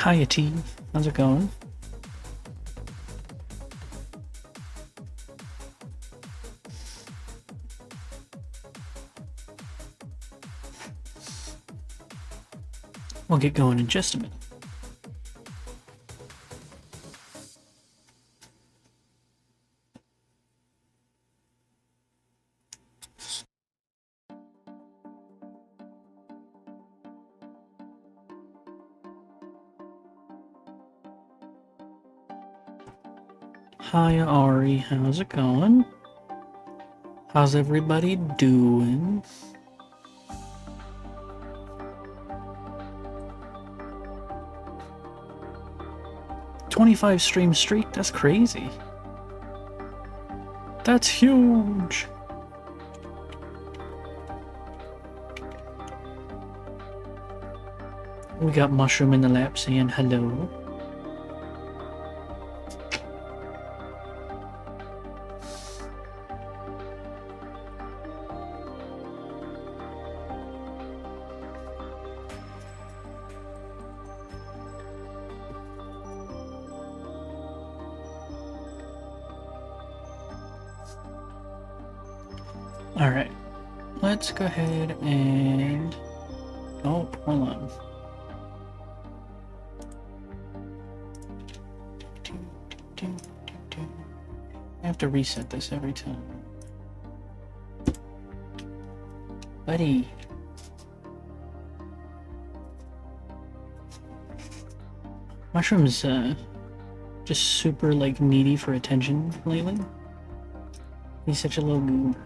Hiya T, how's it going? We'll get going in just a minute. Hiya Ari, how's it going? How's everybody doing? $25 stream streak? That's crazy. That's huge. We got Mushroom in the lap saying hello. Alright, let's go ahead and... Oh, hold on. I have to reset this every time. Buddy. Mushroom's just super like needy for attention lately. He's such a little goober.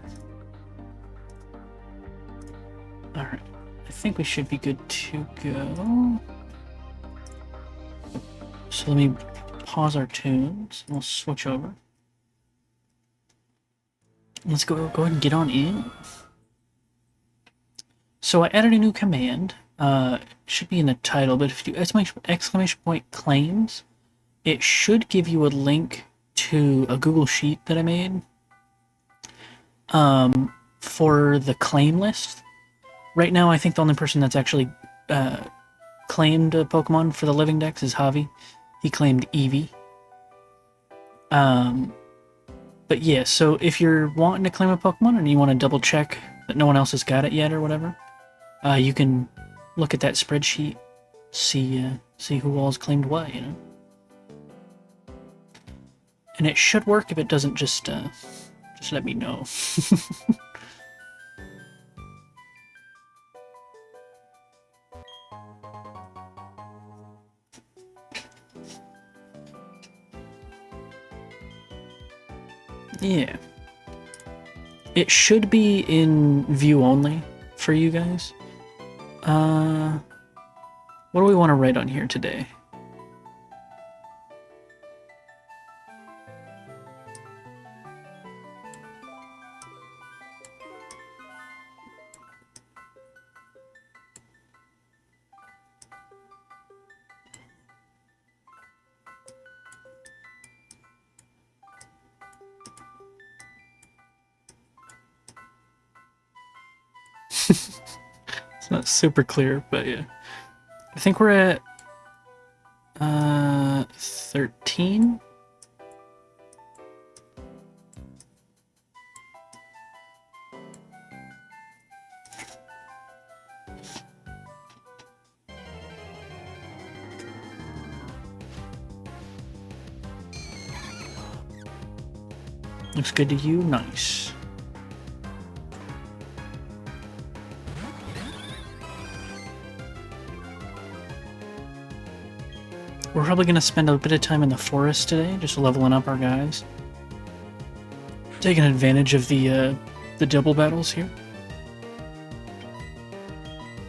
Alright, I think we should be good to go. So let me pause our tunes and we'll switch over. Let's go ahead and get on in. So I added a new command. It should be in the title, but if you do exclamation point claims, it should give you a link to a Google Sheet that I made for the claim list. Right now, I think the only person that's actually claimed a Pokemon for the Living Dex is Javi. He claimed Eevee. But yeah, so if you're wanting to claim a Pokemon and you want to double check that no one else has got it yet or whatever, you can look at that spreadsheet, see who all's claimed what, you know. And it should work. If it doesn't, just let me know. Yeah. It should be in view only for you guys. What do we want to write on here today? It's not super clear, but yeah. I think we're at 13. Looks good to you? Nice. We're probably going to spend a bit of time in the forest today, just leveling up our guys. Taking advantage of the double battles here.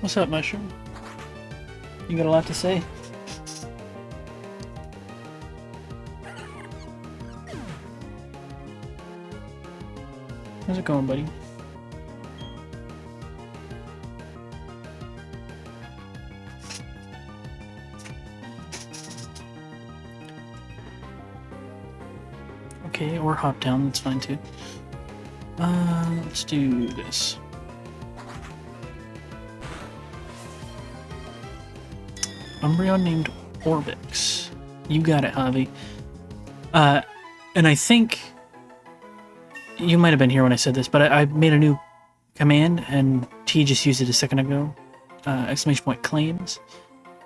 What's up, Mushroom? You got a lot to say? How's it going, buddy? Okay, or hop down, that's fine too. Let's do this. Umbreon named Orbix. You got it, Javi. And I think you might have been here when I said this, but I made a new command, and T just used it a second ago. Exclamation point claims.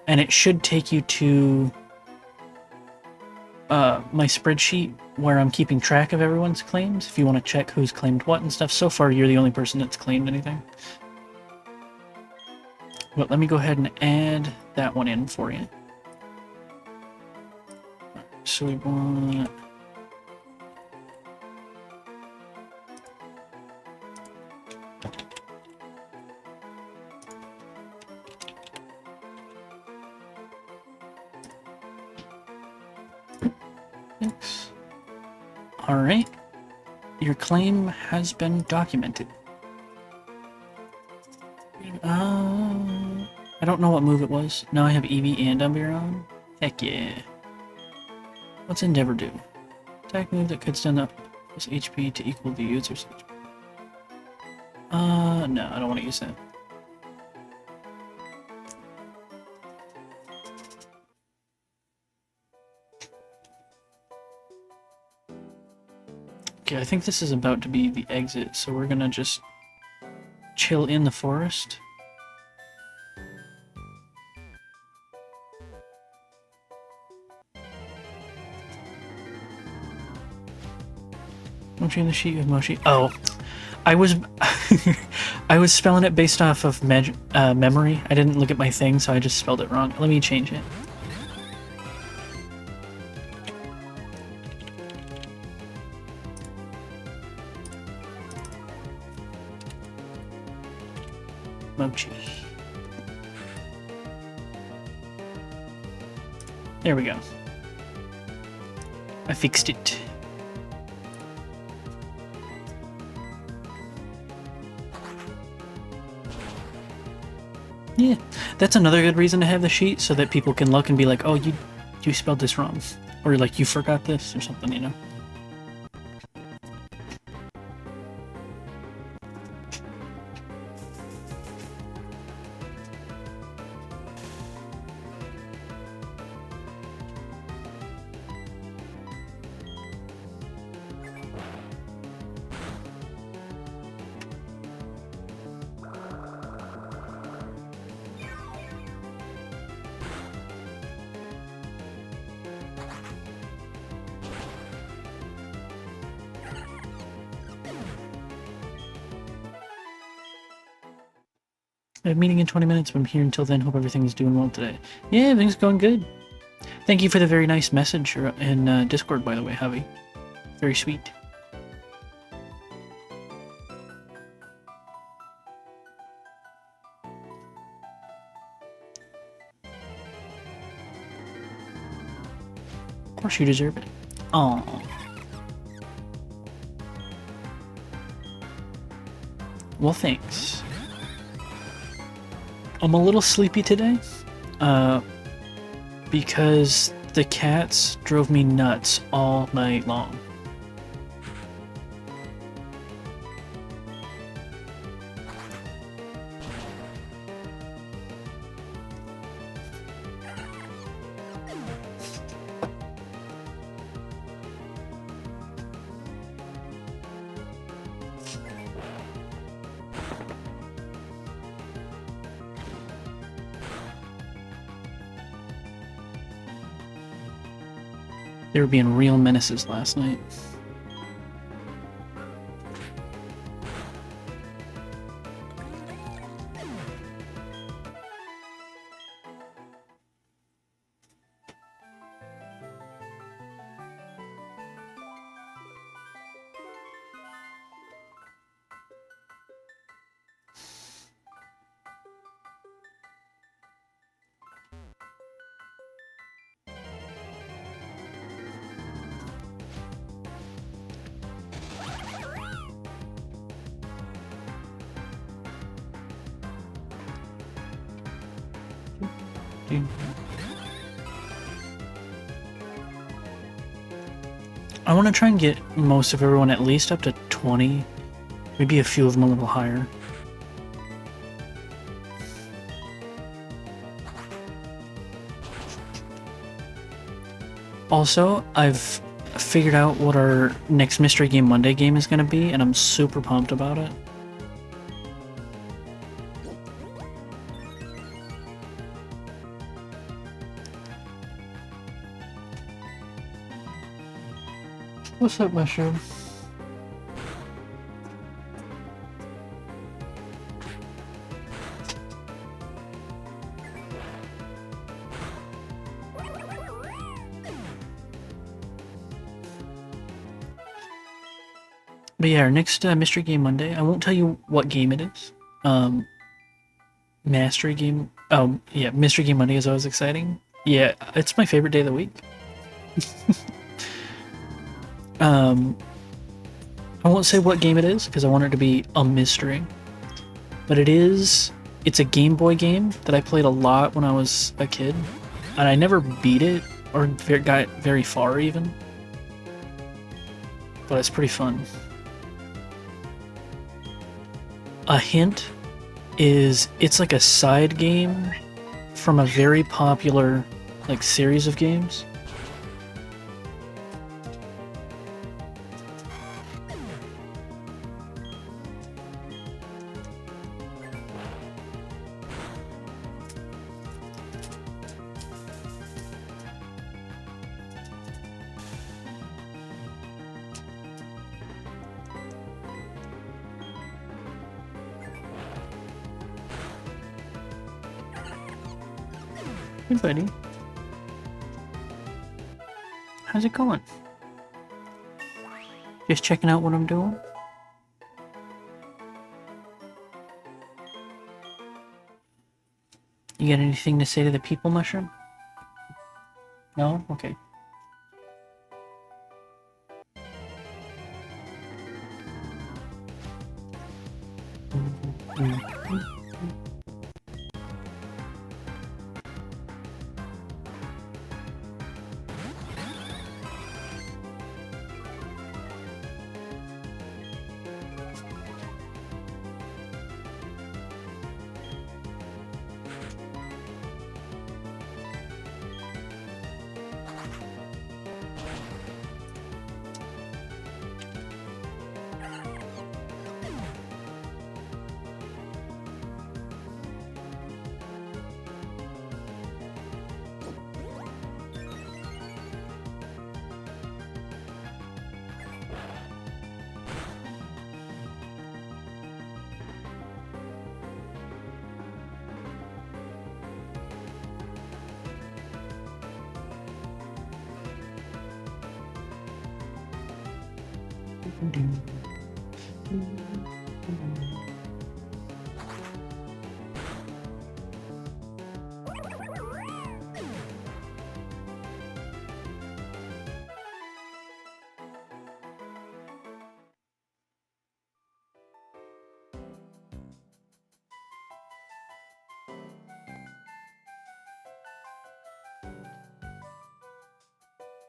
And it should take you to my spreadsheet where I'm keeping track of everyone's claims, if you want to check who's claimed what and stuff. So far, you're the only person that's claimed anything. But let me go ahead and add that one in for you. So we want... Alright. Your claim has been documented. I don't know what move it was. Now I have Eevee and Umbreon on. Heck yeah. What's Endeavor do? Attack move that could stand up plus HP to equal the user's HP. No, I don't want to use that. Okay, I think this is about to be the exit, so we're gonna just chill in the forest. Mochi in the sheet with Mochi. Oh, I was I was spelling it based off of memory. I didn't look at my thing, so I just spelled it wrong. Let me change it. Mochi. There we go. I fixed it. Yeah, that's another good reason to have the sheet, so that people can look and be like, oh, you spelled this wrong. Or like, you forgot this or something, you know? I have a meeting in 20 minutes, but I'm here until then. Hope everything's doing well today. Yeah, everything's going good. Thank you for the very nice message in Discord, by the way, Javi. Very sweet. Of course you deserve it. Aww. Well, thanks. I'm a little sleepy today, because the cats drove me nuts all night long. They were being real menaces last night. I want to try and get most of everyone at least up to 20. Maybe a few of them a little higher. Also, I've figured out what our next Mystery Game Monday game is going to be, and I'm super pumped about it. What's up, Mushroom? But yeah, our next Mystery Game Monday, I won't tell you what game it is. Mastery Game... Oh, yeah, Mystery Game Monday is always exciting. Yeah, it's my favorite day of the week. I won't say what game it is, because I want it to be a mystery. But it's a Game Boy game that I played a lot when I was a kid. And I never beat it, or got very far even. But it's pretty fun. A hint is it's like a side game from a very popular like series of games. Hey, buddy. How's it going? Just checking out what I'm doing? You got anything to say to the people, Mushroom? No? Okay.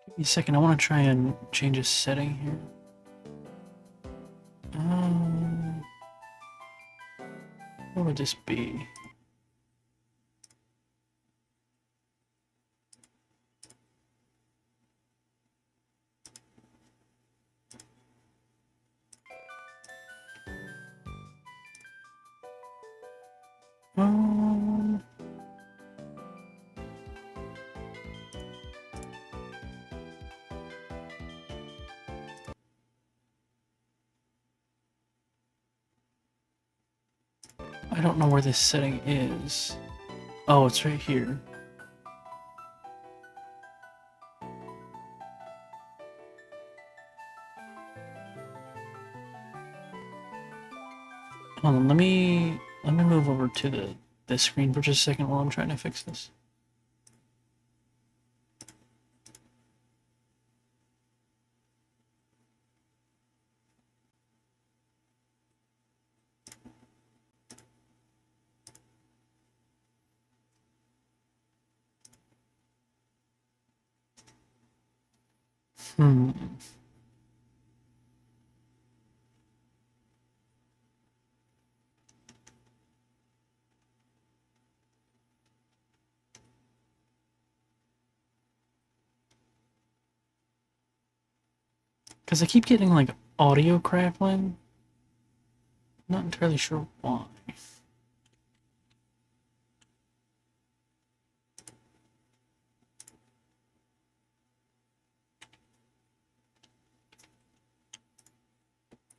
Give me a second, I want to try and change a setting here. What would this be? I don't know where this setting is. Oh, it's right here. Hold on, let me move over to the screen for just a second while I'm trying to fix this. Because I keep getting like audio crackling. Not entirely sure why.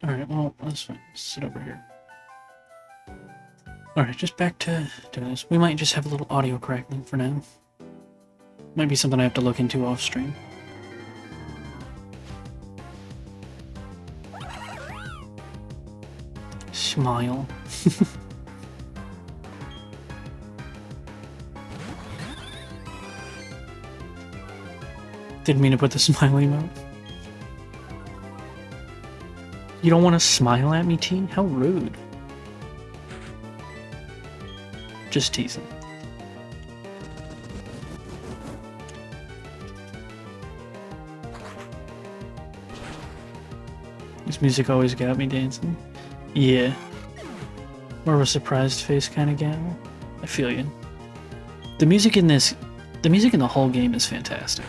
Alright, well, that's fine. Sit over here. Alright, just back to doing this. We might just have a little audio crackling for now. Might be something I have to look into off stream. Smile. Didn't mean to put the smile emote. You don't want to smile at me, T? How rude. Just teasing. This music always got me dancing. Yeah. More of a surprised face kind of gal. I feel you. The music in the whole game is fantastic.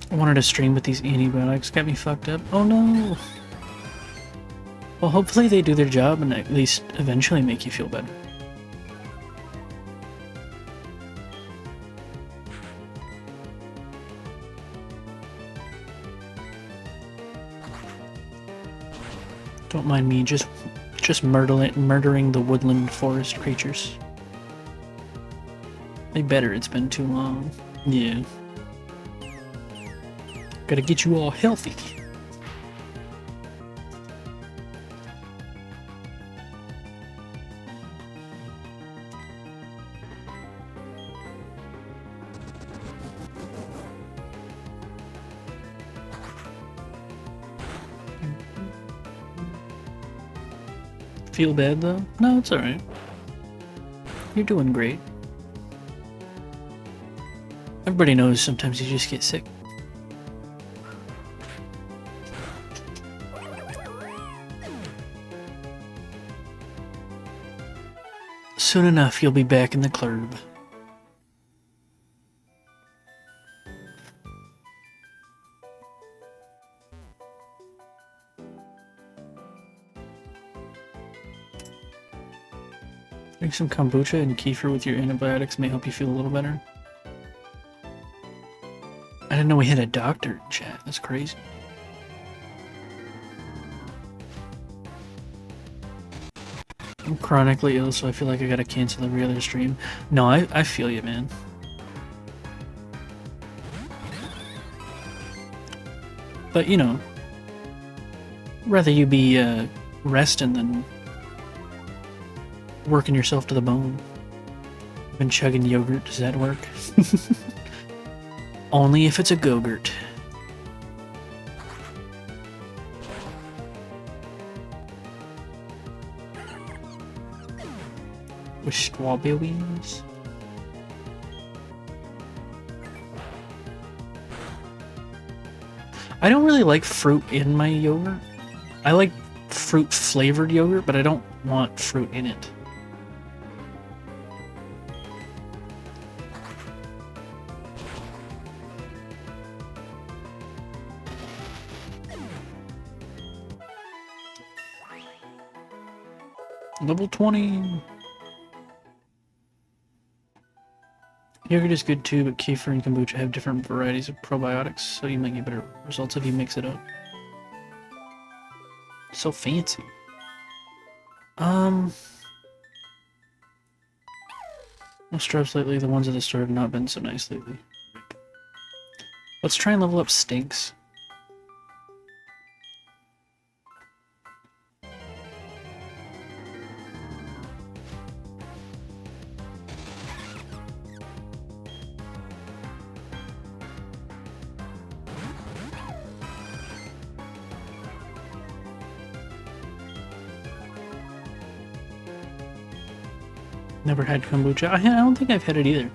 I wanted to stream with these antibiotics, got me fucked up. Oh no! Well, hopefully they do their job and at least eventually make you feel better. Don't mind me, just murdering the woodland forest creatures. They better, it's been too long. Yeah. Gotta get you all healthy. Feel bad though? No, it's alright. You're doing great. Everybody knows sometimes you just get sick. Soon enough, you'll be back in the club. Drink some kombucha and kefir with your antibiotics may help you feel a little better. I didn't know we had a doctor in chat. That's crazy. I'm chronically ill, so I feel like I gotta cancel every other stream. No, I feel you, man. But, you know, rather you be resting than working yourself to the bone. I've been chugging yogurt. Does that work? Only if it's a go-gurt. With strawberries. I don't really like fruit in my yogurt. I like fruit flavored yogurt, but I don't want fruit in it. Level 20. Yogurt is good too, but kefir and kombucha have different varieties of probiotics, so you might get better results if you mix it up. So fancy. No straws lately. The ones at the store have not been so nice lately. Let's try and level up Stinks. Never had kombucha. I don't think I've had it either.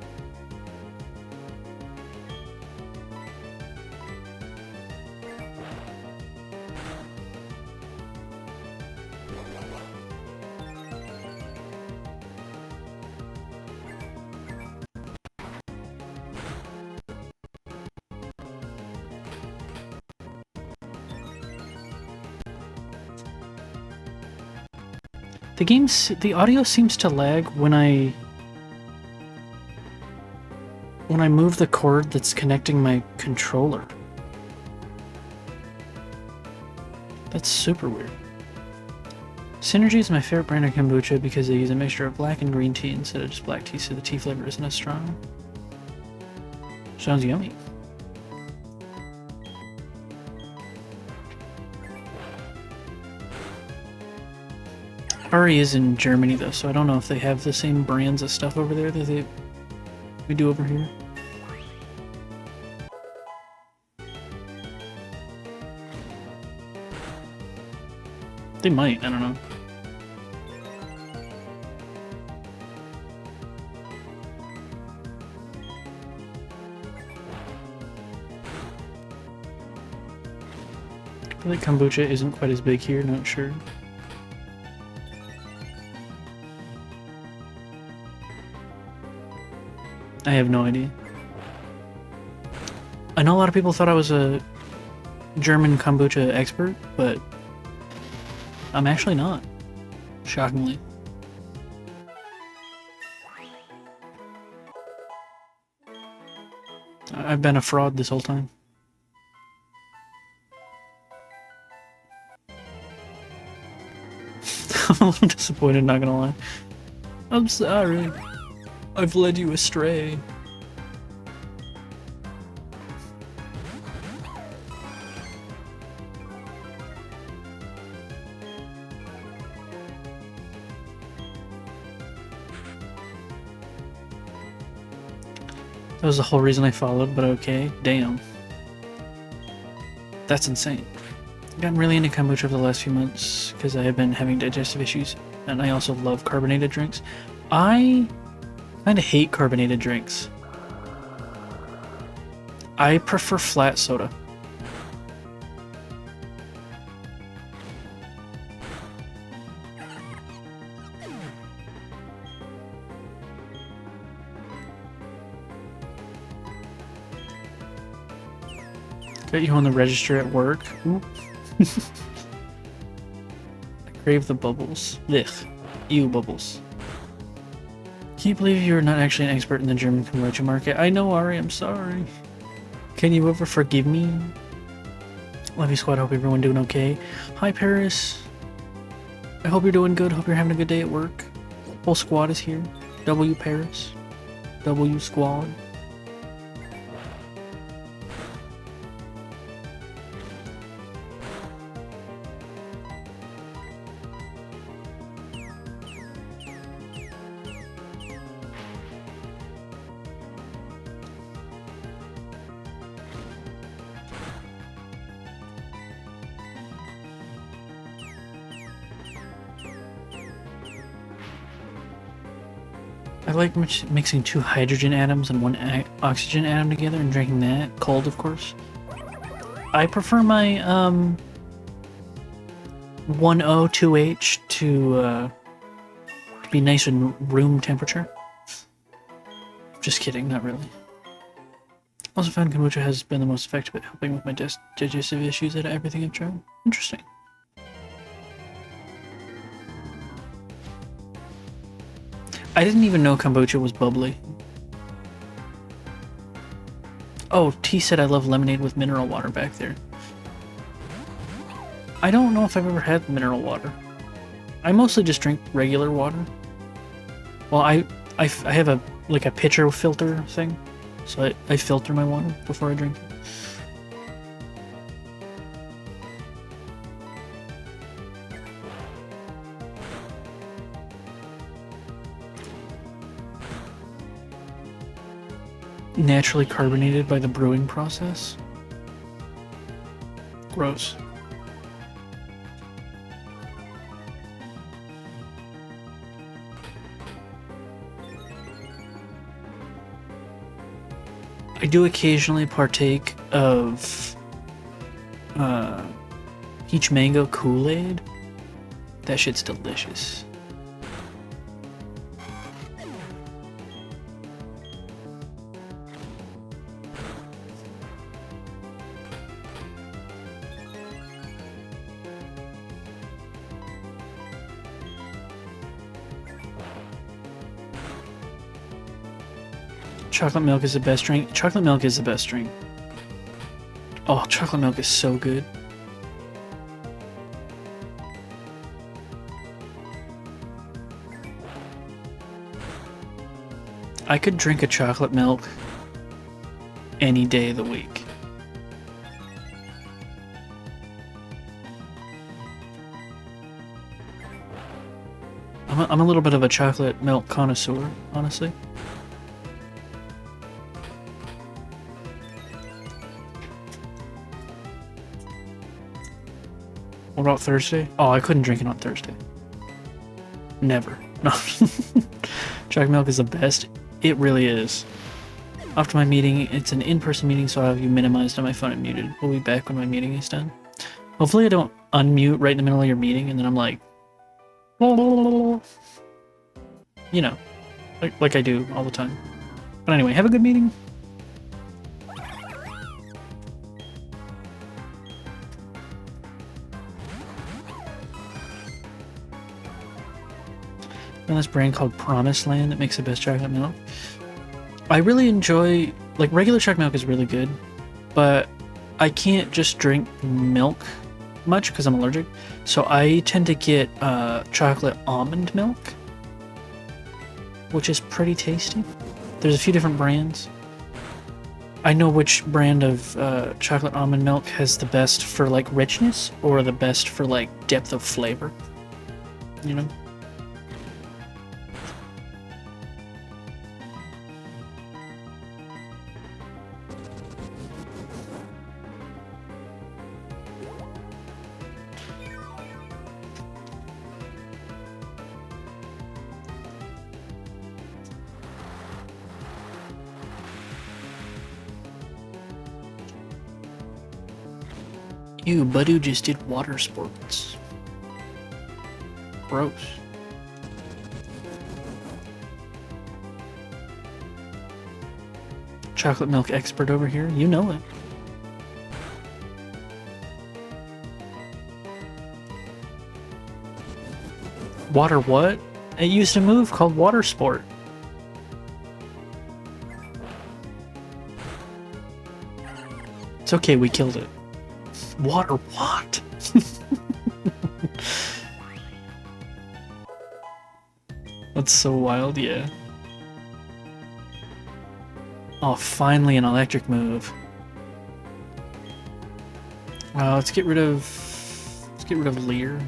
The audio seems to lag when I move the cord that's connecting my controller. That's super weird. Synergy is my favorite brand of kombucha because they use a mixture of black and green tea instead of just black tea, so the tea flavor isn't as strong. Sounds yummy. Ari is in Germany though, so I don't know if they have the same brands of stuff over there that we do over here. They might, I don't know. I feel like kombucha isn't quite as big here, not sure. I have no idea. I know a lot of people thought I was a German kombucha expert, but I'm actually not, shockingly. I've been a fraud this whole time. I'm a little disappointed, not gonna lie. I'm sorry. I've led you astray. That was the whole reason I followed, but okay. Damn. That's insane. I've gotten really into kombucha over the last few months because I have been having digestive issues, and I also love carbonated drinks. I kind of hate carbonated drinks. I prefer flat soda. Got you on the register at work. I crave the bubbles. Ugh. Ew, bubbles. Can you believe you're not actually an expert in the German kombucha market? I know, Ari, I'm sorry. Can you ever forgive me? Love you, squad. Hope everyone doing okay. Hi, Paris. I hope you're doing good. Hope you're having a good day at work. Whole squad is here. W Paris. W squad. I like mixing two hydrogen atoms and one oxygen atom together and drinking that, cold of course. I prefer my 1O2H to be nice and room temperature. Just kidding, not really. Also found kombucha has been the most effective at helping with my digestive issues out of everything I've tried. Interesting. I didn't even know kombucha was bubbly. Oh, T said I love lemonade with mineral water back there. I don't know if I've ever had mineral water. I mostly just drink regular water. Well, I have a pitcher filter thing, so I filter my water before I drink it. Naturally carbonated by the brewing process. Gross. I do occasionally partake of peach mango Kool-Aid. That shit's delicious. Chocolate milk is the best drink. Chocolate milk is the best drink. Oh, chocolate milk is so good. I could drink a chocolate milk any day of the week. I'm a little bit of a chocolate milk connoisseur, honestly. What about Thursday? Oh, I couldn't drink it on Thursday. Never. No. Chocolate milk is the best. It really is. After my meeting, it's an in-person meeting, so I have you minimized on my phone and muted. We'll be back when my meeting is done. Hopefully I don't unmute right in the middle of your meeting and then I'm like... You know, like I do all the time. But anyway, have a good meeting. And this brand called Promised Land that makes the best chocolate milk. I really enjoy, like, regular chocolate milk is really good, but I can't just drink milk much because I'm allergic. So I tend to get chocolate almond milk, which is pretty tasty. There's a few different brands. I know which brand of chocolate almond milk has the best for like richness or the best for like depth of flavor, you know? Ew, Badu just did water sports. Gross. Chocolate milk expert over here, you know it. Water what? It used a move called water sport. It's okay, we killed it. Water what? That's so wild, yeah. Oh, finally an electric move. Let's get rid of Lear.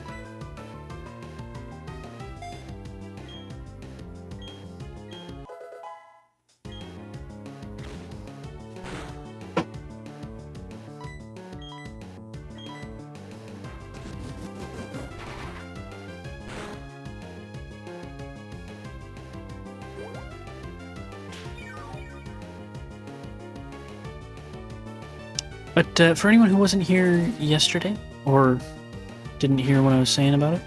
But for anyone who wasn't here yesterday, or didn't hear what I was saying about it,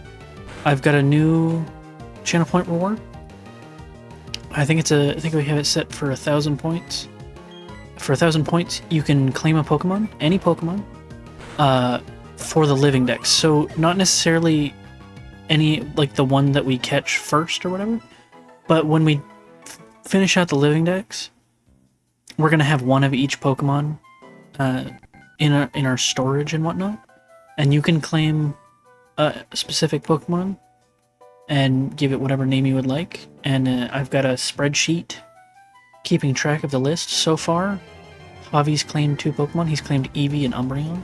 I've got a new channel point reward. I think we have it set for 1,000 points. For 1,000 points, you can claim a Pokemon, any Pokemon, for the living dex. So not necessarily any, like the one that we catch first or whatever, but when we finish out the living dex, we're gonna have one of each Pokemon in our storage and whatnot, and you can claim a specific Pokemon and give it whatever name you would like. And I've got a spreadsheet keeping track of the list. So far, Javi's claimed 2 Pokemon. He's claimed Eevee and Umbreon.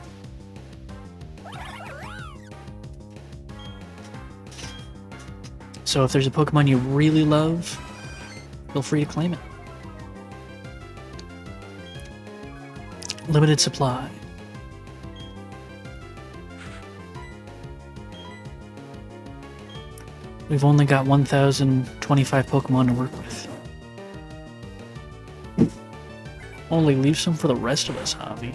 So if there's a Pokemon you really love, feel free to claim it. Limited supply. We've only got 1,025 Pokemon to work with. Only leave some for the rest of us, Javi.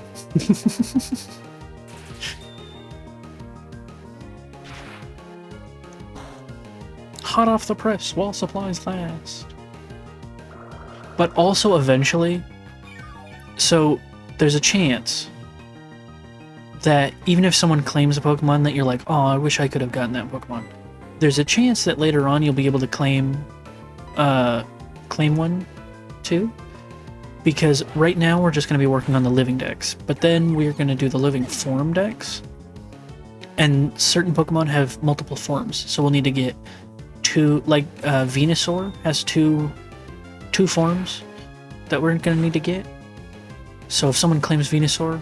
Hot off the press while supplies last. But also eventually, so there's a chance that even if someone claims a Pokemon that you're like, oh, I wish I could have gotten that Pokemon, there's a chance that later on you'll be able to claim one too. Because right now we're just going to be working on the living dex, but then we're going to do the living form dex. And certain Pokemon have multiple forms, so we'll need to get two, like Venusaur has two forms that we're going to need to get. So if someone claims Venusaur,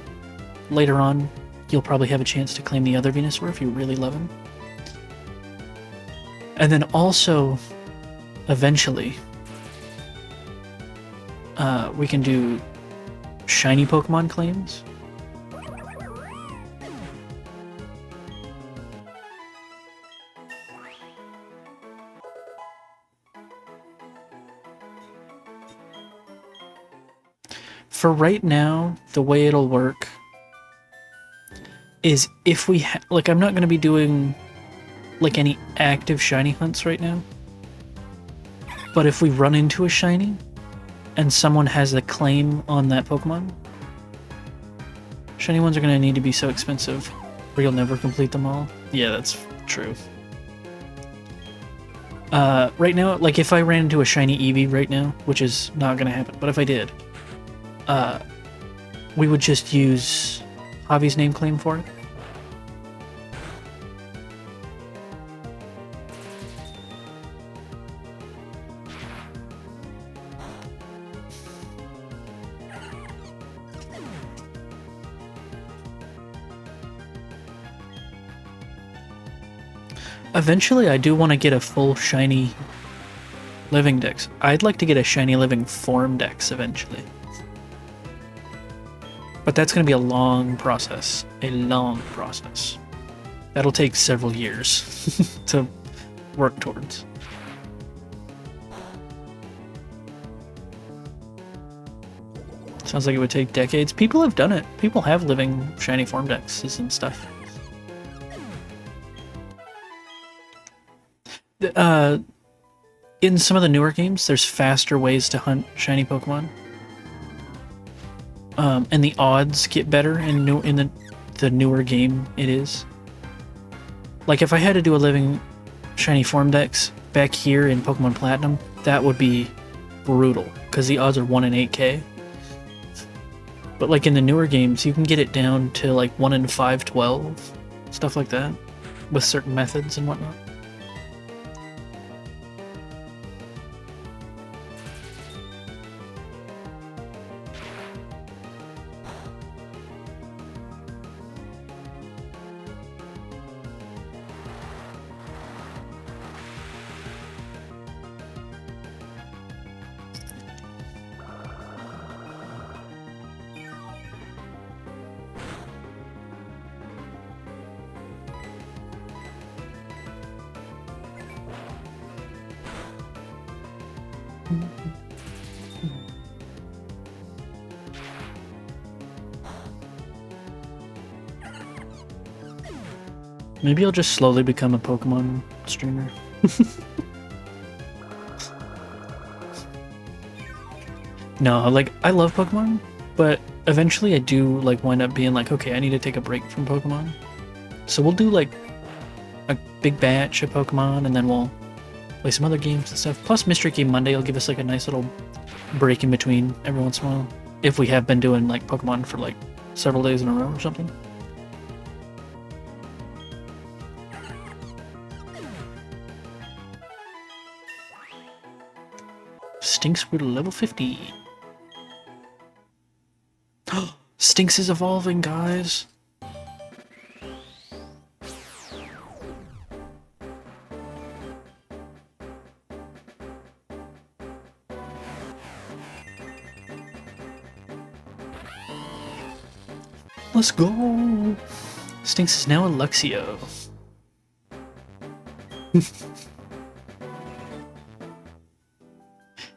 later on you'll probably have a chance to claim the other Venusaur if you really love him. And then also, eventually, we can do shiny Pokemon claims. For right now, the way it'll work is if we like, I'm not going to be doing like any active shiny hunts right now, but if we run into a shiny and someone has a claim on that Pokemon, shiny ones are going to need to be so expensive or you'll never complete them all. Yeah, that's true. Right now, like if I ran into a shiny Eevee right now, which is not going to happen, but if I did, we would just use Javi's name claim for it. Eventually, I do want to get a full shiny living dex. I'd like to get a shiny living form dex eventually. But that's going to be a long process. A long process. That'll take several years to work towards. Sounds like it would take decades. People have done it. People have living shiny form dexes and stuff. In some of the newer games, there's faster ways to hunt shiny Pokemon. And the odds get better in the newer game it is. Like if I had to do a living shiny form dex back here in Pokemon Platinum, that would be brutal because the odds are 1 in 8k. But like in the newer games, you can get it down to like 1 in 512, stuff like that, with certain methods and whatnot. Maybe I'll just slowly become a Pokemon streamer. No, like, I love Pokemon, but eventually I do, like, wind up being like, okay, I need to take a break from Pokemon. So we'll do, like, a big batch of Pokemon, and then we'll play some other games and stuff. Plus, Mystery Game Monday will give us, like, a nice little break in between every once in a while. If we have been doing, like, Pokemon for, like, several days in a row or something. Stinks, we're level 50. Stinks is evolving, guys. Let's go. Stinks is now a Luxio.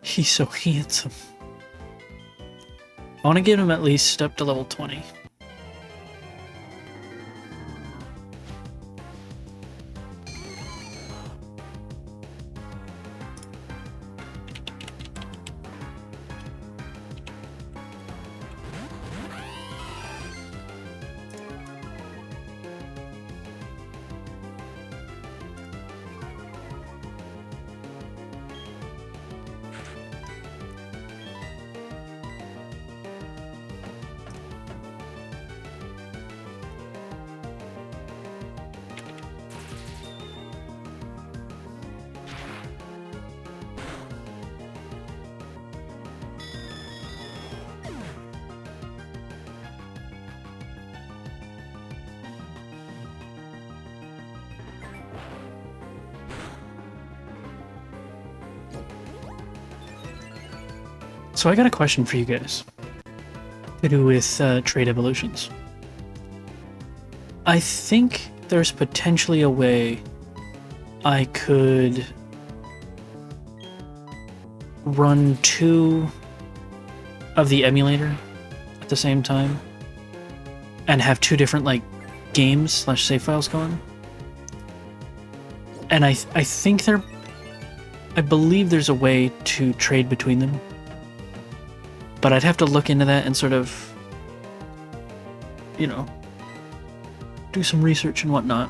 He's so handsome. I want to get him at least up to level 20. So I got a question for you guys to do with trade evolutions. I think there's potentially a way I could run 2 of the emulator at the same time and have 2 different like games / save files going. And I think I believe there's a way to trade between them. But I'd have to look into that and sort of, you know, do some research and whatnot.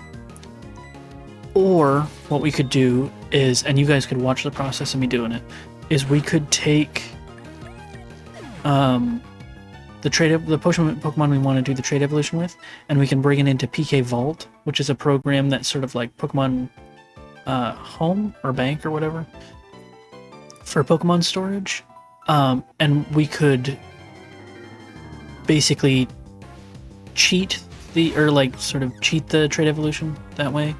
Or what we could do is, and you guys could watch the process of me doing it, is we could take the Pokemon we want to do the trade evolution with, and we can bring it into PK Vault, which is a program that's sort of like Pokemon Home or Bank or whatever for Pokemon storage. And we could basically cheat sort of cheat the trade evolution that way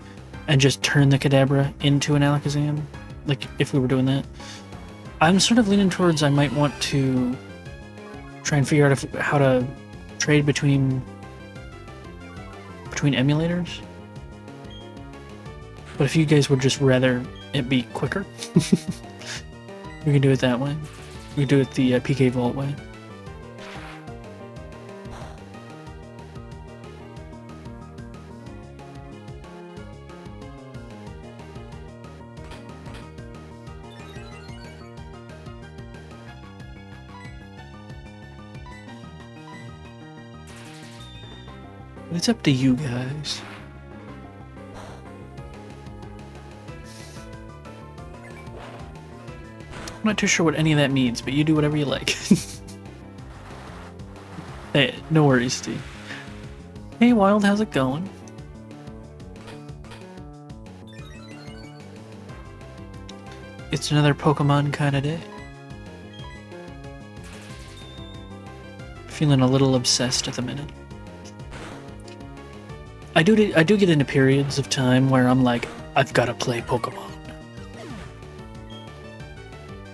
and just turn the Kadabra into an Alakazam, like if we were doing that. I'm sort of leaning towards I might want to try and figure out how to trade between emulators. But if you guys would just rather it be quicker, we can do it that way. We do it the PK Vault way. It's up to you guys. I'm not too sure what any of that means, but you do whatever you like. Hey, no worries, Steve. Hey, Wild, how's it going? It's another Pokemon kind of day. Feeling a little obsessed at the minute. I do get into periods of time where I'm like, I've got to play Pokemon.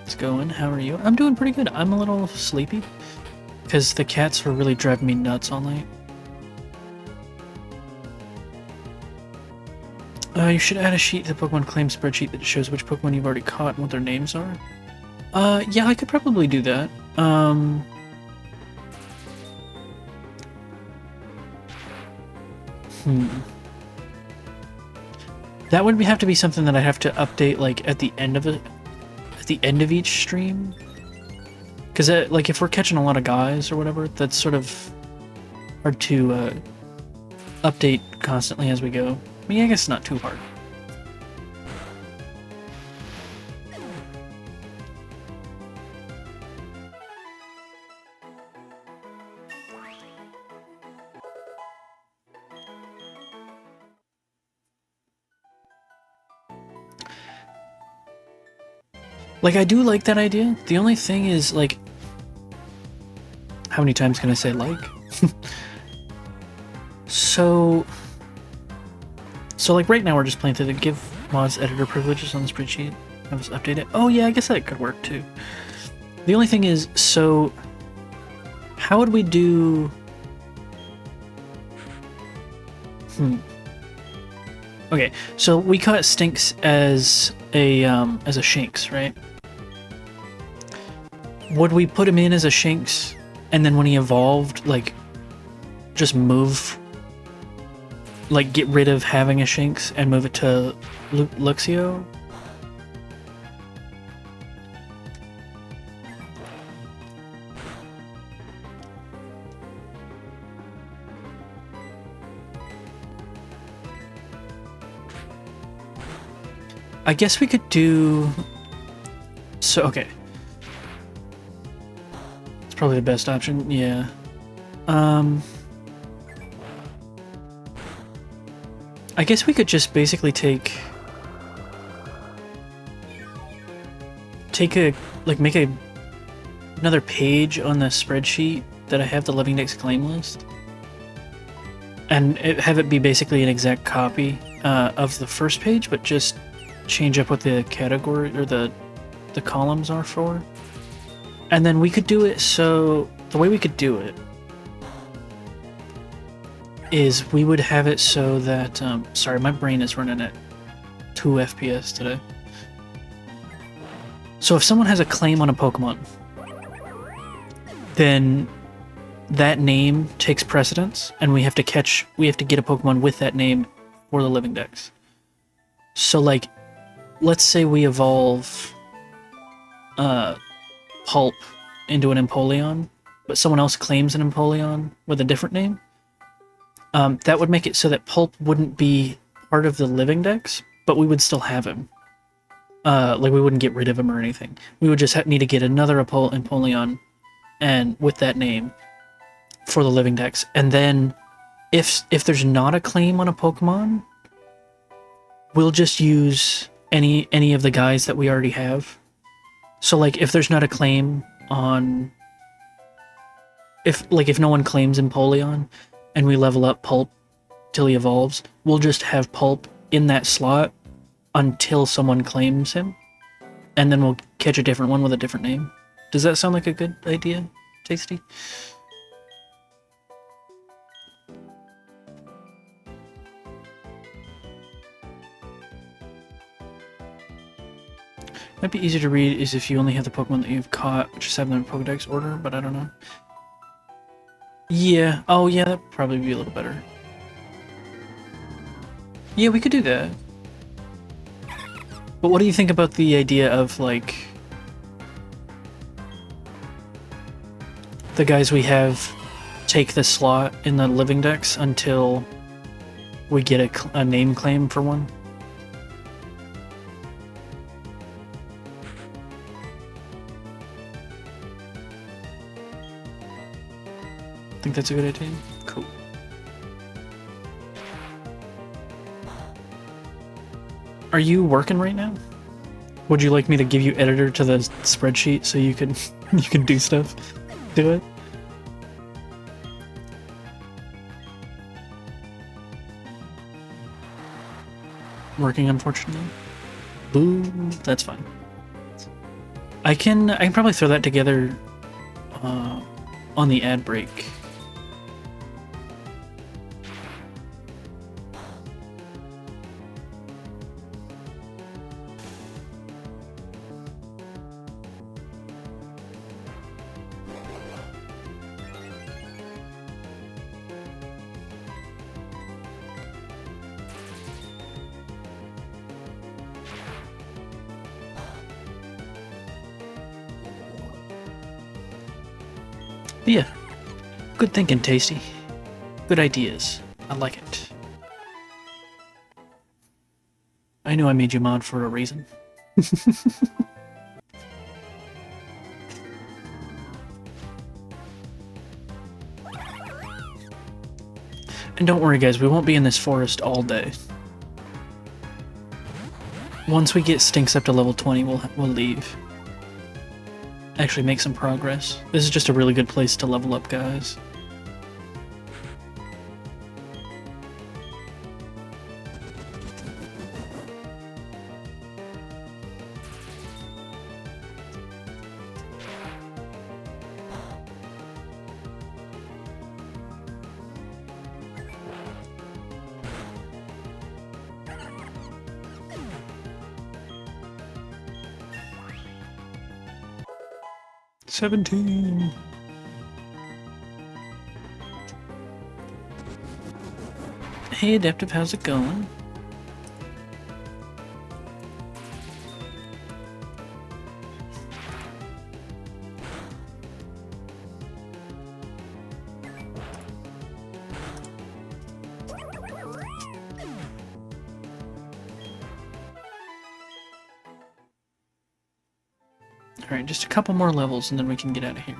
It's going. How are you? I'm doing pretty good. I'm a little sleepy because the cats were really driving me nuts all night. You should add a sheet to the Pokemon claim spreadsheet that shows which Pokemon you've already caught and what their names are. Yeah, I could probably do that. That would have to be something that I have to update like at the end of each stream, because like if we're catching a lot of guys or whatever, that's sort of hard to update constantly as we go. I mean, I guess it's not too hard. Like, I do like that idea. The only thing is, like, how many times can I say like? So like right now we're just playing through the give mods editor privileges on the spreadsheet. Have us update it. Oh yeah, I guess that could work too. The only thing is, so how would we do? Okay, so we caught Stinks as a Shinx, right? Would we put him in as a Shinx and then when he evolved, like, just move, like, get rid of having a Shinx and move it to Luxio. I guess we could do... So, okay. It's probably the best option, yeah. I guess we could just basically take make another page on the spreadsheet that I have the Living Dex claim list, and have it be basically an exact copy of the first page, but just change up what the category or the columns are for. And then we could do it so the way we could do it is we would have it so that sorry, my brain is running at 2 FPS today. So if someone has a claim on a Pokemon, then that name takes precedence, and we have to get a Pokemon with that name for the Living Dex. So, like, let's say we evolve Pulp into an Empoleon, but someone else claims an Empoleon with a different name. That would make it so that Pulp wouldn't be part of the Living Dex, but we would still have him. Like, we wouldn't get rid of him or anything. We would just need to get another Empoleon and with that name for the Living Dex. And then if there's not a claim on a Pokemon, we'll just use any of the guys that we already have. So, like, if there's not a claim on... If no one claims Empoleon, and we level up Pulp till he evolves, we'll just have Pulp in that slot until someone claims him, and then we'll catch a different one with a different name. Does that sound like a good idea, Tasty? Might be easier to read is if you only have the Pokemon that you've caught, just have them in Pokedex order, but I don't know. Yeah, oh yeah, that'd probably be a little better. Yeah, we could do that. But what do you think about the idea of, like, the guys we have take the slot in the Living Dex until we get a name claim for one? Think that's a good idea? Cool. Are you working right now? Would you like me to give you editor to the spreadsheet so you can do stuff? Do it? Working, unfortunately. Boo, that's fine. I can probably throw that together on the ad break. But yeah, good thinking, Tasty. Good ideas. I like it. I knew I made you mod for a reason. And don't worry, guys, we won't be in this forest all day. Once we get Stinks up to level 20, we'll leave. Actually make some progress. This is just a really good place to level up, guys. $17. Hey Adaptive, how's it going? Alright, just a couple more levels and then we can get out of here.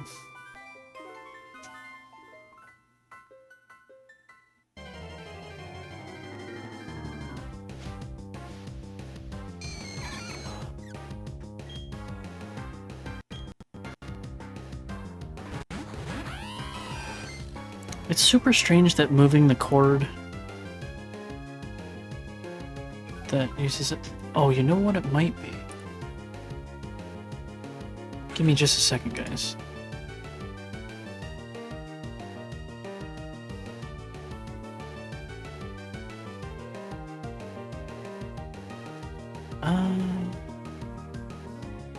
It's super strange that moving the cord that uses it. Oh, you know what it might be? Give me just a second, guys.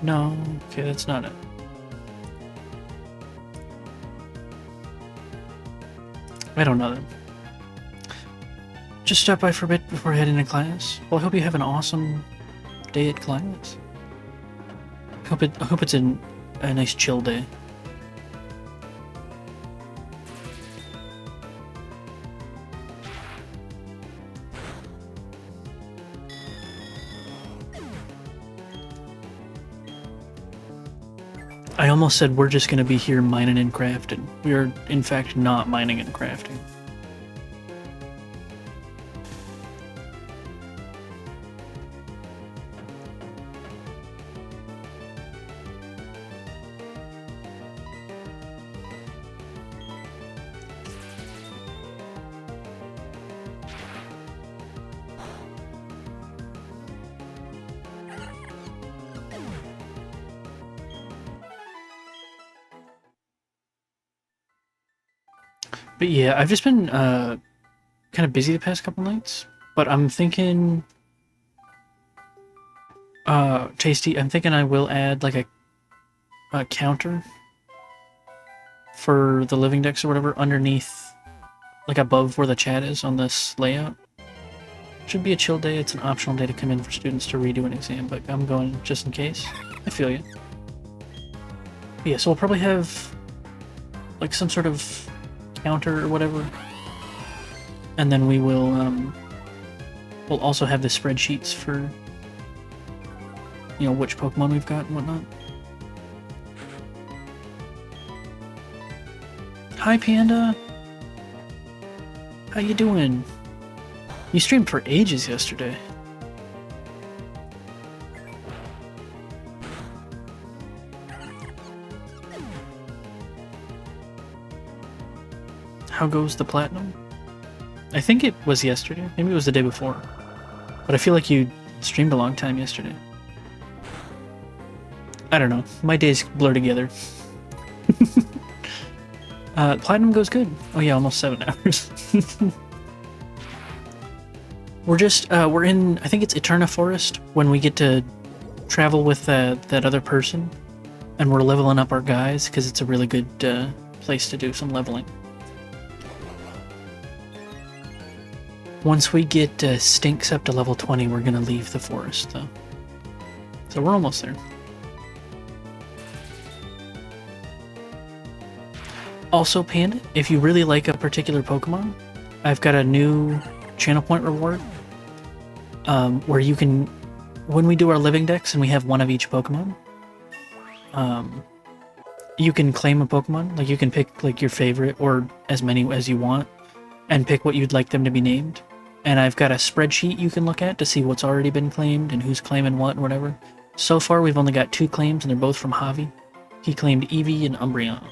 No. Okay, that's not it. I don't know them. Just stop by for a bit before heading to class. Well, I hope you have an awesome day at class. I hope it's a nice chill day. I almost said we're just going to be here mining and crafting. We are, in fact, not mining and crafting. But yeah, I've just been kind of busy the past couple nights. But I'm thinking, Tasty, I'm thinking I will add like a counter for the living decks or whatever underneath, like above where the chat is on this layout. Should be a chill day. It's an optional day to come in for students to redo an exam, but I'm going just in case. I feel you. But yeah, so we'll probably have like some sort of counter or whatever, and then we will we'll also have the spreadsheets for, you know, which Pokemon we've got and whatnot. Hi Panda, how you doing? You streamed for ages yesterday. How goes the platinum? I think it was yesterday. Maybe it was the day before. But I feel like you streamed a long time yesterday. I don't know. My days blur together. Platinum goes good. Oh yeah, almost 7 hours. We're in, I think it's Eterna Forest when we get to travel with that other person. And we're leveling up our guys because it's a really good place to do some leveling. Once we get Stinks up to level 20, we're gonna leave the forest, though. So we're almost there. Also, Panda, if you really like a particular Pokemon, I've got a new channel point reward where you can, when we do our living decks and we have one of each Pokemon, you can claim a Pokemon. Like, you can pick like your favorite or as many as you want and pick what you'd like them to be named. And I've got a spreadsheet you can look at to see what's already been claimed and who's claiming what and whatever. So far, we've only got 2 claims, and they're both from Javi. He claimed Eevee and Umbreon.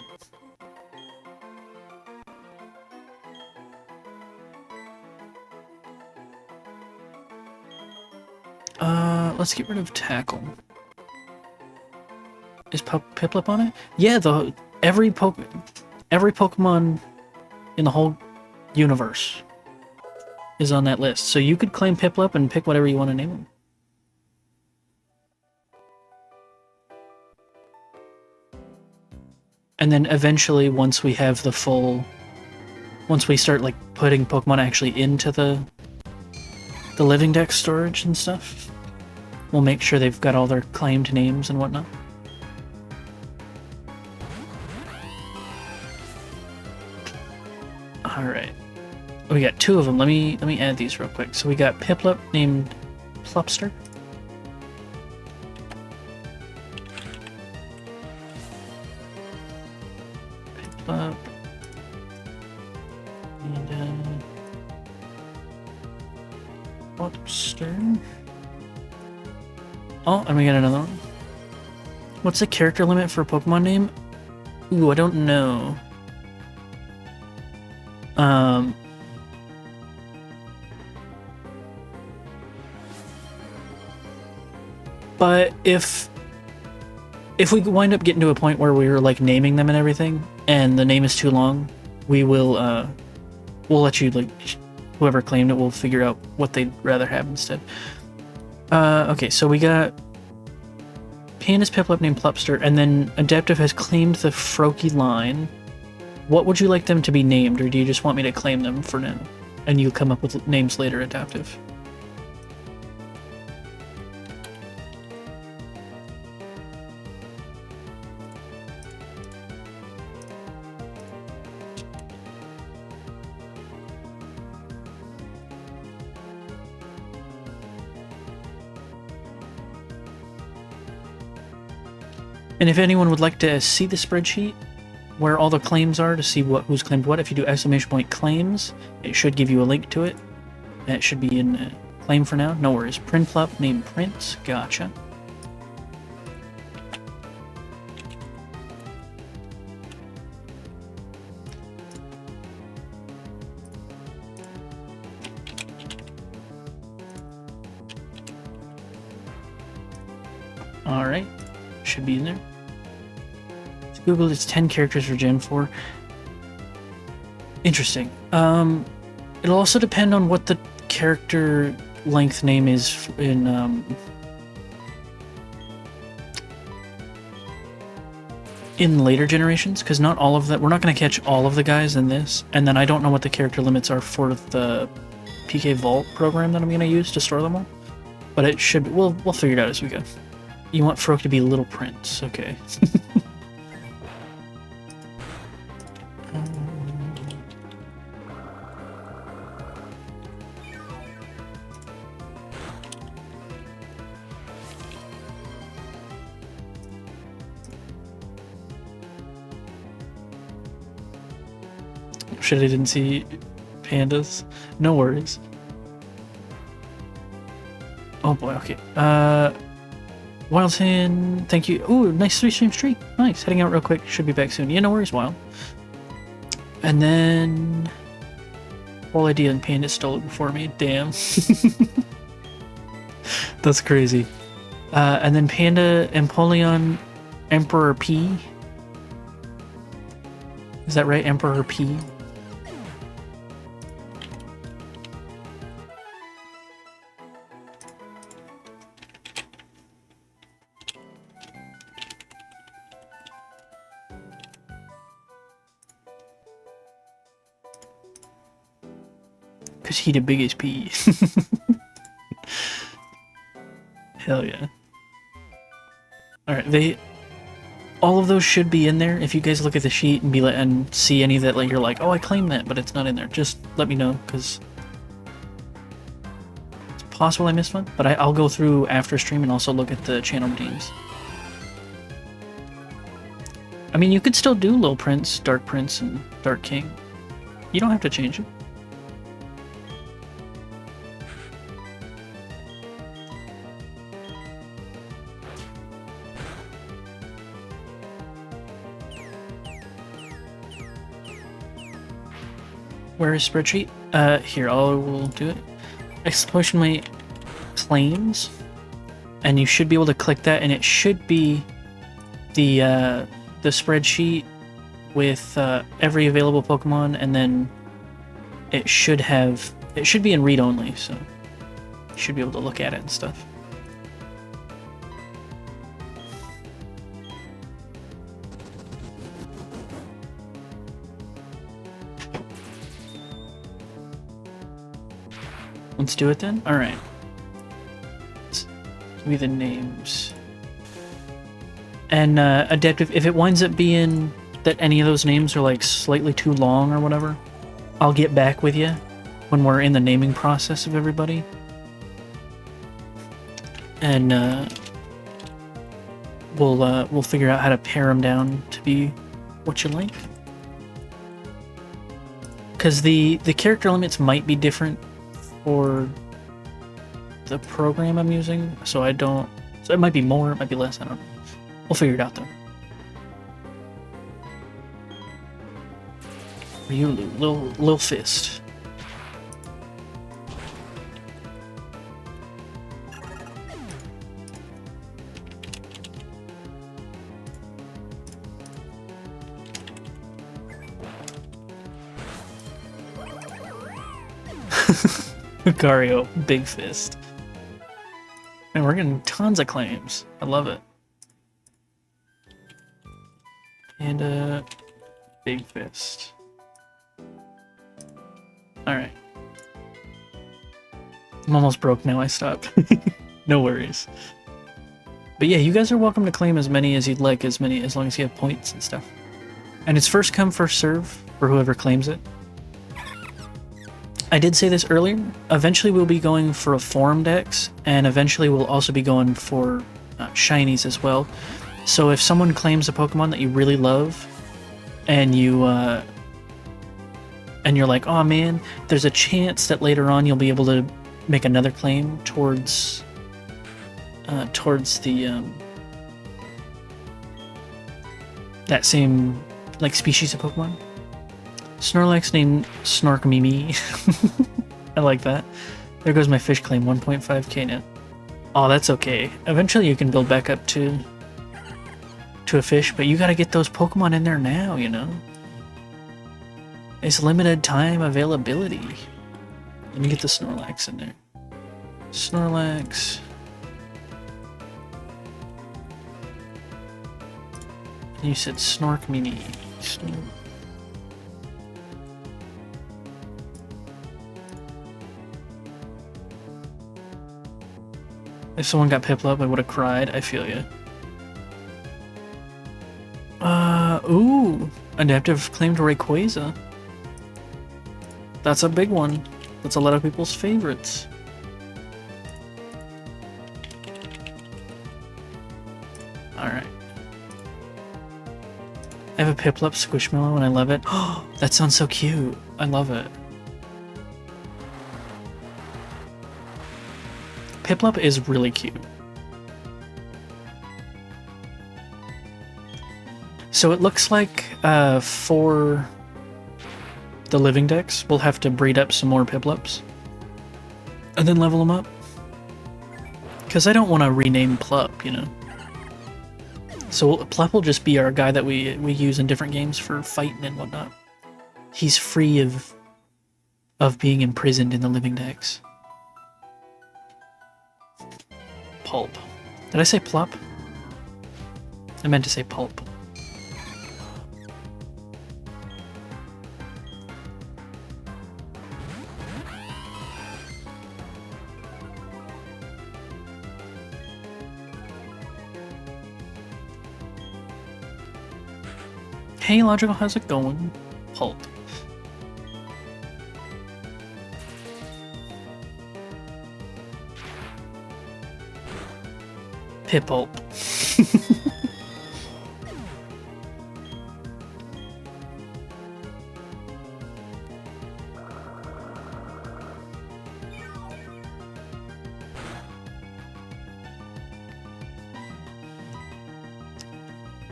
Let's get rid of Tackle. Is Piplup on it? Yeah, every Pokemon in the whole universe is on that list. So you could claim Piplup and pick whatever you want to name him. And then eventually, once we have the full once we start like putting Pokemon actually into the living dex storage and stuff, we'll make sure they've got all their claimed names and whatnot. All right, we got 2 of them. Let me add these real quick. So we got Piplup named Plupster. Piplup. And Plupster. Oh, and we got another one. What's the character limit for a Pokemon name? Ooh, I don't know. But if we wind up getting to a point where we're like naming them and everything, and the name is too long, we will we'll let you, like, whoever claimed it will figure out what they'd rather have instead. Okay, so we got Panda's Piplup named Plupster, and then Adaptive has claimed the Froakie line. What would you like them to be named, or do you just want me to claim them for now? And you come up with names later, Adaptive. And if anyone would like to see the spreadsheet where all the claims are to see who's claimed what, if you do !claims, it should give you a link to it. That should be in claim for now. No worries. Prinplup named Prince. Gotcha. All right. Should be in there. Google, it's 10 characters for Gen 4. Interesting. It'll also depend on what the character length name is in later generations, because not all of that, we're not going to catch all of the guys in this, and then I don't know what the character limits are for the PK Vault program that I'm going to use to store them all. But it should, we'll figure it out as we go. You want Froak to be Little Prince, okay. Shit, I didn't see pandas. No worries. Oh boy, okay. Wildsin, thank you. Ooh, nice 3-stream streak. Nice. Heading out real quick. Should be back soon. Yeah, no worries, Wild. And then whole idea and Panda stole it before me. Damn. That's crazy. And then Panda, Empoleon, Emperor P. Is that right? Emperor P. Cause he the biggest P. Hell yeah. Alright, all of those should be in there. If you guys look at the sheet and see any that like you're like, oh, I claimed that, but it's not in there, just let me know, because it's possible I missed one, but I'll go through after stream and also look at the channel names. I mean, you could still do Lil Prince, Dark Prince, and Dark King. You don't have to change it. Where is spreadsheet? Here, will do it. Exclamation point claims, and you should be able to click that, and it should be the spreadsheet with every available Pokemon, and then it should be in read only, so you should be able to look at it and stuff. let's do it then. All right. Let's give me the names. And adaptive, if it winds up being that any of those names are like slightly too long or whatever, I'll get back with you when we're in the naming process of everybody. And we'll figure out how to pare them down to be what you like. Because the character limits might be different for the program I'm using, so it might be more, it might be less, I don't know. We'll figure it out though. You little fist. Lucario, big fist. And we're getting tons of claims. I love it. And big fist. Alright. I'm almost broke now, I stopped. No worries. But yeah, you guys are welcome to claim as many as you'd like, as long as you have points and stuff. And it's first come, first serve for whoever claims it. I did say this earlier, eventually we'll be going for a Forum Dex, and eventually we'll also be going for Shinies as well. So if someone claims a Pokemon that you really love, and you're like, oh man, there's a chance that later on you'll be able to make another claim towards the that same like species of Pokemon. Snorlax named Snorkmimi. I like that. There goes my fish claim, 1.5k now. Oh, that's okay. Eventually you can build back up to a fish, but you gotta get those Pokemon in there now, you know? It's limited time availability. Let me get the Snorlax in there. Snorlax. You said Snorkmimi. If someone got Piplup, I would have cried. I feel you. Ooh. Adaptive claim to Rayquaza. That's a big one. That's a lot of people's favorites. Alright. I have a Piplup Squishmallow and I love it. Oh, that sounds so cute. I love it. Piplup is really cute. So it looks like for the living decks, we'll have to breed up some more Piplups and then level them up. Because I don't want to rename Plup, you know. So Plup will just be our guy that we use in different games for fighting and whatnot. He's free of being imprisoned in the living decks. Pulp. Did I say Plup? I meant to say Pulp. Hey, Logical, how's it going? Pulp. Pipulp.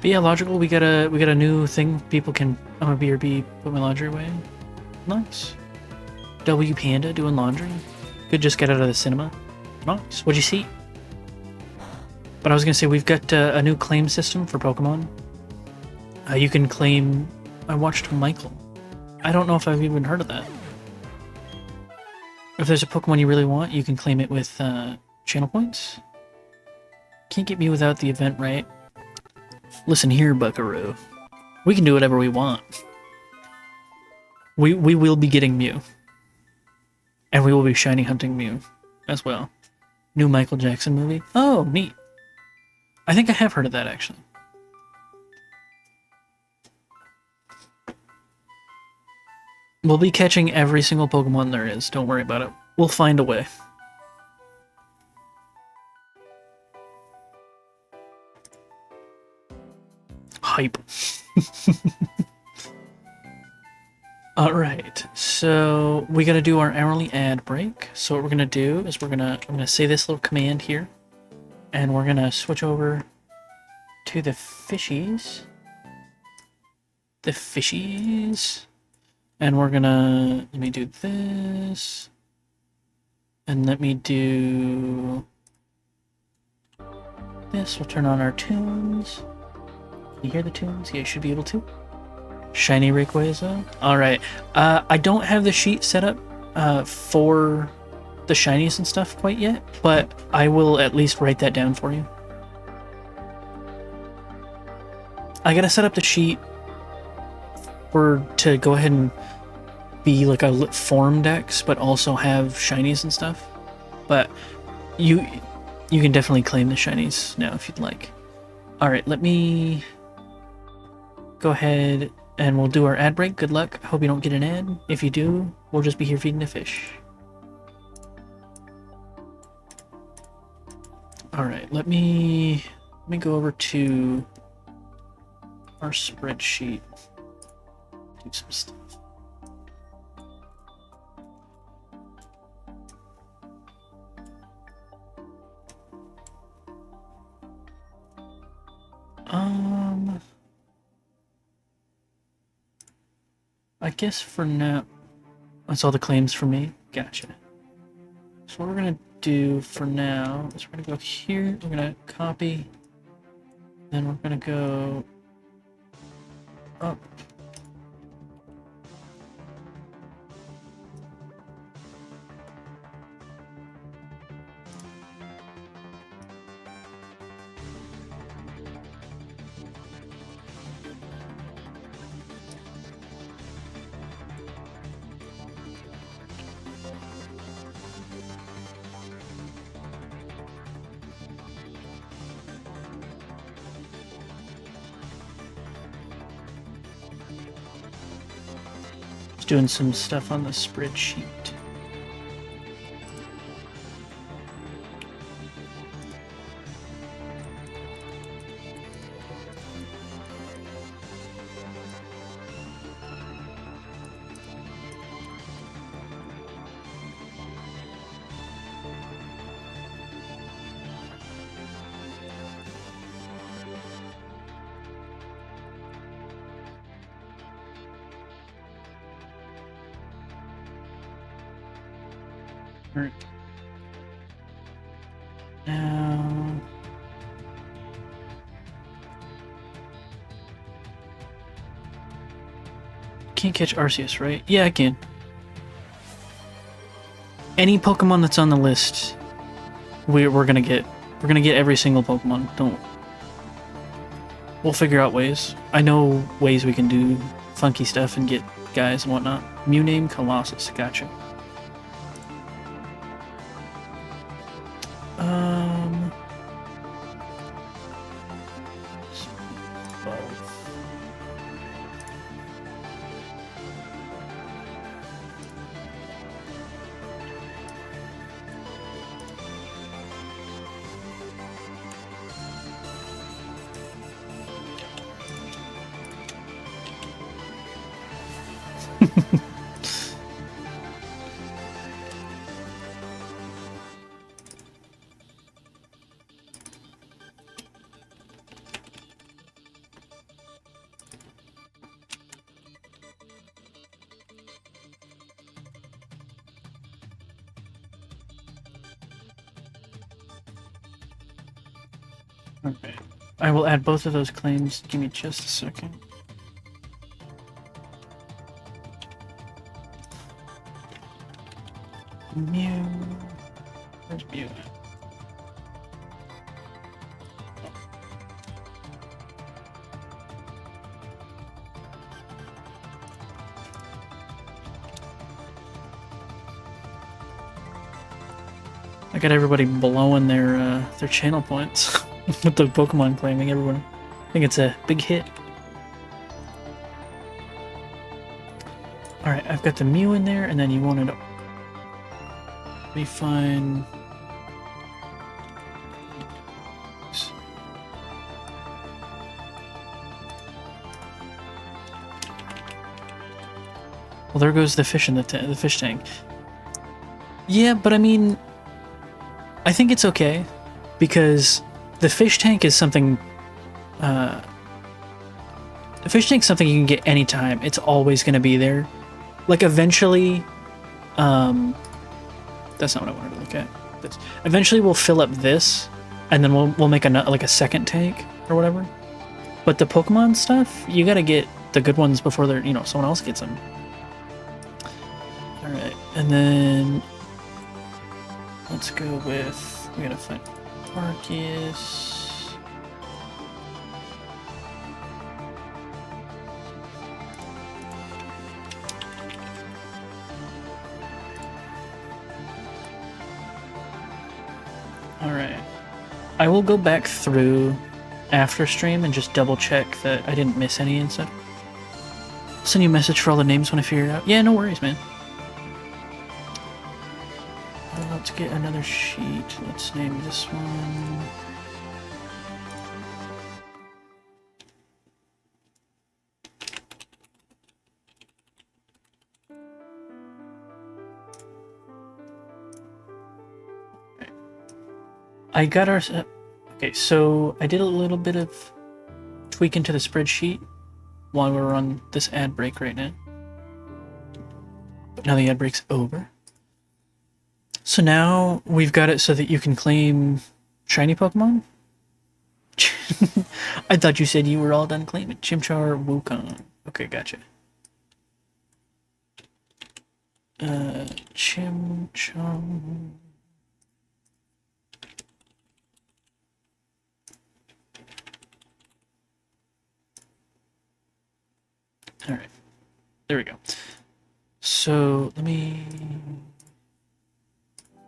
But yeah, Logical, we got a new thing people can I'm a BRB put my laundry away. Nice. W Panda doing laundry. Could just get out of the cinema. Nice. What'd you see? But I was gonna say we've got a new claim system for Pokemon. You can claim. I watched Michael. I don't know if I've even heard of that. If there's a Pokemon you really want, you can claim it with channel points. Can't get me without the event, right? Listen here, Buckaroo. We can do whatever we want. We will be getting Mew. And we will be shiny hunting Mew as well. New Michael Jackson movie. Oh, neat. I think I have heard of that, actually. We'll be catching every single Pokemon there is. Don't worry about it. We'll find a way. Hype. Alright, so we gotta do our hourly ad break. So what we're gonna do is I'm gonna say this little command here, and we're gonna switch over to the fishies. The fishies. And we're gonna, let me do this. And let me do this. We'll turn on our tunes. Can you hear the tunes? Yeah, you should be able to. Shiny Rayquaza. Alright. I don't have the sheet set up for the shinies and stuff quite yet, but I will at least write that down for you. I gotta set up the sheet to go ahead and be like a form dex, but also have shinies and stuff. But you can definitely claim the shinies now if you'd like. Alright, let me go ahead and we'll do our ad break. Good luck. I hope you don't get an ad. If you do, we'll just be here feeding the fish. Alright, let me go over to our spreadsheet. Do some stuff. I guess for now, that's all the claims for me. Gotcha. So what we're gonna do for now is we're gonna go here, we're gonna copy, then we're gonna go up. Doing some stuff on the spreadsheet. Alright. Now... Can't catch Arceus, right? Yeah, I can. Any Pokemon that's on the list, we're gonna get. We're gonna get every single Pokemon. We'll figure out ways. I know ways we can do funky stuff and get guys and whatnot. Mew name Colossus. Gotcha. Okay. I will add both of those claims. Give me just a second. Mew. Where's Mew? got everybody blowing their channel points with the Pokemon claiming. Everyone, I think it's a big hit. All right, I've got the Mew in there, and then you wanted. Let me find. Well, there goes the fish in the fish tank. Yeah, but I mean, I think it's okay because the fish tank is something. The fish tank's something you can get anytime. It's always going to be there. Like eventually, that's not what I wanted to look at. Eventually, we'll fill up this, and then we'll make like a second tank or whatever. But the Pokemon stuff, you got to get the good ones before they're someone else gets them. All right, and then let's go with we gotta find Arceus. Alright. I will go back through after stream and just double check that I didn't miss any and stuff. Send you a message for all the names when I figure it out. Yeah, no worries, man. Let's get another sheet. Let's name this one. I got our... Okay, so I did a little bit of tweaking to the spreadsheet while we're on this ad break right now. But now the ad break's over. So now we've got it so that you can claim shiny Pokemon? I thought you said you were all done claiming. Chimchar, Wukong. Okay, gotcha. Chimchar... Alright, there we go. So, let me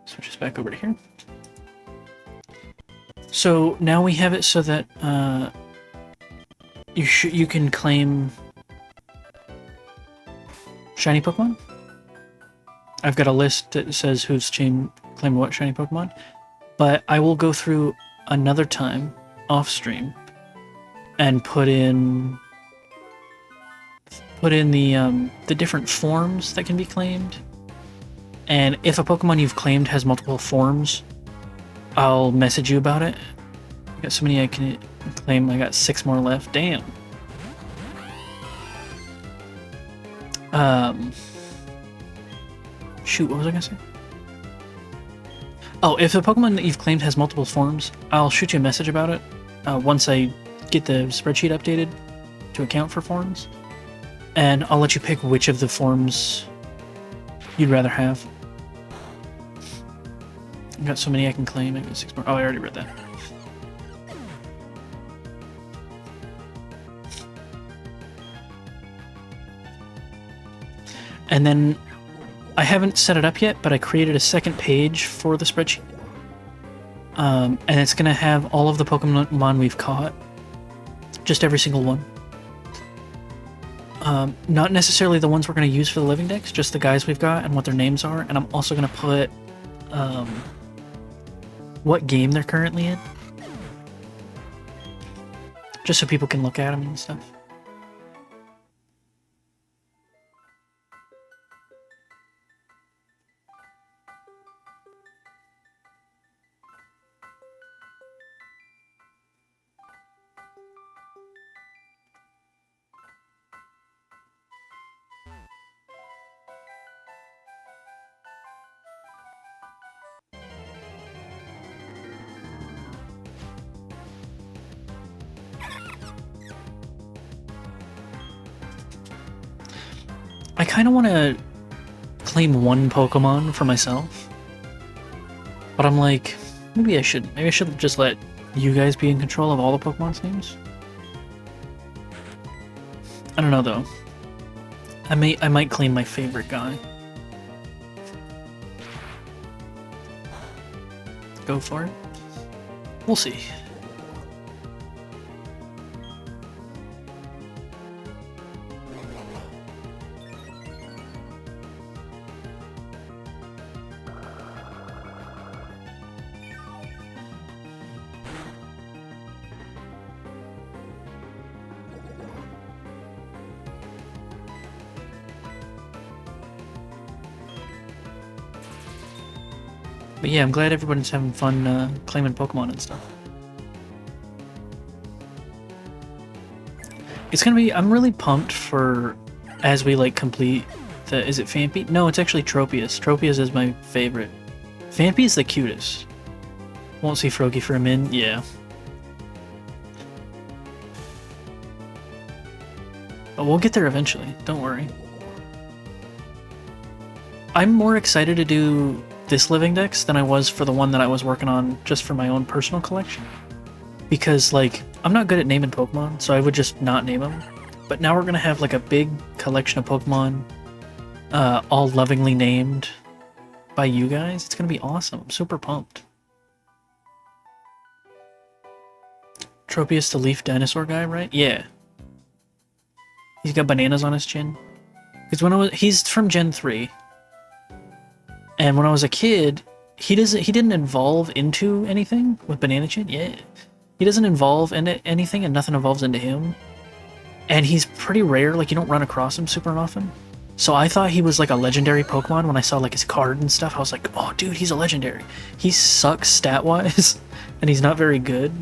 switch this back over to here. So, now we have it so that you can claim shiny Pokemon. I've got a list that says who's claimed what shiny Pokemon, but I will go through another time off stream and put in the different forms that can be claimed, and if a Pokemon you've claimed has multiple forms, I'll message you about it. I got so many I can claim. I got 6 more left. Damn. Shoot, what was I gonna say? Oh, if a Pokemon that you've claimed has multiple forms, I'll shoot you a message about it once I get the spreadsheet updated to account for forms. And I'll let you pick which of the forms you'd rather have. I've got so many I can claim. I got 6 more. Oh, I already read that. And then I haven't set it up yet, but I created a second page for the spreadsheet. And it's going to have all of the Pokemon we've caught. Just every single one. Not necessarily the ones we're going to use for the living decks, just the guys we've got and what their names are. And I'm also going to put what game they're currently in. Just so people can look at them and stuff. I kind of want to claim one Pokemon for myself, but I'm like, maybe I should just let you guys be in control of all the Pokemon's names. I don't know though. I might claim my favorite guy. go for it. We'll see. But yeah, I'm glad everybody's having fun claiming Pokemon and stuff. It's gonna be, I'm really pumped for, as we like complete the, is it Phanpy? No, it's actually Tropius. Tropius is my favorite. Phanpy is the cutest. Won't see Froakie for a min, yeah. But we'll get there eventually, don't worry. I'm more excited to do this Living Dex than I was for the one that I was working on just for my own personal collection. Because, like, I'm not good at naming Pokemon, so I would just not name them. But now we're gonna have, like, a big collection of Pokemon, all lovingly named by you guys. It's gonna be awesome. I'm super pumped. Tropius the leaf dinosaur guy, right? Yeah. He's got bananas on his chin. Because he's from Gen 3. And when I was a kid, he didn't evolve into anything with Banana Chin. Yeah, he doesn't evolve into anything, and nothing evolves into him. And he's pretty rare. Like, you don't run across him super often. So I thought he was like a legendary Pokemon when I saw like his card and stuff. I was like, oh, dude, he's a legendary. He sucks stat-wise, and he's not very good.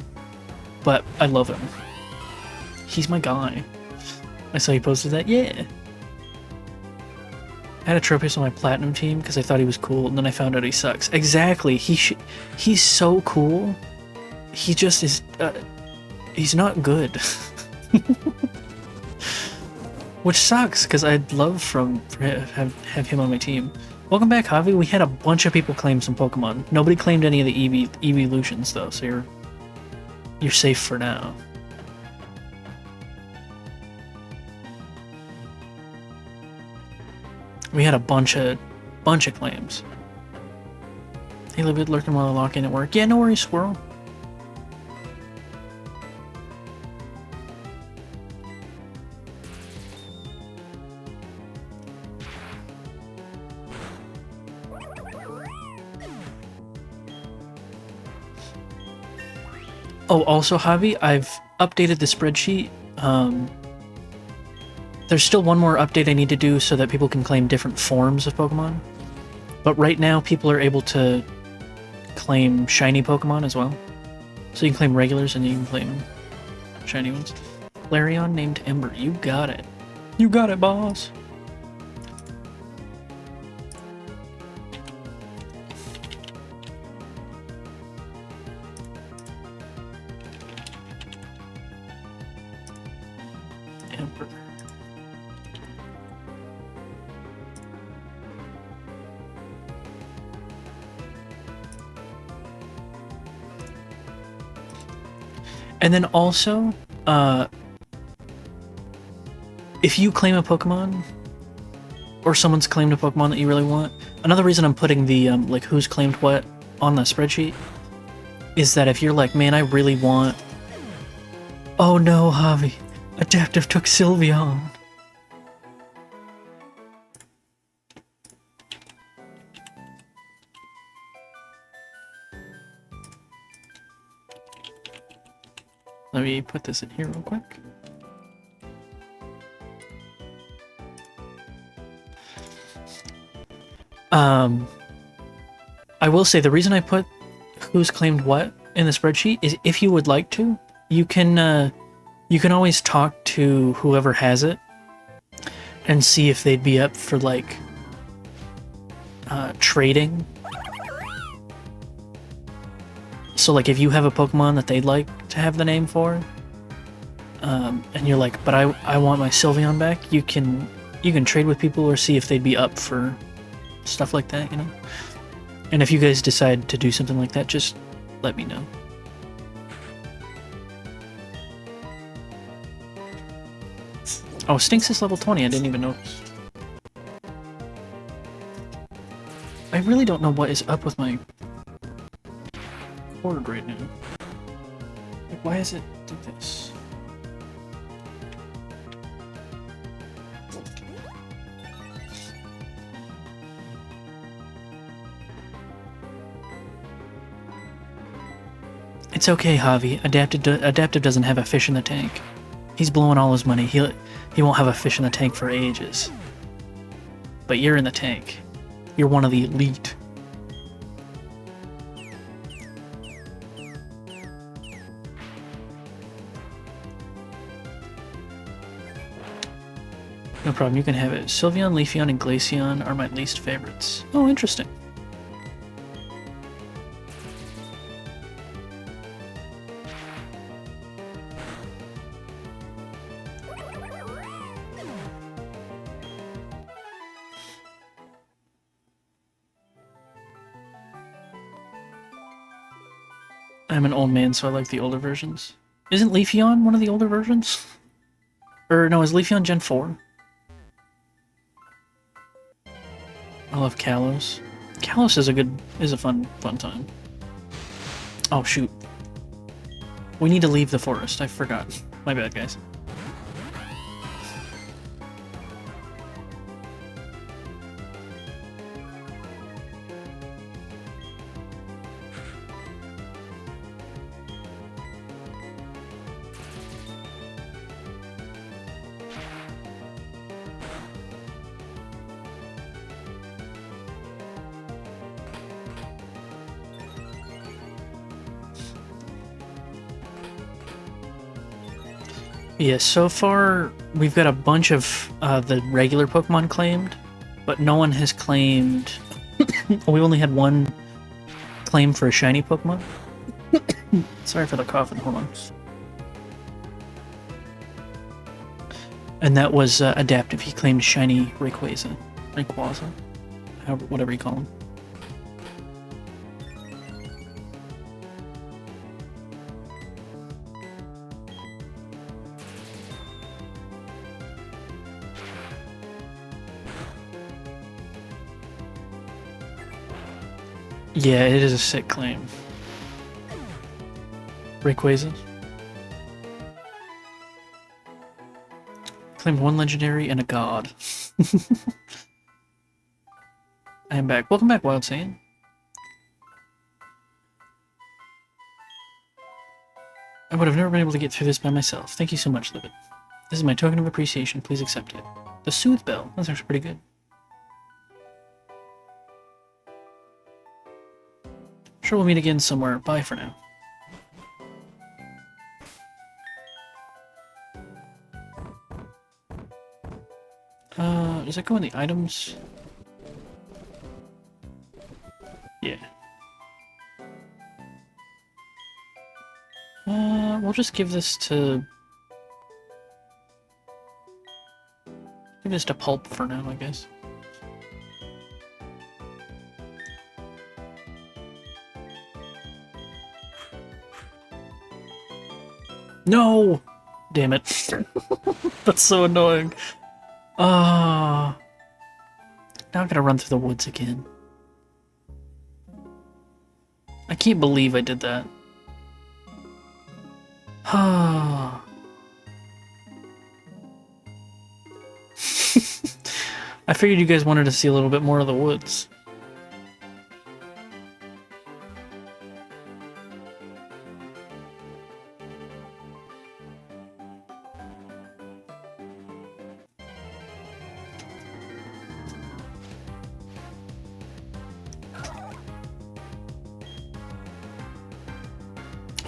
But I love him. He's my guy. I saw you posted that. Yeah. I had a Tropius on my Platinum team because I thought he was cool, and then I found out he sucks. Exactly. He's so cool. He just is... he's not good. Which sucks, because I'd love have him on my team. Welcome back, Javi. We had a bunch of people claim some Pokemon. Nobody claimed any of the evolutions, though, so you're safe for now. We had a bunch of claims. Hey, Libid, lurking while I lock in at work. Yeah, no worries, squirrel. Oh, also, Javi, I've updated the spreadsheet. There's still one more update I need to do so that people can claim different forms of Pokemon. But right now, people are able to claim shiny Pokemon as well. So you can claim regulars and you can claim shiny ones. Larion named Ember. You got it. You got it, boss. Ember. And then also, if you claim a Pokemon, or someone's claimed a Pokemon that you really want, another reason I'm putting the, like, who's claimed what on the spreadsheet is that if you're like, man, I really want... Oh no, Javi. Adaptive took Sylveon. Let me put this in here real quick. I will say the reason I put who's claimed what in the spreadsheet is if you would like to, you can always talk to whoever has it and see if they'd be up for like trading. So like if you have a Pokemon that they'd like to have the name for, and you're like, but I want my Sylveon back, you can trade with people or see if they'd be up for stuff like that, you know? And if you guys decide to do something like that, just let me know. Oh, Stinks is level 20, I didn't even notice. I really don't know what is up with my record right now. Like, why does it do this? It's okay, Javi. Adaptive doesn't have a fish in the tank. He's blowing all his money. He won't have a fish in the tank for ages. But you're in the tank. You're one of the elite. No problem, you can have it. Sylveon, Leafeon, and Glaceon are my least favorites. Oh, interesting. I'm an old man, so I like the older versions. Isn't Leafeon one of the older versions? Or no, is Leafeon Gen 4? I love Kalos. Kalos is a fun time. Oh shoot. We need to leave the forest, I forgot. My bad, guys. Yeah, so far we've got a bunch of the regular Pokemon claimed, but no one has claimed... we only had one claim for a shiny Pokemon. Sorry for the coughing, hold on. And that was Adaptive. He claimed shiny Rayquaza. However, whatever you call him. Yeah, it is a sick claim. Rayquaza. Claimed one legendary and a god. I am back. Welcome back, Wild Saiyan. I would have never been able to get through this by myself. Thank you so much, Livid. This is my token of appreciation. Please accept it. The Soothe Bell. That's actually pretty good. Sure, we'll meet again somewhere. Bye for now. Does that go in the items? Yeah. We'll just give this to... give this to Pulp for now, I guess. No! Damn it. That's so annoying. Now I gotta run through the woods again. I can't believe I did that. I figured you guys wanted to see a little bit more of the woods.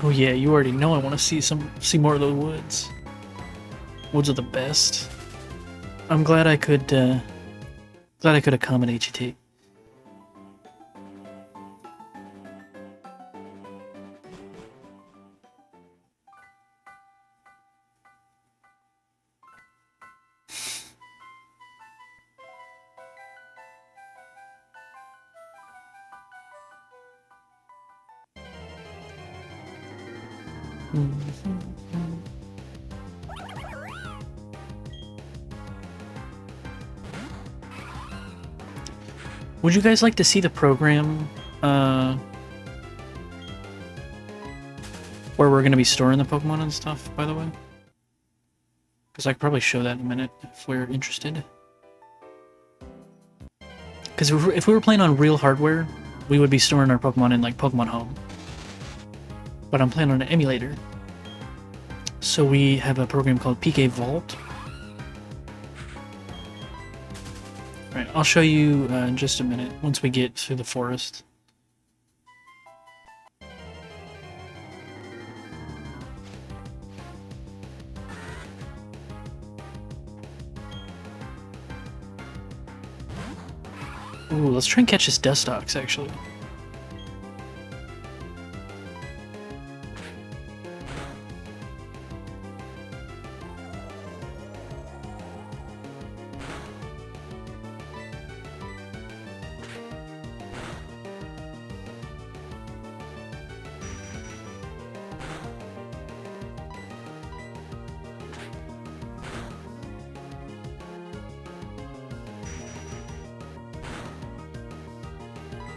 Oh yeah, you already know I want to see more of the woods. Woods are the best. I'm glad I could accommodate you, T. Would you guys like to see the program where we're going to be storing the Pokemon and stuff, by the way. Because I could probably show that in a minute if we're interested. Because if we were playing on real hardware, we would be storing our Pokemon in like Pokemon Home. But I'm playing on an emulator. So we have a program called PK Vault. Alright, I'll show you in just a minute once we get through the forest. Ooh, let's try and catch this Dustox, actually.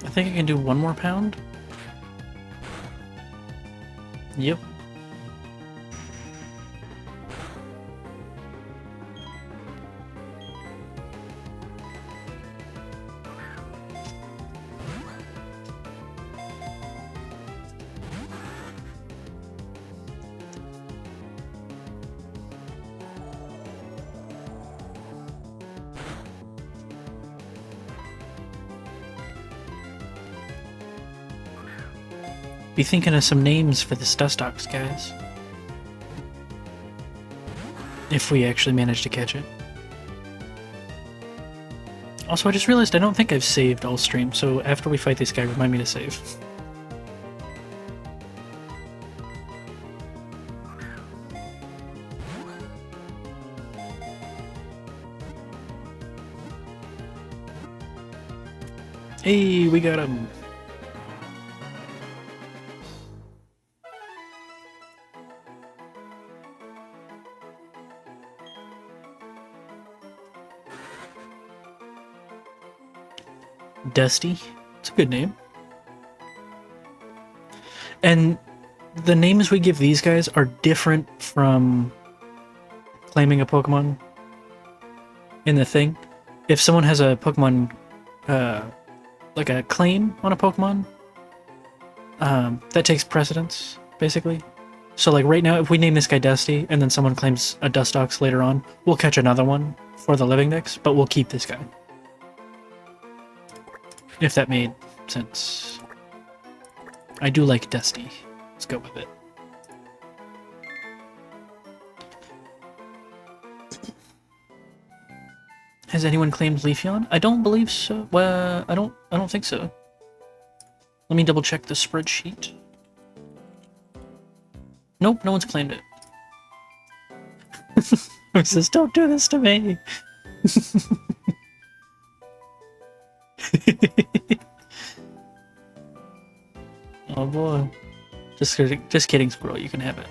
I think I can do one more pound. Yep. Be thinking of some names for this Dustox, guys. If we actually manage to catch it. Also, I just realized I don't think I've saved all stream, so after we fight this guy, remind me to save. Hey, we got him! Dusty. It's a good name. And the names we give these guys are different from claiming a Pokemon in the thing. If someone has a Pokemon, like a claim on a Pokemon, that takes precedence, basically. So like right now, if we name this guy Dusty, and then someone claims a Dustox later on, we'll catch another one for the living dex, but we'll keep this guy. If that made sense. I do like Dusty. Let's go with it. Has anyone claimed Leafeon? I don't believe so. Well, I don't think so. Let me double check the spreadsheet. Nope, no one's claimed it. He says, don't do this to me. Oh boy. Just kidding, Squirrel, you can have it.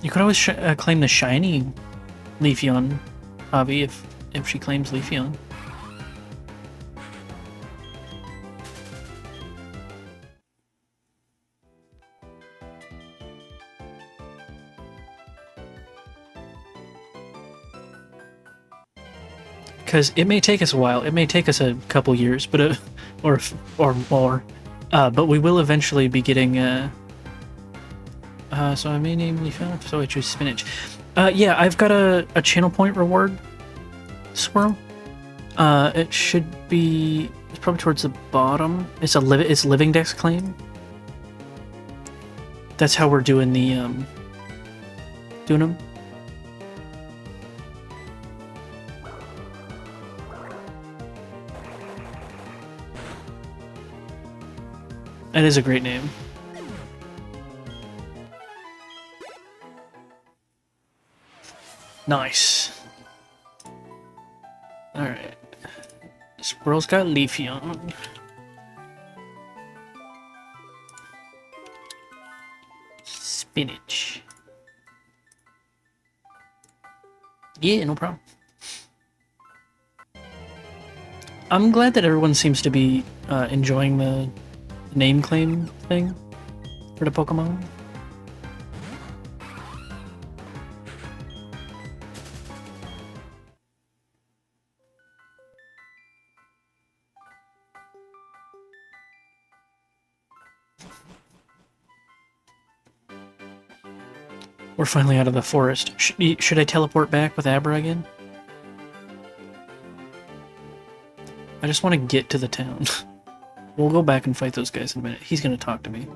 You could always claim the shiny Leafeon hobby if she claims Leafeon. Because it may take us a while. It may take us a couple years, but or more. But we will eventually be getting. So I may name Leafeon, so I choose Spinach. Yeah, I've got a channel point reward, Squirrel. It should be. It's probably towards the bottom. It's living dex claim. That's how we're doing the doing them. That is a great name. Nice. Alright. Squirrel's got Leafeon. Spinach. Yeah, no problem. I'm glad that everyone seems to be enjoying the name claim thing for the Pokemon. We're finally out of the forest. Should I teleport back with Abra again? I just want to get to the town. We'll go back and fight those guys in a minute. He's going to talk to me.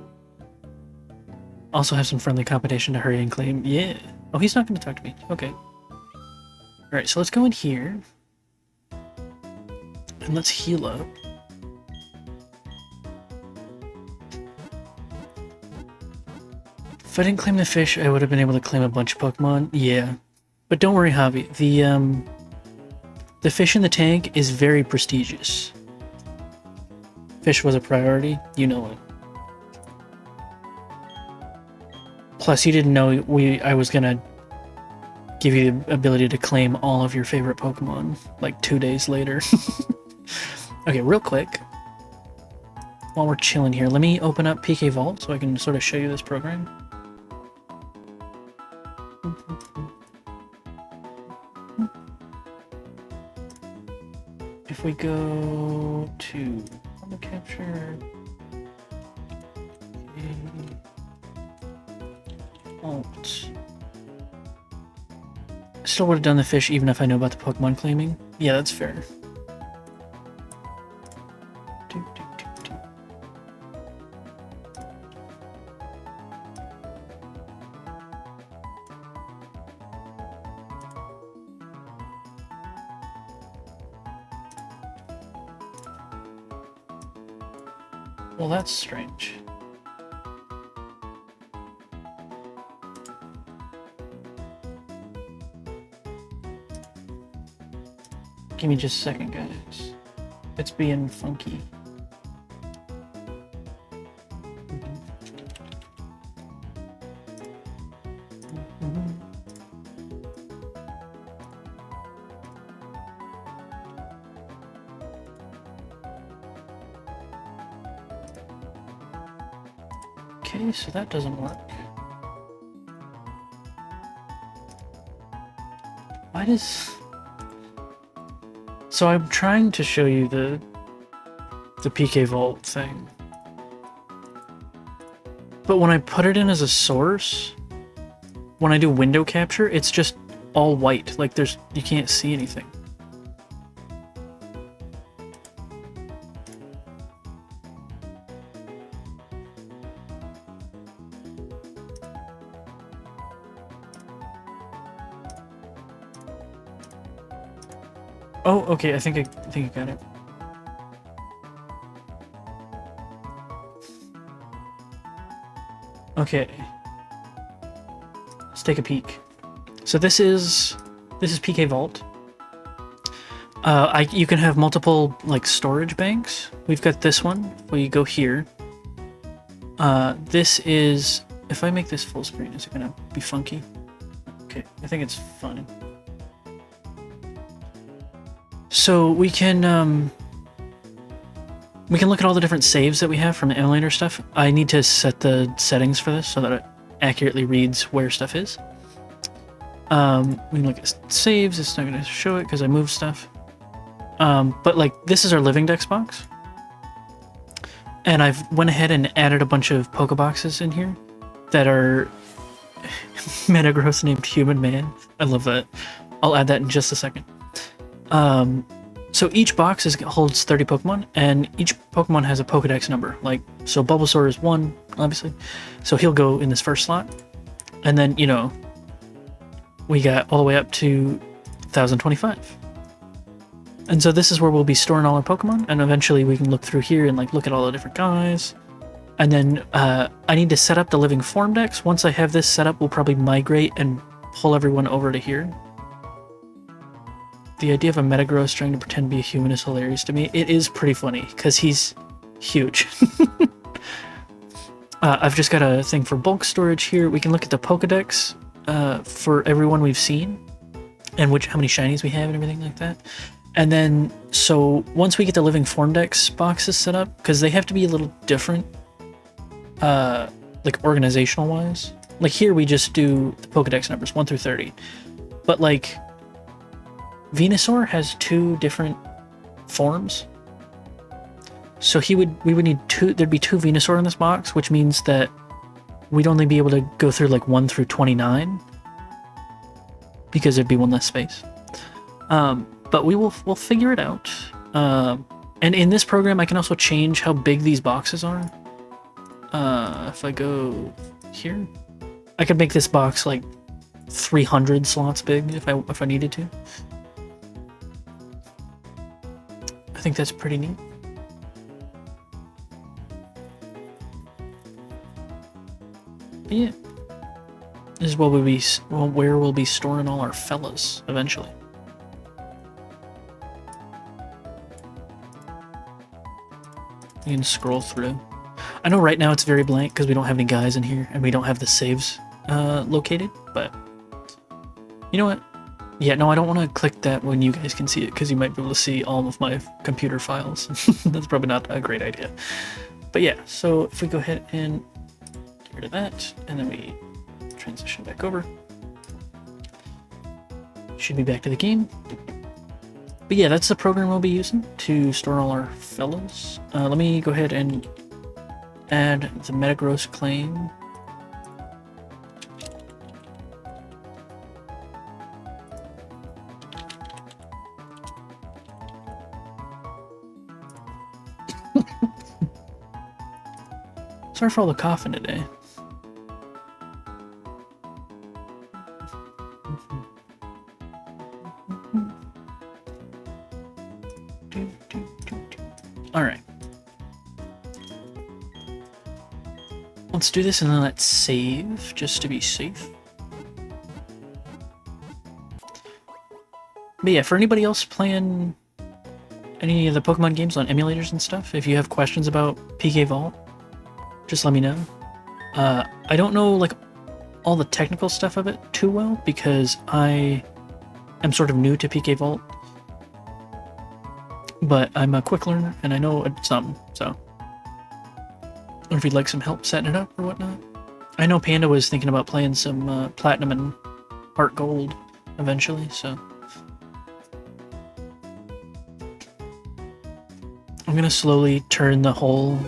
Also have some friendly competition to hurry and claim. Yeah. Oh, he's not going to talk to me. Okay. Alright, so let's go in here. And let's heal up. If I didn't claim the fish, I would have been able to claim a bunch of Pokemon. Yeah. But don't worry, Javi. The fish in the tank is very prestigious. Fish was a priority. You know it. Plus, you didn't know I was gonna give you the ability to claim all of your favorite Pokemon, like 2 days later. Okay, real quick. While we're chilling here, let me open up PK Vault so I can sort of show you this program. If we go to capture, alt. I still would have done the fish even if I know about the Pokemon claiming. Yeah, that's fair. Well, that's strange. Give me just a second, guys. It's being funky. Okay, so that doesn't work. Why does... So I'm trying to show you the PK Vault thing. But when I put it in as a source, when I do window capture, it's just all white. Like you can't see anything. Oh, okay, I think I got it. Okay. Let's take a peek. So this is PK Vault. You can have multiple like storage banks. We've got this one where you go here. This is, if I make this full screen, is it gonna be funky? Okay, I think it's fine. So we can look at all the different saves that we have from the emulator stuff. I need to set the settings for this so that it accurately reads where stuff is. We can look at saves. It's not going to show it because I moved stuff. But like this is our living dex box, and I've went ahead and added a bunch of Pokeboxes in here that are Metagross named Human Man. I love that. I'll add that in just a second. So each box holds 30 Pokemon, and each Pokemon has a Pokedex number. Like, so Bulbasaur is 1, obviously. So he'll go in this first slot. And then, you know, we got all the way up to 1025. And so this is where we'll be storing all our Pokemon, and eventually we can look through here and like look at all the different guys. And then I need to set up the Living Form Dex. Once I have this set up, we'll probably migrate and pull everyone over to here. The idea of a Metagross trying to pretend to be a human is hilarious to me. It is pretty funny, because he's huge. I've just got a thing for bulk storage here. We can look at the Pokedex for everyone we've seen, and how many shinies we have and everything like that. And then, so once we get the Living Form Dex boxes set up, because they have to be a little different, like organizational wise. Like here we just do the Pokedex numbers 1 through 30. But like Venusaur has 2 different forms. So we would need 2, there'd be 2 Venusaur in this box, which means that we'd only be able to go through like 1 through 29 because there'd be 1 less space. But we'll figure it out. And in this program, I can also change how big these boxes are. If I go here, I could make this box like 300 slots big if I needed to. I think that's pretty neat. But yeah, this is where we'll be storing all our fellas eventually. You can scroll through. I know right now it's very blank because we don't have any guys in here and we don't have the saves located, but you know what? Yeah, no, I don't want to click that when you guys can see it because you might be able to see all of my computer files. That's probably not a great idea. But yeah, so if we go ahead and get rid of that and then we transition back over, should be back to the game. But yeah, that's the program we'll be using to store all our fellows. Let me go ahead and add the Metagross claim. Sorry for all the coughing today. Alright. Let's do this and then let's save, just to be safe. But yeah, for anybody else playing any of the Pokemon games on emulators and stuff, if you have questions about PK Vault, just let me know. I don't know like all the technical stuff of it too well because I am sort of new to PK Vault. But I'm a quick learner and I know some, so. Or if you'd like some help setting it up or whatnot. I know Panda was thinking about playing some Platinum and Heart Gold eventually, so. I'm gonna slowly turn the whole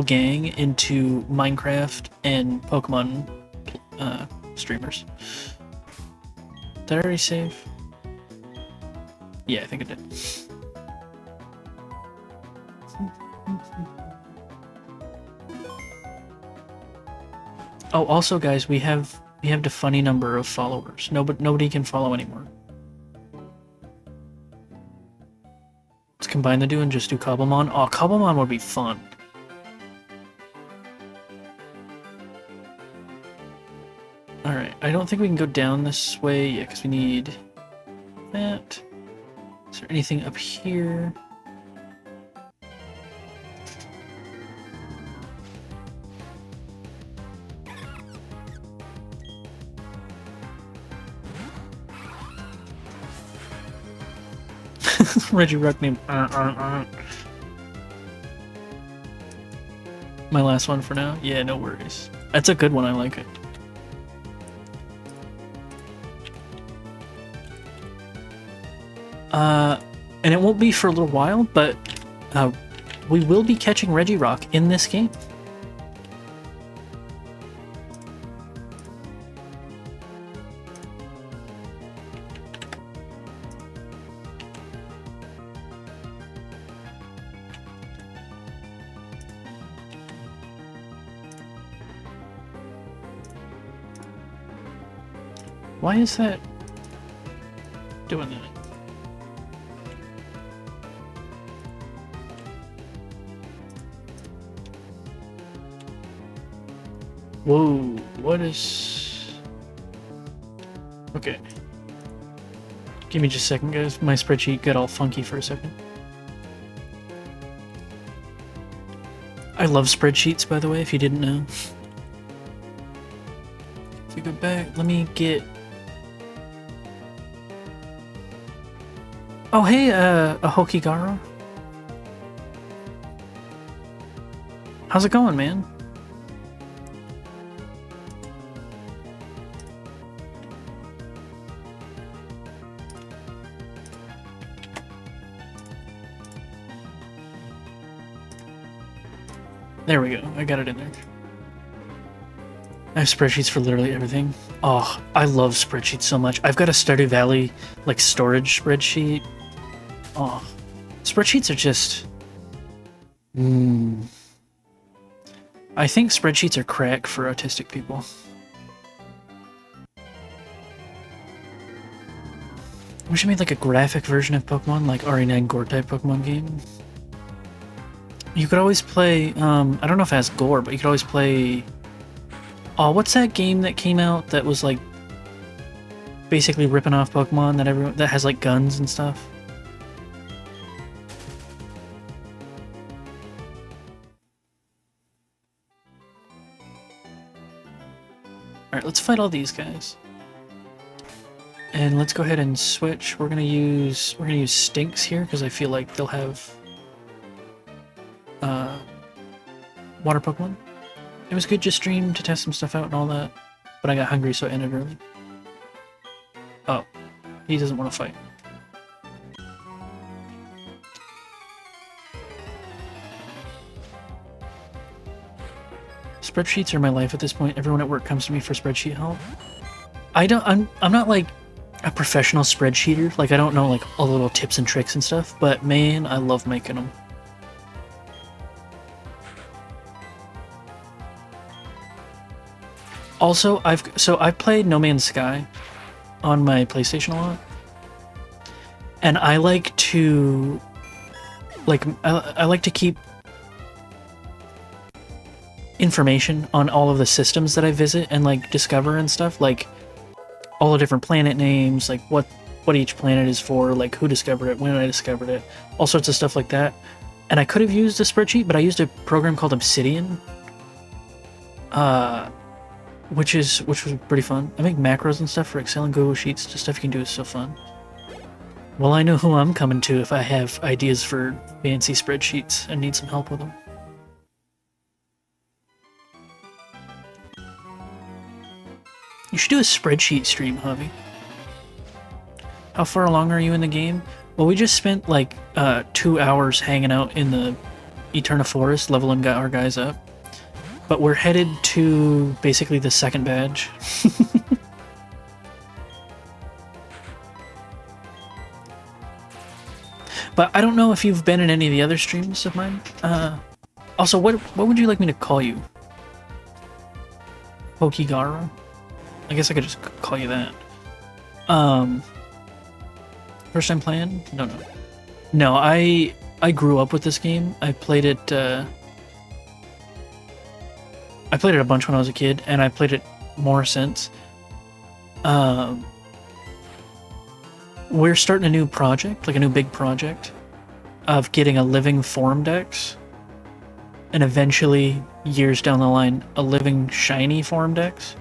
gang into Minecraft and Pokemon streamers. Did I already save? Yeah, I think I did. Oh, also, guys, we have the funny number of followers. Nobody can follow anymore. Let's combine the two and just do Cobblemon. Oh, Cobblemon would be fun. Alright, I don't think we can go down this way yet because we need that. Is there anything up here? Reggie Ruck name. My last one for now? Yeah, no worries. That's a good one, I like it. And it won't be for a little while, but we will be catching Regirock in this game. Why is that doing that? Whoa, what is... Okay. Give me just a second, guys. My spreadsheet got all funky for a second. I love spreadsheets, by the way, if you didn't know. If we go back, let me get... Oh, hey, a Hokigara. How's it going, man? There we go. I got it in there. I have spreadsheets for literally everything. Oh, I love spreadsheets so much. I've got a Stardew Valley, like, storage spreadsheet. Oh, spreadsheets are just... I think spreadsheets are crack for autistic people. We should make like a graphic version of Pokemon, like RE9 Gore type Pokemon game. You could always play, I don't know if it has gore, but you could always play... Oh, what's that game that came out that was like basically ripping off Pokemon that has like guns and stuff? Alright, let's fight all these guys. And let's go ahead and switch. We're gonna use Stinks here because I feel like they'll have water Pokemon. It was good just stream to test some stuff out and all that, but I got hungry so I ended early. Oh, he doesn't want to fight. Spreadsheets are my life at this point. Everyone at work comes to me for spreadsheet help. I'm not like a professional spreadsheeter. Like I don't know like all the little tips and tricks and stuff, but man, I love making them. Also, I've played No Man's Sky on my PlayStation a lot, and I like to I like to keep information on all of the systems that I visit and like discover and stuff, like all the different planet names, like what each planet is for, like who discovered it, when I discovered it, all sorts of stuff like that. And I could have used a spreadsheet, but I used a program called Obsidian. Which was pretty fun. I make macros and stuff for Excel and Google Sheets. Just stuff you can do is so fun. Well, I know who I'm coming to if I have ideas for fancy spreadsheets and need some help with them. You should do a spreadsheet stream, Javi. How far along are you in the game? Well, we just spent like 2 hours hanging out in the Eterna Forest, leveling our guys up. But we're headed to basically the second badge. But I don't know if you've been in any of the other streams of mine. Also, what would you like me to call you? Hokigara? I guess I could just call you that. First time playing? No. No, I grew up with this game. I played it a bunch when I was a kid, and I played it more since. We're starting a new project, like a new big project, of getting a living Forum Dex, and eventually, years down the line, a living shiny Forum Dex.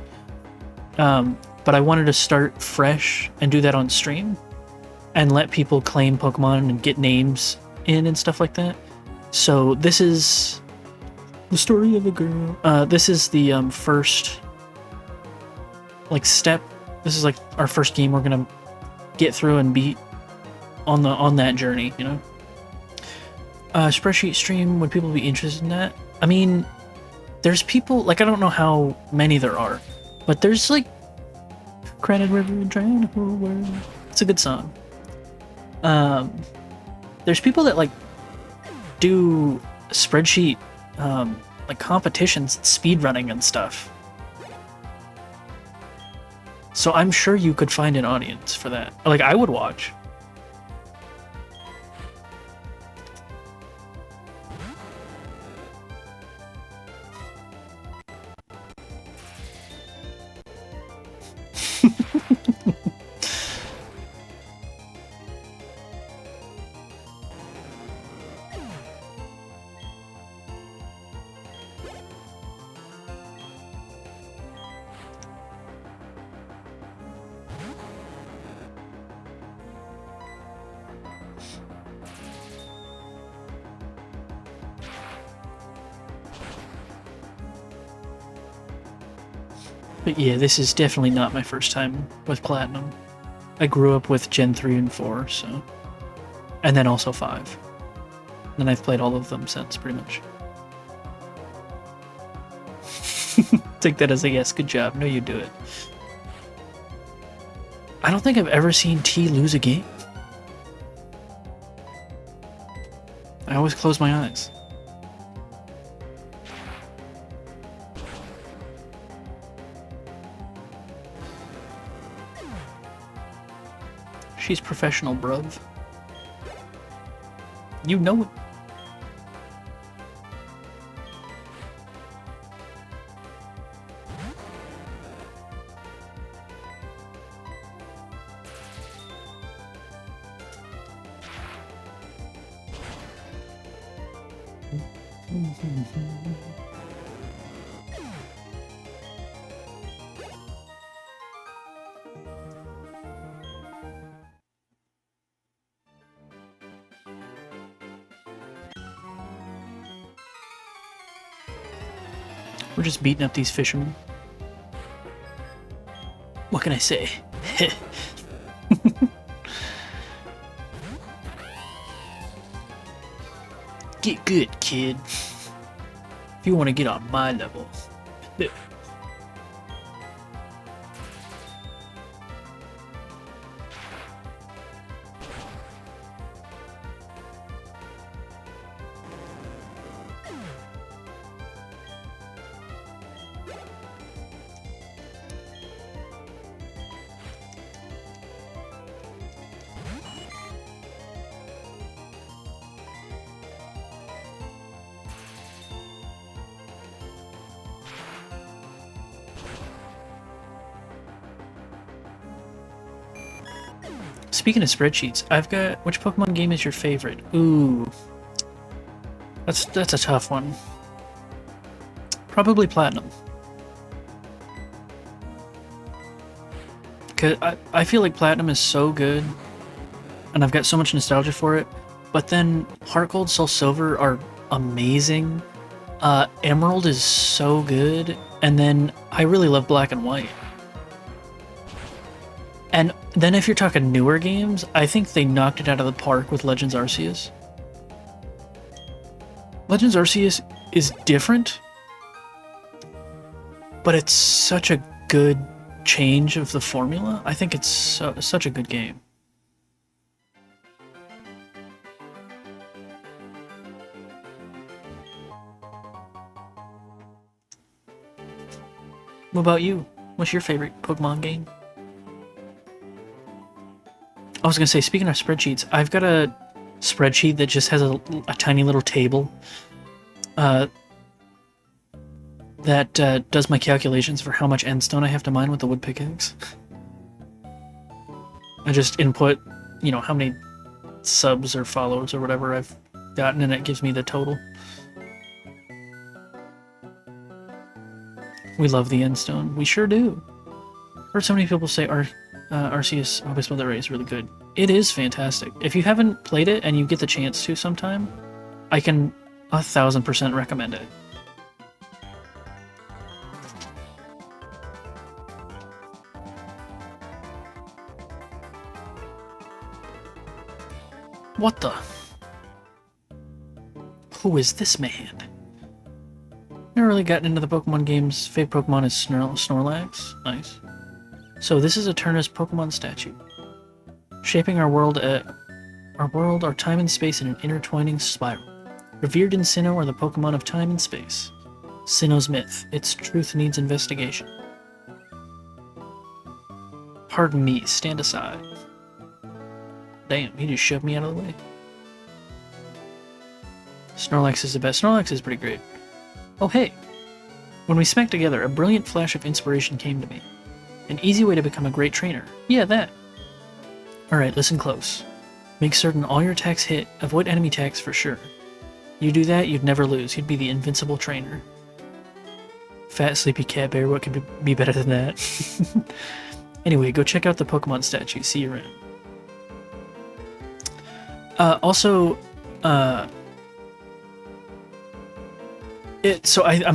But I wanted to start fresh and do that on stream, and let people claim Pokemon and get names in and stuff like that. So this is the story of a girl. This is the first like step. This is like our first game we're gonna get through and beat on that journey, you know. Spreadsheet stream, would people be interested in that? I mean, there's people, like, I don't know how many there are, but there's like Credit River and Trying the Whole World. It's a good song. There's people that like do spreadsheet like competitions, speedrunning and stuff. So I'm sure you could find an audience for that. Like, I would watch. But yeah, this is definitely not my first time with Platinum. I grew up with Gen 3 and 4, so... And then also 5. And I've played all of them since, pretty much. Take that as a yes, good job. No, you do it. I don't think I've ever seen T lose a game. I always close my eyes. She's professional, bruv. You know it. We're just beating up these fishermen. What can I say? Get good, kid. If you want to get on my level. Speaking of spreadsheets, I've got... Which Pokemon game is your favorite? Ooh. That's a tough one. Probably Platinum. Cause I feel like Platinum is so good, and I've got so much nostalgia for it, but then Heart Gold, Soul Silver are amazing. Emerald is so good, and then I really love Black and White. And then if you're talking newer games, I think they knocked it out of the park with Legends Arceus. Legends Arceus is different, but it's such a good change of the formula. I think it's such a good game. What about you? What's your favorite Pokemon game? I was gonna say, speaking of spreadsheets, I've got a spreadsheet that just has a tiny little table that does my calculations for how much endstone I have to mine with the wood pickaxe. I just input, you know, how many subs or follows or whatever I've gotten, and it gives me the total. We love the endstone. We sure do. I've heard so many people say Arceus Obispo del Rey is really good. It is fantastic. If you haven't played it and you get the chance to sometime, I can 1000% recommend it. What the? Who is this man? Never really gotten into the Pokemon games. Favorite Pokemon is Snorlax. Nice. So this is Eterna's Pokemon statue. Shaping our world, our time and space in an intertwining spiral. Revered in Sinnoh are the Pokemon of time and space. Sinnoh's myth. Its truth needs investigation. Pardon me, stand aside. Damn, he just shoved me out of the way. Snorlax is the best. Snorlax is pretty great. Oh hey! When we smacked together, a brilliant flash of inspiration came to me. An easy way to become a great trainer. Yeah, that. Alright, listen close. Make certain all your attacks hit. Avoid enemy attacks for sure. You do that, you'd never lose. You'd be the invincible trainer. Fat, sleepy cat bear, what could be better than that? Anyway, go check out the Pokemon statue. See you around. I'm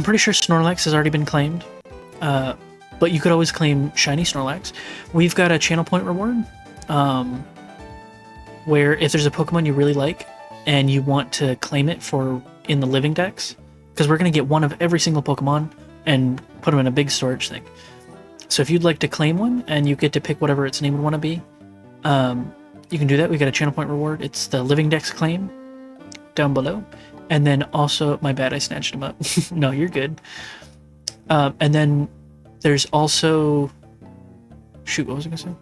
pretty sure Snorlax has already been claimed. But you could always claim shiny Snorlax. We've got a channel point reward, where if there's a Pokemon you really like and you want to claim it for in the living dex, because we're going to get one of every single Pokemon and put them in a big storage thing. So if you'd like to claim one and you get to pick whatever its name would want to be, you can do that. We got a channel point reward. It's the living dex claim down below. And then also, my bad, I snatched him up. No, you're good. And then there's also, shoot, what was I going to say?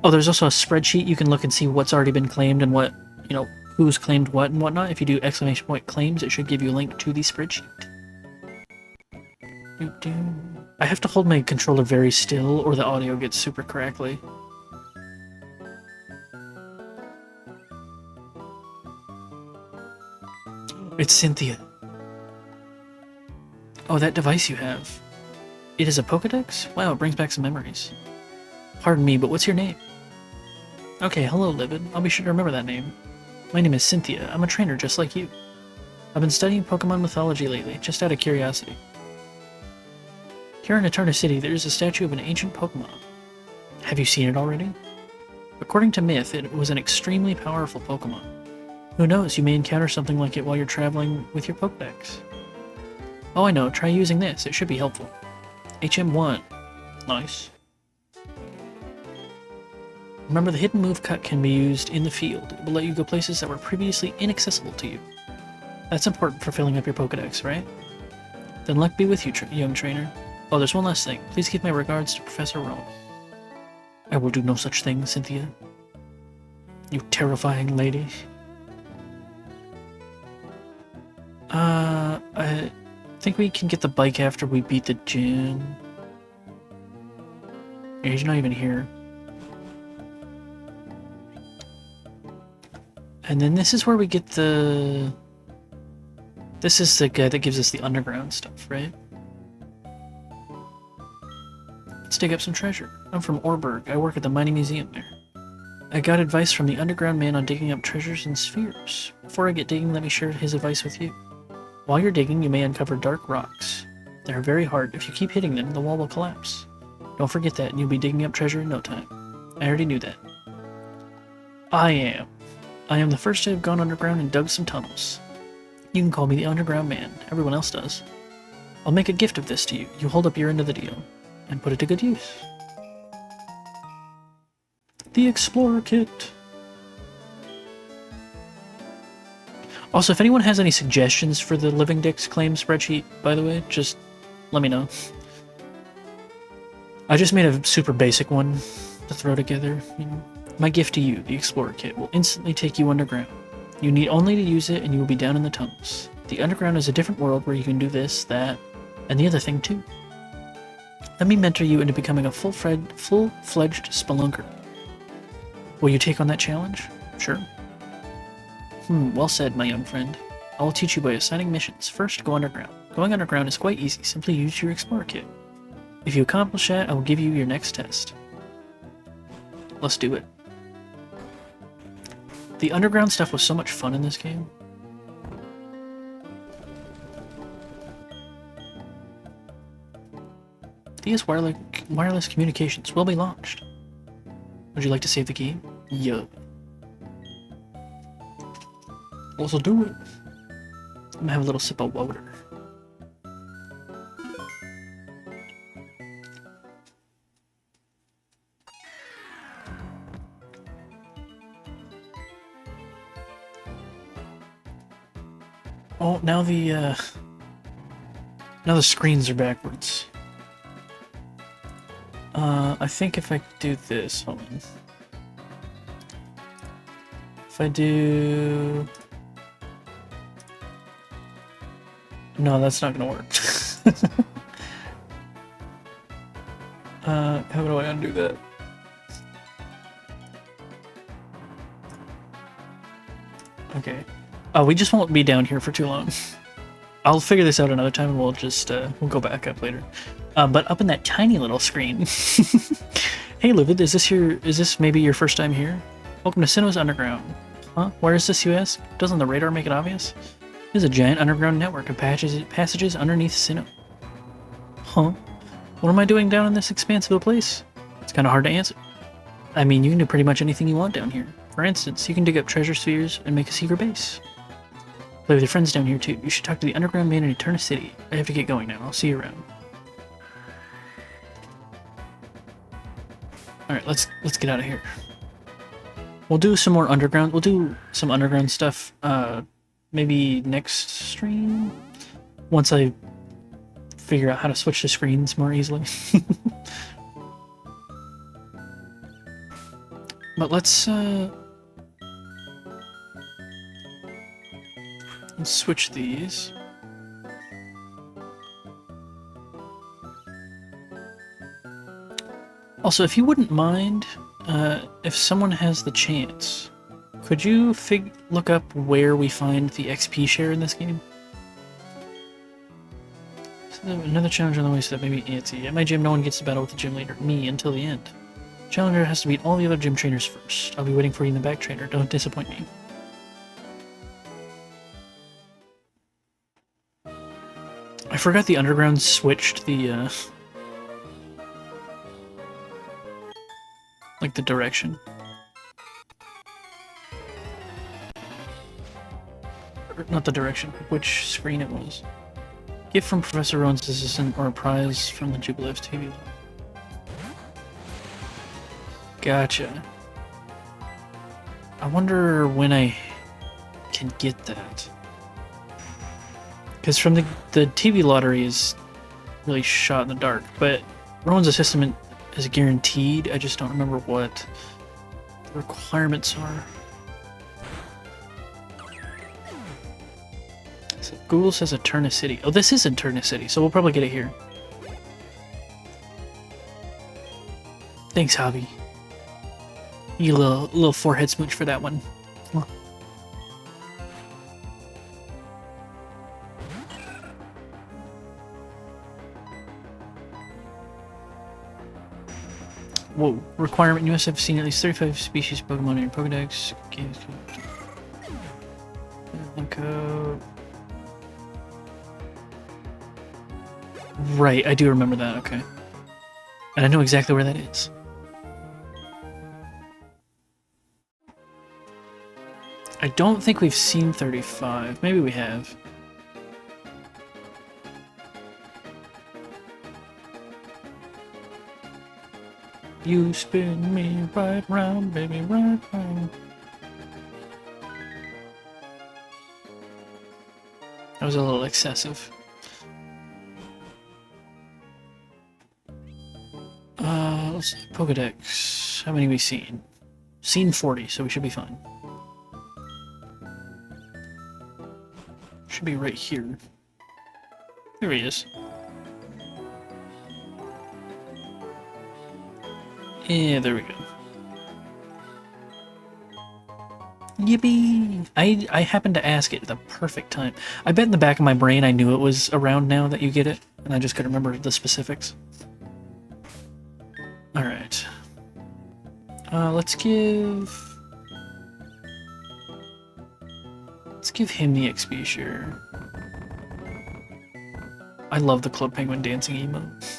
Oh, there's also a spreadsheet. You can look and see what's already been claimed and what, you know, who's claimed what and whatnot. If you do exclamation point claims, it should give you a link to the spreadsheet. I have to hold my controller very still or the audio gets super crackly. It's Cynthia. Oh, that device you have. It is a Pokedex? Wow, it brings back some memories. Pardon me, but what's your name? Okay, hello, Livid. I'll be sure to remember that name. My name is Cynthia. I'm a trainer just like you. I've been studying Pokemon mythology lately, just out of curiosity. Here in Eterna City, there is a statue of an ancient Pokemon. Have you seen it already? According to myth, it was an extremely powerful Pokemon. Who knows, you may encounter something like it while you're traveling with your Pokedex. Oh, I know, try using this. It should be helpful. HM1. Nice. Remember, the hidden move cut can be used in the field. It will let you go places that were previously inaccessible to you. That's important for filling up your Pokedex, right? Then luck be with you, young trainer. Oh, there's one last thing. Please give my regards to Professor Rome. I will do no such thing, Cynthia. You terrifying lady. I think we can get the bike after we beat the gym. Yeah, he's not even here. And then this is where we get the... This is the guy that gives us the underground stuff, right? Let's dig up some treasure. I'm from Orberg. I work at the mining museum there. I got advice from the underground man on digging up treasures and spheres. Before I get digging, let me share his advice with you. While you're digging, you may uncover dark rocks. They're very hard. If you keep hitting them, the wall will collapse. Don't forget that, and you'll be digging up treasure in no time. I already knew that. I am the first to have gone underground and dug some tunnels. You can call me the underground man. Everyone else does. I'll make a gift of this to you. You hold up your end of the deal, and put it to good use. The Explorer Kit. Also, if anyone has any suggestions for the Living Dex claim spreadsheet, by the way, just let me know. I just made a super basic one to throw together. You know. My gift to you, the Explorer Kit, will instantly take you underground. You need only to use it and you will be down in the tunnels. The underground is a different world where you can do this, that, and the other thing too. Let me mentor you into becoming a full-fledged spelunker. Will you take on that challenge? Sure. Well said, my young friend. I will teach you by assigning missions. First, go underground. Going underground is quite easy. Simply use your Explorer Kit. If you accomplish that, I will give you your next test. Let's do it. The underground stuff was so much fun in this game. DS wireless communications will be launched. Would you like to save the game? Yup. Also do it. I'm gonna have a little sip of water. Oh, now the screens are backwards. I think if I do this, hold on. If I do... No, that's not gonna work. How do I undo that? Okay. We just won't be down here for too long. I'll figure this out another time and we'll just, we'll go back up later. But up in that tiny little screen. Hey, Livid, is this maybe your first time here? Welcome to Sinnoh's Underground. Huh? Where is this, you ask? Doesn't the radar make it obvious? It is a giant underground network of passages underneath Sinnoh. Huh? What am I doing down in this expansive of a place? It's kind of hard to answer. I mean, you can do pretty much anything you want down here. For instance, you can dig up treasure spheres and make a secret base. Play with your friends down here too. You should talk to the underground man in Eterna City. I have to get going now. I'll see you around. Alright, let's get out of here. We'll do some more underground. We'll do some underground stuff maybe next stream. Once I figure out how to switch the screens more easily. But let's switch these. Also, if you wouldn't mind, if someone has the chance, could you look up where we find the XP share in this game? So another challenge on the way so that maybe antsy. At my gym, no one gets to battle with the gym leader, me, until the end. Challenger has to beat all the other gym trainers first. I'll be waiting for you in the back, trainer. Don't disappoint me. I forgot the underground switched the, like the direction. Or not the direction, which screen it was. Gift from Professor Rowan's assistant or a prize from the Jubilee's TV. Gotcha. I wonder when I can get that. Because from the TV lottery is really shot in the dark, but Rowan's assistant is guaranteed. I just don't remember what the requirements are. So Google says Eterna City. Oh, this is Eterna City, so we'll probably get it here. Thanks, Hobby. You little forehead smooch for that one. Whoa. Requirement. You must have seen at least 35 species of Pokemon in your Pokedex. Code. Right, I do remember that, okay. And I know exactly where that is. I don't think we've seen 35. Maybe we have. You spin me right round, baby, right round. That was a little excessive. Let's see. Pokedex. How many have we seen? Seen 40, so we should be fine. Should be right here. There he is. Yeah, there we go. Yippee! I happened to ask it at the perfect time. I bet in the back of my brain I knew it was around now that you get it, and I just couldn't remember the specifics. Alright. Let's give him the XP share. I love the Club Penguin dancing emote.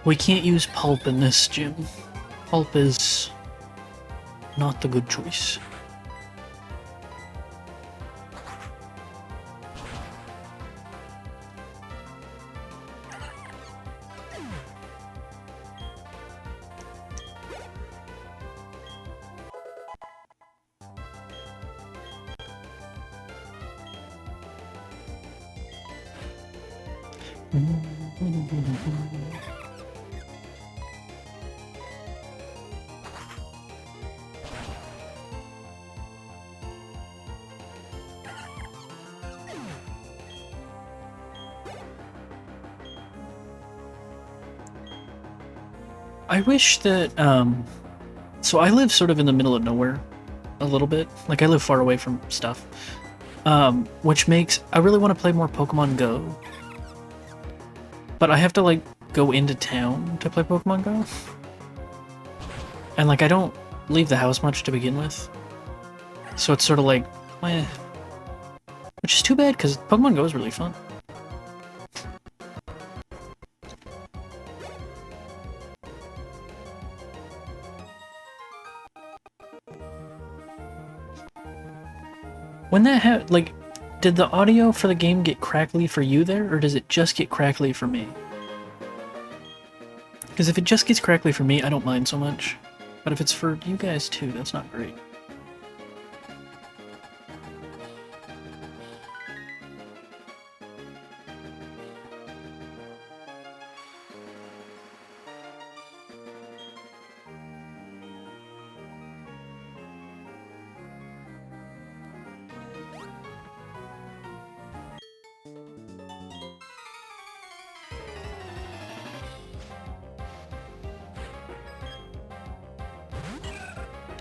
We can't use pulp in this gym. Pulp is not the good choice. I wish that, so I live sort of in the middle of nowhere, a little bit. Like, I live far away from stuff. Which makes, I really want to play more Pokemon Go. But I have to, like, go into town to play Pokemon Go. And, like, I don't leave the house much to begin with. So it's sort of like, eh. Which is too bad, because Pokemon Go is really fun. When that like, did the audio for the game get crackly for you there, or does it just get crackly for me? Because if it just gets crackly for me, I don't mind so much. But if it's for you guys too, that's not great.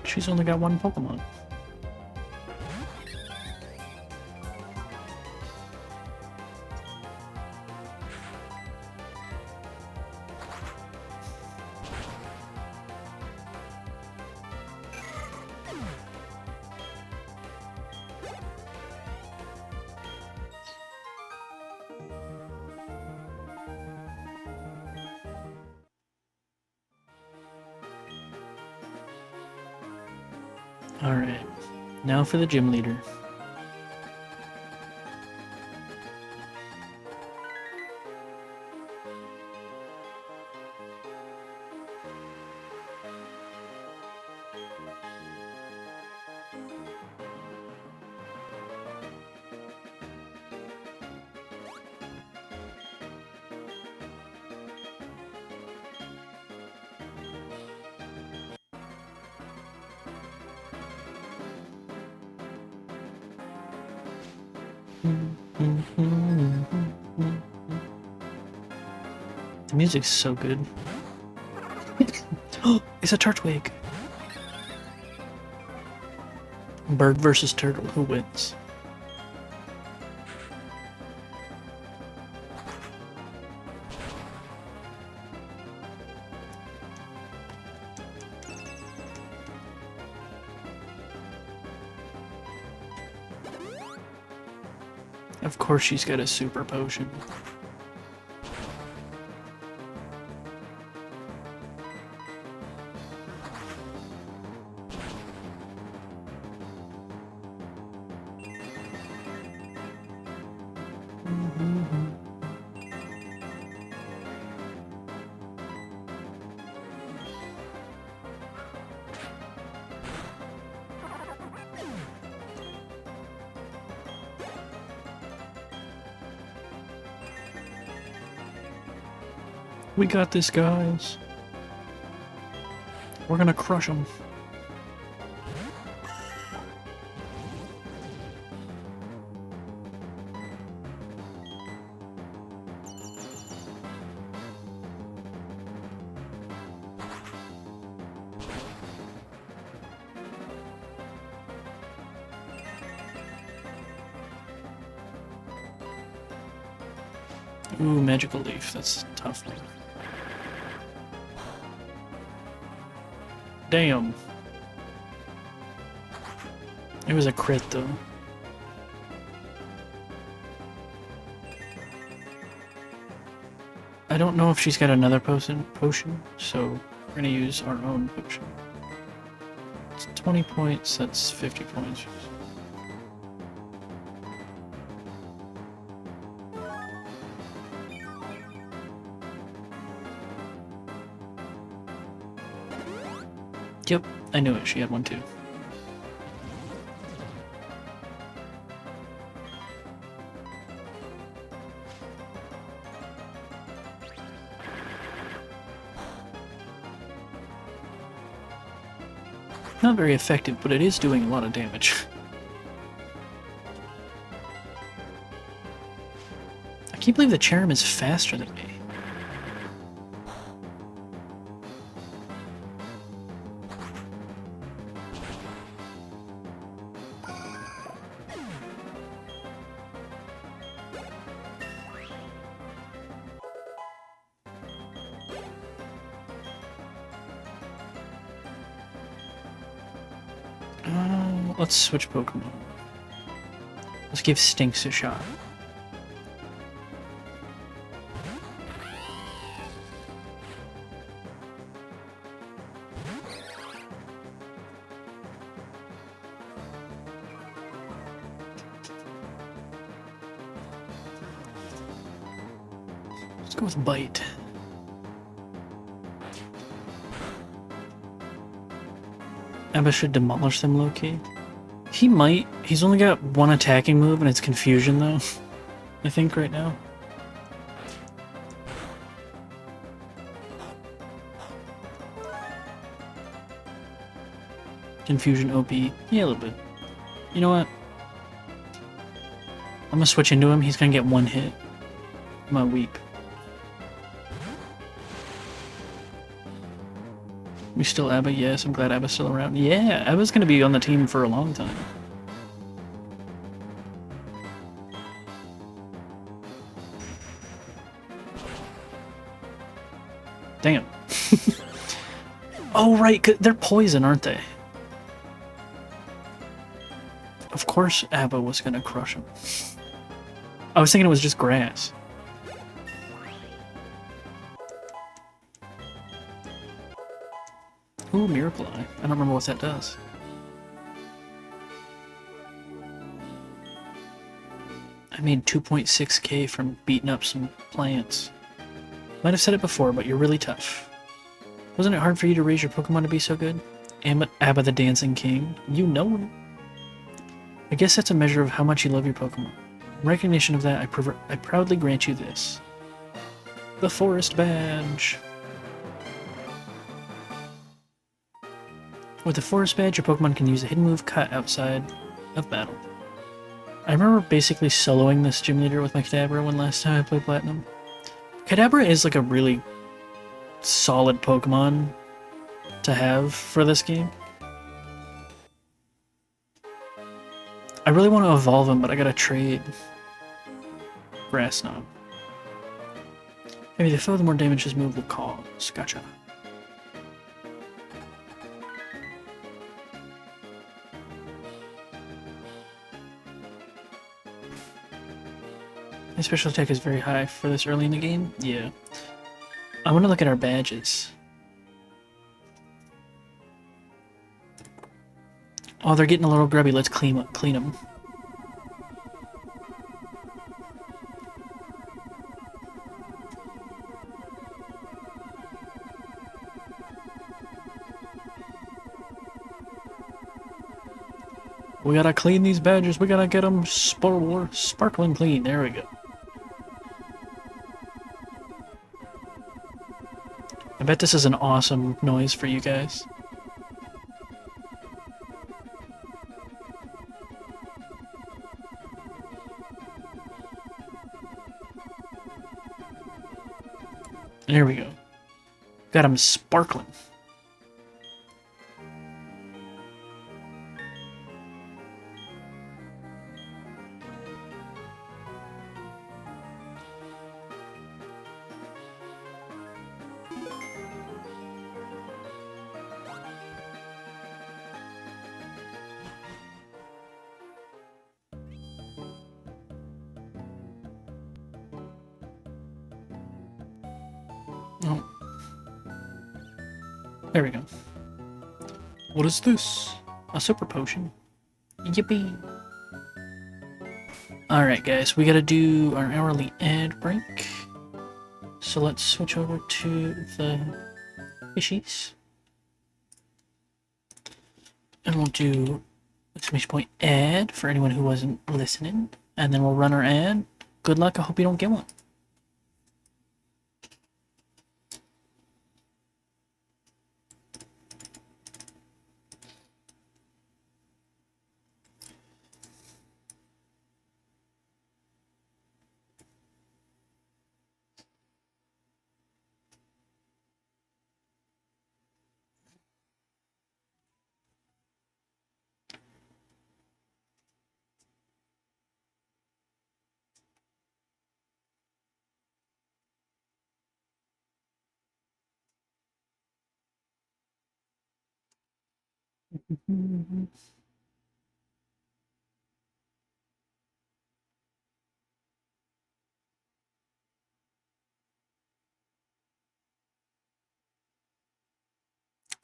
She's only got one Pokemon. Alright, now for the gym leader. The music's so good. Oh, it's a Turtwig. Bird versus turtle, who wins? Of course she's got a super potion. We got this, guys. We're gonna crush them. Ooh, magical leaf. That's a tough one. Damn. It was a crit, though. I don't know if she's got another potion, so we're gonna use our own potion. It's 20 points, that's 50 points. Yep, I knew it. She had one too. Not very effective, but it is doing a lot of damage. I can't believe the Cherrim is faster than me. let's switch Pokemon. Let's give Stinks a shot. Let's go with Bite. Abba should demolish them low-key. He might. He's only got one attacking move and it's Confusion though. I think right now. Confusion OP. Yeah, a little bit. You know what? I'm gonna switch into him. He's gonna get one hit. I'm gonna weep. We still Abba? Yes, I'm glad Abba's still around. Yeah, Abba's gonna be on the team for a long time. Damn. Oh, right, they're poison, aren't they? Of course Abba was gonna crush him. I was thinking it was just grass. Ooh, Miracle Eye. I don't remember what that does. I made 2.6k from beating up some plants. Might have said it before, but you're really tough. Wasn't it hard for you to raise your Pokemon to be so good? Abba the Dancing King. You know it. I guess that's a measure of how much you love your Pokemon. In recognition of that, I proudly grant you this. The Forest Badge. With the Forest Badge, your Pokemon can use a hidden move cut outside of battle. I remember basically soloing this gym leader with my Kadabra when last time I played Platinum. Kadabra is like a really solid Pokemon to have for this game. I really want to evolve him, but I gotta trade Grass Knob. Maybe the foe, the more damage his move will cause. Gotcha. His special attack is very high for this early in the game. Yeah. I want to look at our badges. Oh, they're getting a little grubby. Let's clean them. We gotta clean these badges. We gotta get them sparkling clean. There we go. I bet this is an awesome noise for you guys. There we go. Got them sparkling. Oh. There we go. What is this? A super potion. Yippee! Alright guys, we gotta do our hourly ad break. So let's switch over to the fishies. And we'll do exclamation point ad for anyone who wasn't listening. And then we'll run our ad. Good luck, I hope you don't get one.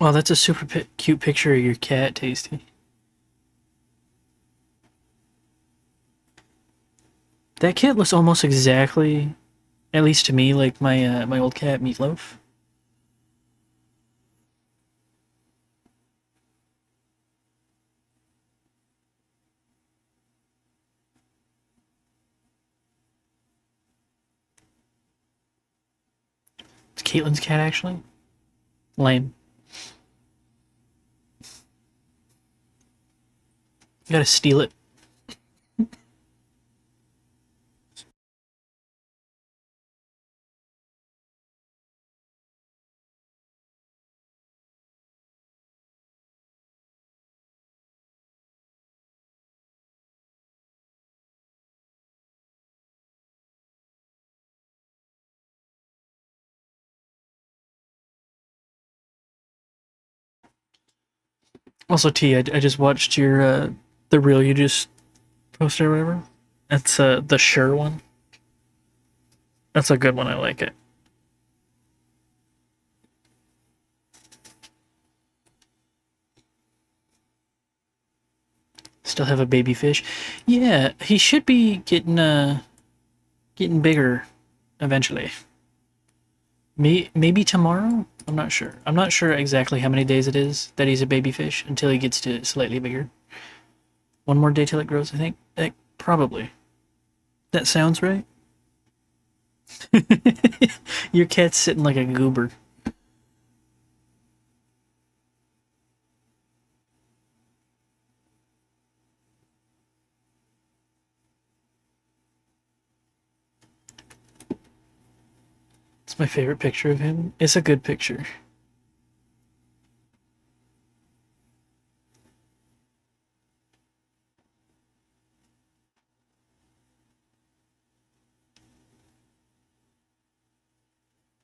Wow, that's a super cute picture of your cat, Tasty. That cat looks almost exactly, at least to me, like my old cat Meatloaf. It's Caitlin's cat, actually. Lame. You gotta steal it. Also, T, I just watched your the reel you just posted or whatever. That's the Sure one. That's a good one. I like it. Still have a baby fish. Yeah, he should be getting bigger eventually. Maybe tomorrow? I'm not sure. I'm not sure exactly how many days it is that he's a baby fish until he gets to slightly bigger. One more day till it grows, I think. Probably. That sounds right. Your cat's sitting like a goober. It's my favorite picture of him. It's a good picture.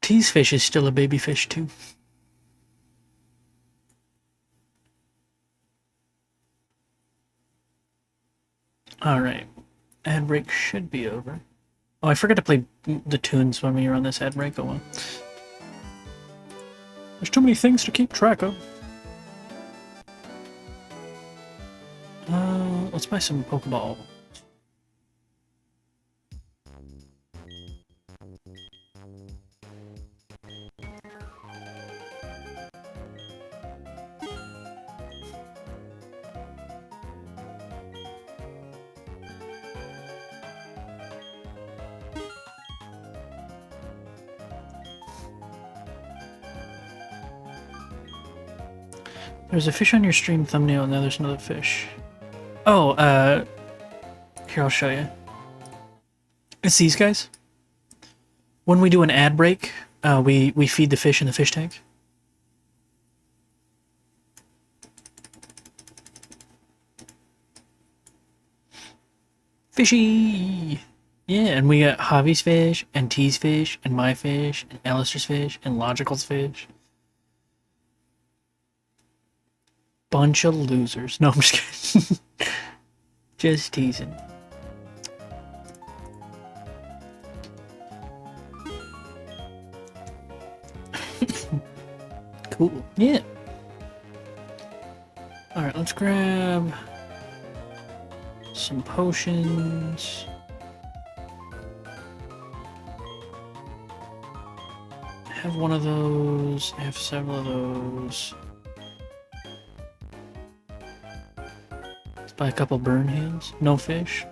Tease fish is still a baby fish too. Alright. Ad break should be over. Oh, I forgot to play the tunes when we were on this ad break. Oh well. There's too many things to keep track of. Let's buy some Pokeball. There's a fish on your stream thumbnail, and now there's another fish. Oh, here, I'll show you. It's these guys. When we do an ad break, we feed the fish in the fish tank. Fishy! Yeah, and we got Javi's fish, and T's fish, and my fish, and Alistair's fish, and Logical's fish. Bunch of losers. No, I'm just kidding. Just teasing. Cool. Yeah. Alright, let's grab some potions. I have one of those. I have several of those. Let's buy a couple burn hands. No fish.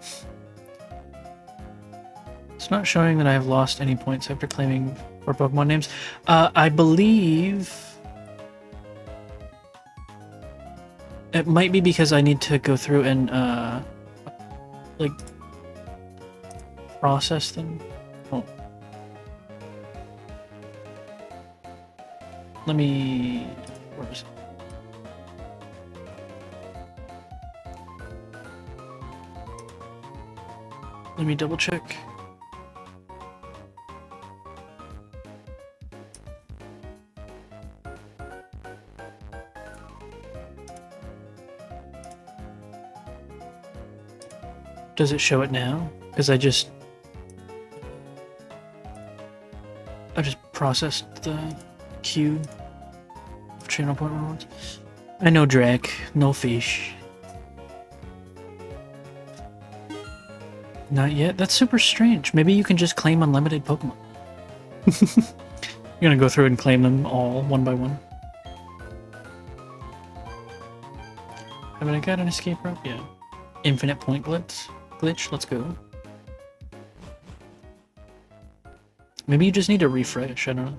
It's not showing that I have lost any points after claiming 4 Pokemon names. I believe it might be because I need to go through and like process them. Oh. Let me. Where is it? Let me double check. Does it show it now? Because I just processed the queue of channel point rewards. I know, Drac. No fish. Not yet? That's super strange. Maybe you can just claim unlimited Pokemon. You're gonna go through and claim them all one by one. Haven't I got an escape rope? Yeah. Infinite point glitch. Let's go. Maybe you just need to refresh. I don't know.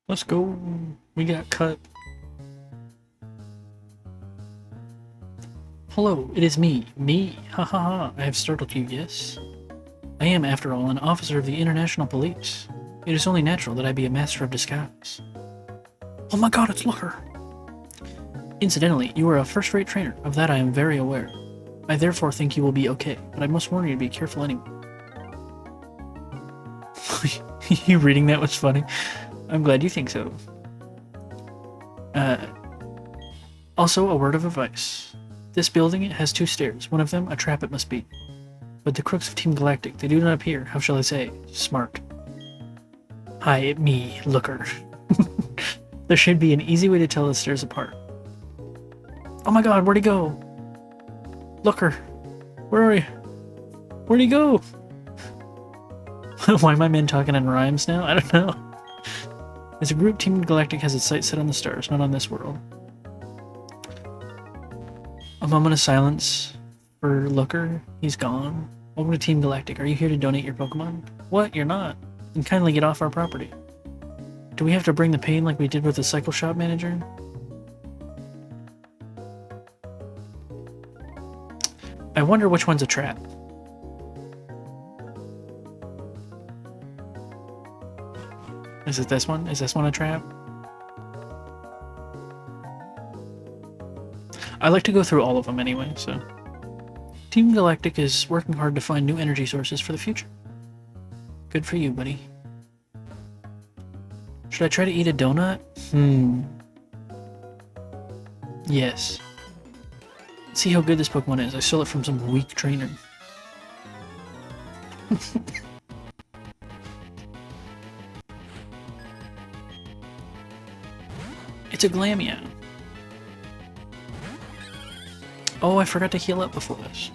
Let's go. We got cut. Hello, it is me. Me. Ha ha ha. I have startled you, yes? I am, after all, an officer of the International Police. It is only natural that I be a master of disguise. Oh my god, it's Looker! Incidentally, you are a first-rate trainer. Of that I am very aware. I therefore think you will be okay, but I must warn you to be careful anyway. You reading that was funny. I'm glad you think so. Also, a word of advice. This building has 2 stairs. One of them, a trap it must be. But the crooks of Team Galactic, they do not appear, how shall I say, smart. Hi, me, Looker. There should be an easy way to tell the stairs apart. Oh my god, where'd he go? Looker, where are you? Where'd he go? Why are my men talking in rhymes now? I don't know. As a group, Team Galactic has its sights set on the stars, not on this world. A moment of silence for Looker. He's gone. Welcome to Team Galactic. Are you here to donate your Pokemon? What? You're not. Then kindly get off our property. Do we have to bring the pain like we did with the cycle shop manager? I wonder which one's a trap. Is it this one? Is this one a trap? I like to go through all of them anyway, so... Team Galactic is working hard to find new energy sources for the future. Good for you, buddy. Should I try to eat a donut? Yes. Let's see how good this Pokemon is. I stole it from some weak trainer. It's a Glameow. Oh, I forgot to heal up before this.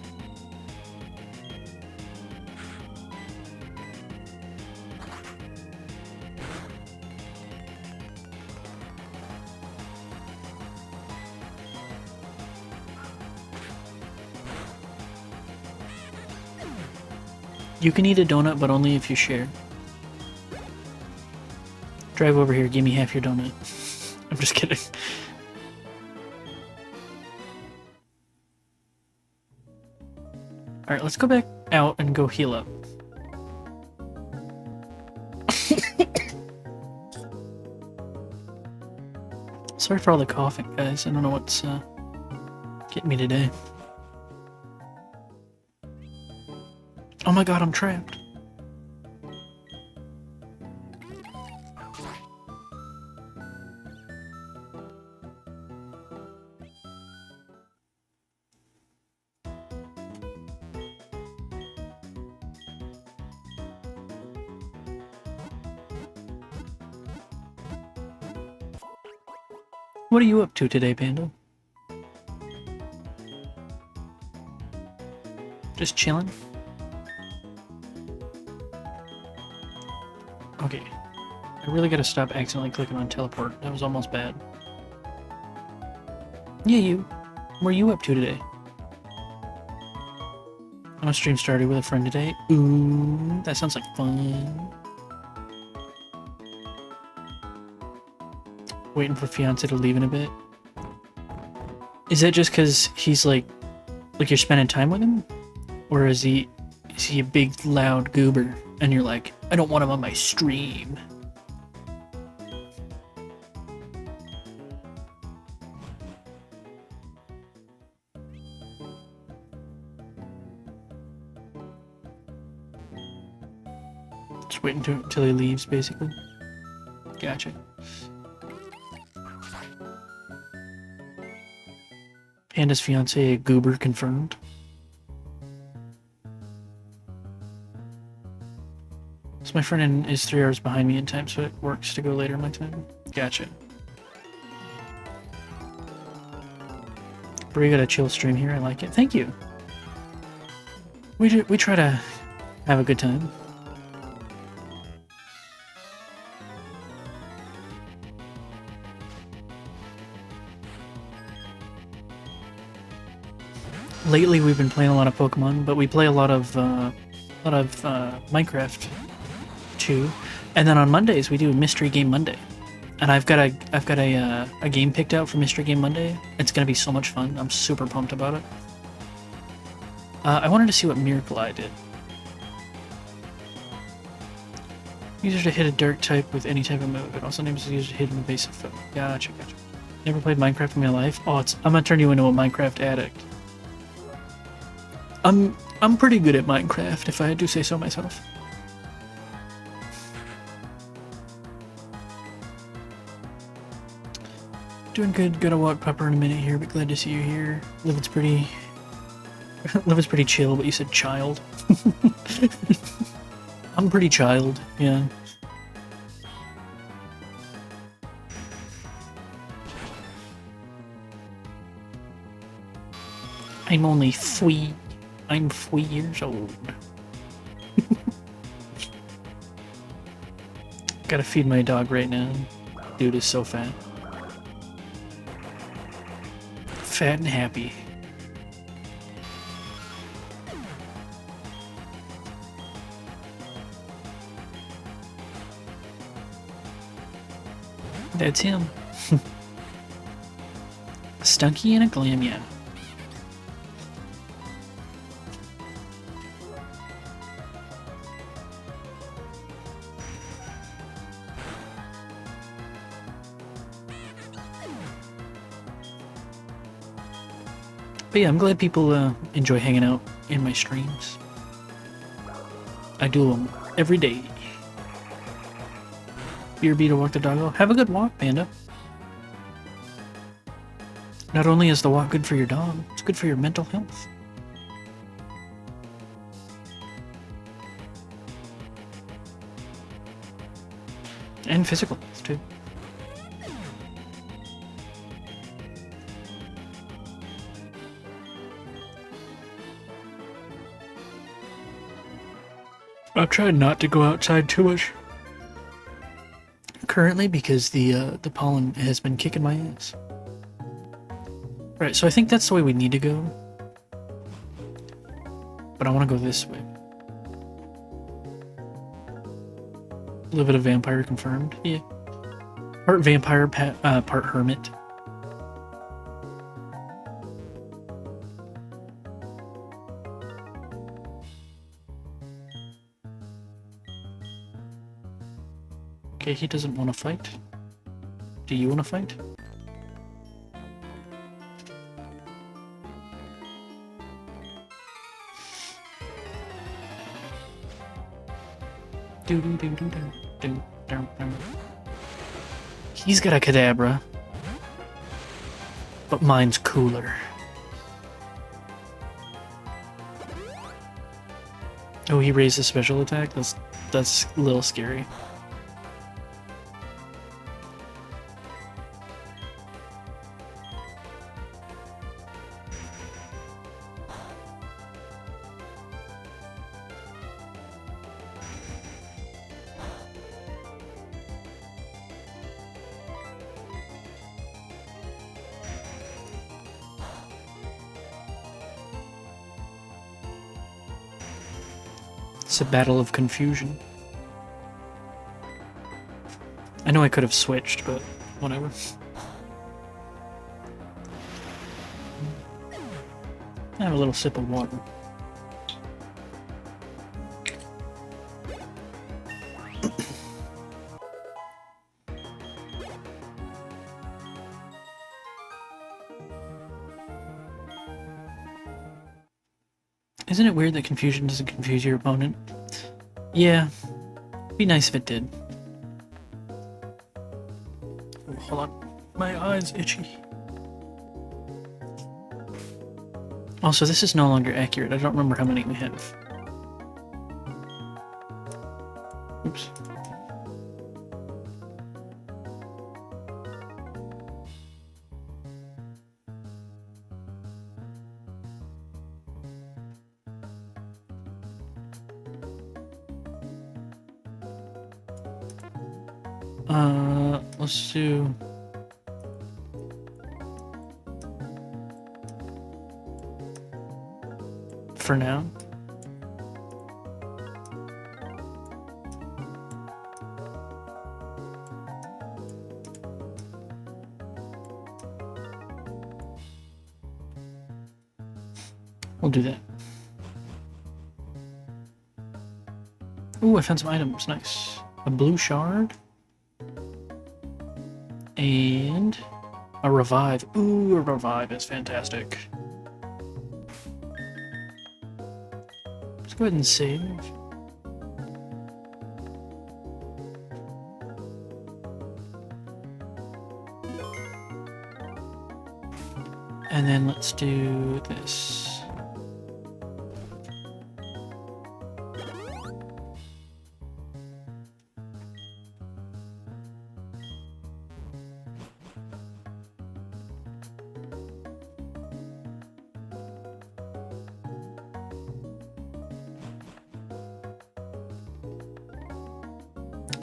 You can eat a donut, but only if you share. Drive over here, give me half your donut. I'm just kidding. Alright, let's go back out and go heal up. Sorry for all the coughing, guys. I don't know what's getting me today. Oh my god, I'm trapped. What are you up to today, Panda? Just chilling? Okay. I really gotta stop accidentally clicking on teleport. That was almost bad. Yeah, you. What are you up to today? I'm gonna stream started with a friend today. Ooh, that sounds like fun. Waiting for fiance to leave in a bit. Is that just because he's like you're spending time with him? Or is he a big loud goober and you're like, I don't want him on my stream? Just wait until he leaves, basically. Gotcha. Panda's fiance, a goober confirmed. So my friend is 3 hours behind me in time, so it works to go later my time. Gotcha. Brie got a chill stream here, I like it. Thank you. We try to have a good time. Lately, we've been playing a lot of Pokemon, but we play a lot of Minecraft too. And then on Mondays we do Mystery Game Monday, and I've got a game picked out for Mystery Game Monday. It's gonna be so much fun. I'm super pumped about it. I wanted to see what Miracle Eye did. User to hit a dark type with any type of move. It also enables the user to hit an evasive foe. Gotcha. Never played Minecraft in my life. Oh, I'm gonna turn you into a Minecraft addict. I'm pretty good at Minecraft, if I do say so myself. Doing good. Gotta walk Pepper in a minute here, but glad to see you here. Livid's pretty chill, but you said child. I'm pretty child, yeah. I'm only 3. I'm 3 years old. Gotta feed my dog right now. Dude is so fat. Fat and happy. That's him. A Stunky and a Glamia. But yeah, I'm glad people enjoy hanging out in my streams. I do them every day. BRB to walk the doggo. Have a good walk, Panda. Not only is the walk good for your dog, it's good for your mental health. And physical health, too. I've tried not to go outside too much currently because the pollen has been kicking my ass. Right, so I think that's the way we need to go. But I want to go this way. Live at a vampire confirmed. Yeah. Part vampire, part hermit. Okay, he doesn't want to fight. Do you want to fight? He's got a Kadabra, but mine's cooler. Oh, he raised a special attack? That's a little scary. It's a battle of confusion. I know I could have switched, but whatever. I have a little sip of water. Isn't it weird that confusion doesn't confuse your opponent? Yeah. Be nice if it did. Oh, hold on. My eye's itchy. Also, this is no longer accurate. I don't remember how many we have. Oops. Let's do... For now. We'll do that. Ooh, I found some items. Nice. A blue shard. And a revive. Ooh, a revive is fantastic. Let's go ahead and save. And then let's do this.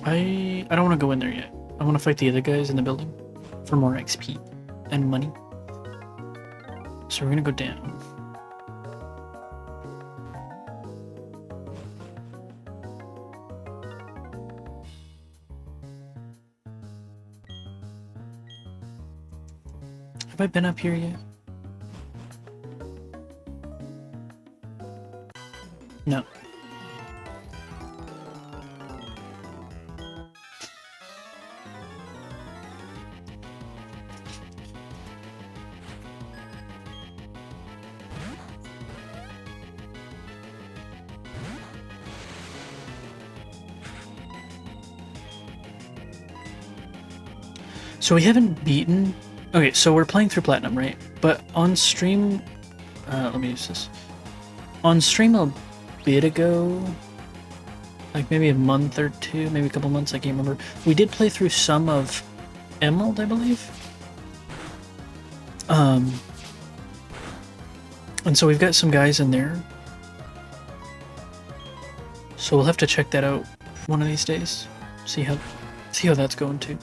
I don't want to go in there yet. I want to fight the other guys in the building for more XP and money. So we're gonna go down. Have I been up here yet? No. So we haven't beaten... Okay, so we're playing through Platinum, right? But on stream... let me use this. On stream a bit ago, like maybe a month or two, maybe a couple months, I can't remember. We did play through some of Emerald, I believe. And so we've got some guys in there. So we'll have to check that out one of these days. See how that's going too.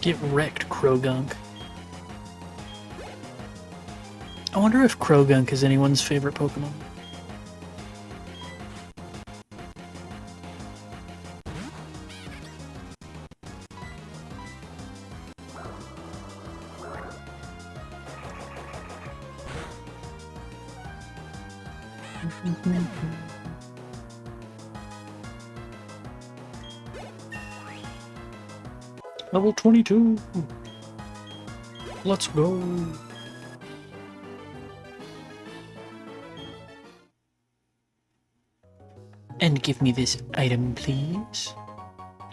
Get wrecked, Krogunk. I wonder if Krogunk is anyone's favorite Pokemon. Level 22. Let's go. And give me this item, please.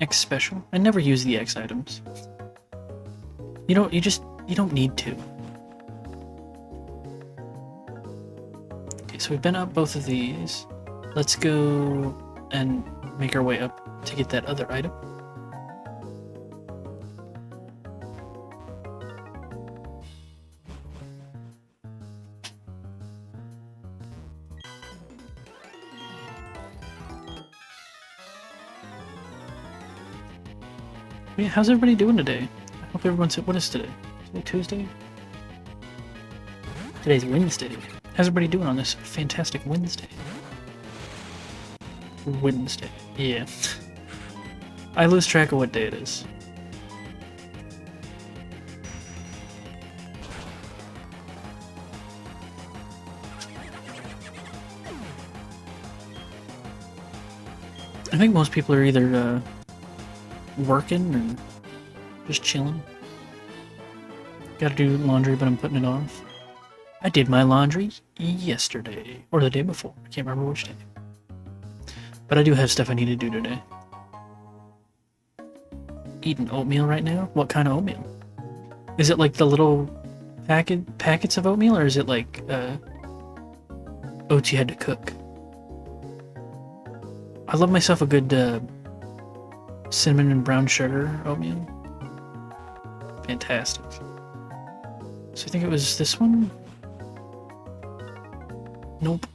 X special. I never use the X items. You don't need to. Okay, so we've been up both of these. Let's go and make our way up to get that other item. Yeah, how's everybody doing today? I hope everyone's... What is today? Today Tuesday? Today's Wednesday. How's everybody doing on this fantastic Wednesday? Wednesday. Yeah. I lose track of what day it is. I think most people are either working or just chilling. Gotta do laundry, but I'm putting it off. I did my laundry yesterday, or the day before. I can't remember which day. But I do have stuff I need to do today. Eating oatmeal right now? What kind of oatmeal? Is it like the little packets of oatmeal, or is it like oats you had to cook? I love myself a good cinnamon and brown sugar oatmeal. Fantastic. So I think it was this one? Nope.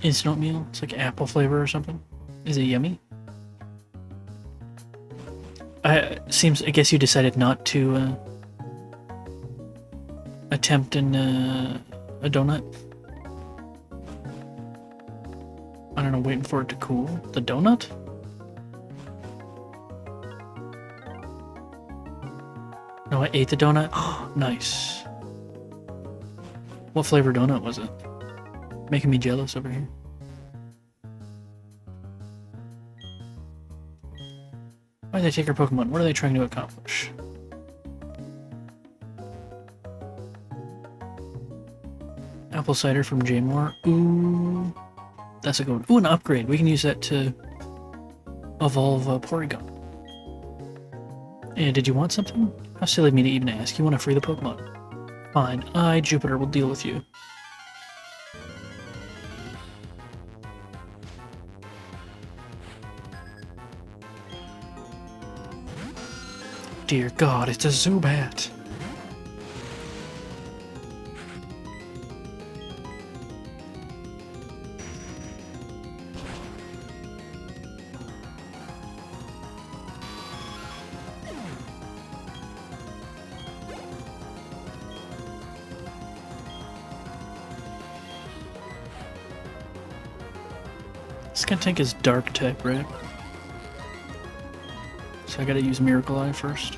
Instant oatmeal? It's like apple flavor or something. Is it yummy? I guess you decided not to attempt a donut. I don't know, waiting for it to cool. The donut? No, I ate the donut. Oh, nice. What flavor donut was it? Making me jealous over here. Why did they take our Pokemon? What are they trying to accomplish? Apple cider from Jaymore. Ooh. That's a good one. Ooh, an upgrade. We can use that to evolve Porygon. And did you want something? How silly of me to even ask. You want to free the Pokemon? Fine. Jupiter, will deal with you. Dear God, it's a Zubat. Skuntank is dark type, right? So I gotta use Miracle Eye first.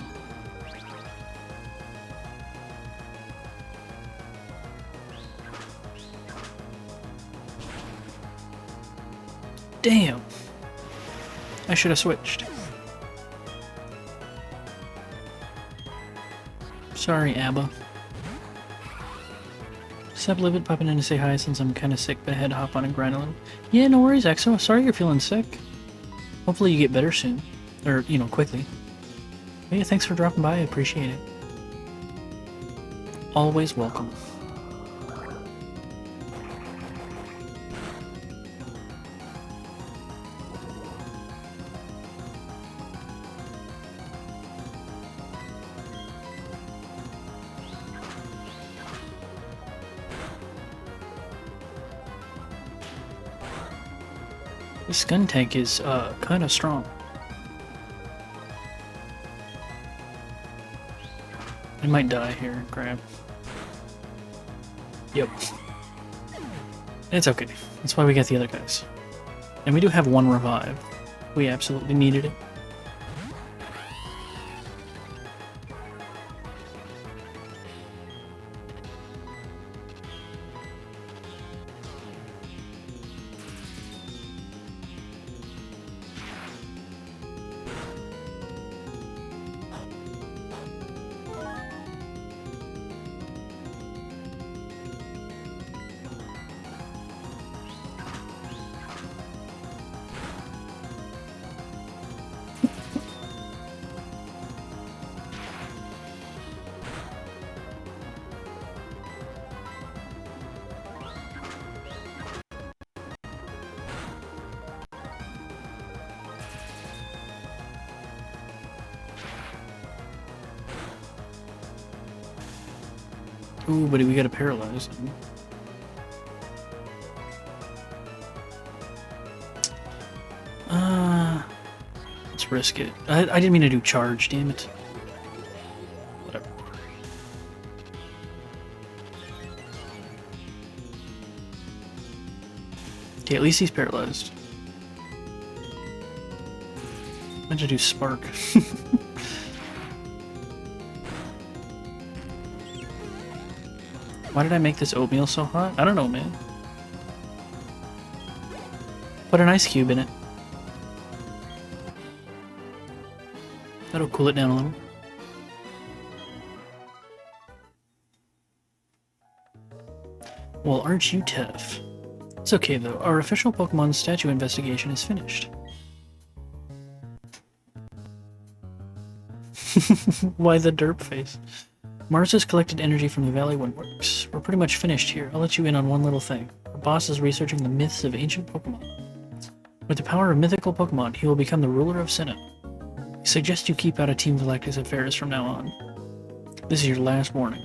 Damn! I should have switched. Sorry, Abba. Sup, Livid, popping in to say hi since I'm kind of sick, but I had to hop on and grind a little. Yeah, no worries, Exo. Sorry you're feeling sick. Hopefully you get better soon. Or, you know, quickly. But yeah, thanks for dropping by. I appreciate it. Always welcome. This Skuntank is kind of strong. I might die here, crap. Yep. It's okay. That's why we got the other guys. And we do have one revive. We absolutely needed it. Ooh, buddy, we gotta paralyze him. Let's just risk it. I didn't mean to do charge, damn it. Whatever. Okay, at least he's paralyzed. I meant to do spark. Why did I make this oatmeal so hot? I don't know, man. Put an ice cube in it. That'll cool it down a little. Well, aren't you tough? It's okay though, our official Pokemon statue investigation is finished. Why the derp face? Mars has collected energy from the Valley Windworks. We're pretty much finished here. I'll let you in on one little thing. Our boss is researching the myths of ancient Pokemon. With the power of mythical Pokemon, he will become the ruler of Sinnoh. He suggests you keep out of Team Galactic's affairs from now on. This is your last warning.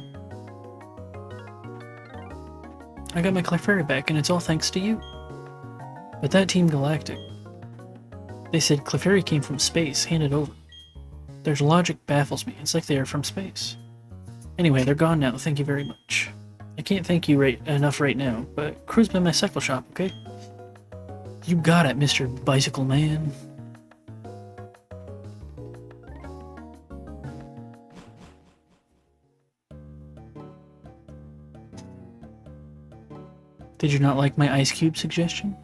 I got my Clefairy back, and it's all thanks to you. But that Team Galactic... They said Clefairy came from space, handed over. Their logic baffles me. It's like they are from space. Anyway, they're gone now. Thank you very much. I can't thank you enough right now, but cruise by my cycle shop, okay? You got it, Mr. Bicycle Man. Did you not like my ice cube suggestion?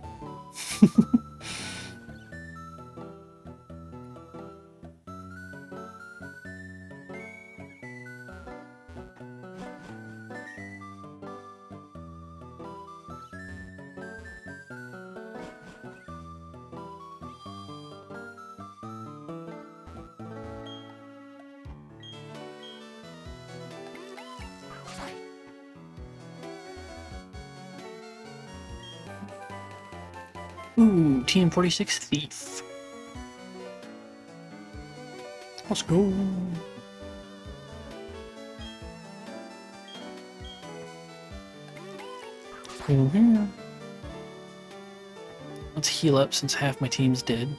Ooh, TM46 Thief. Let's go. Let's heal up since half my team's dead.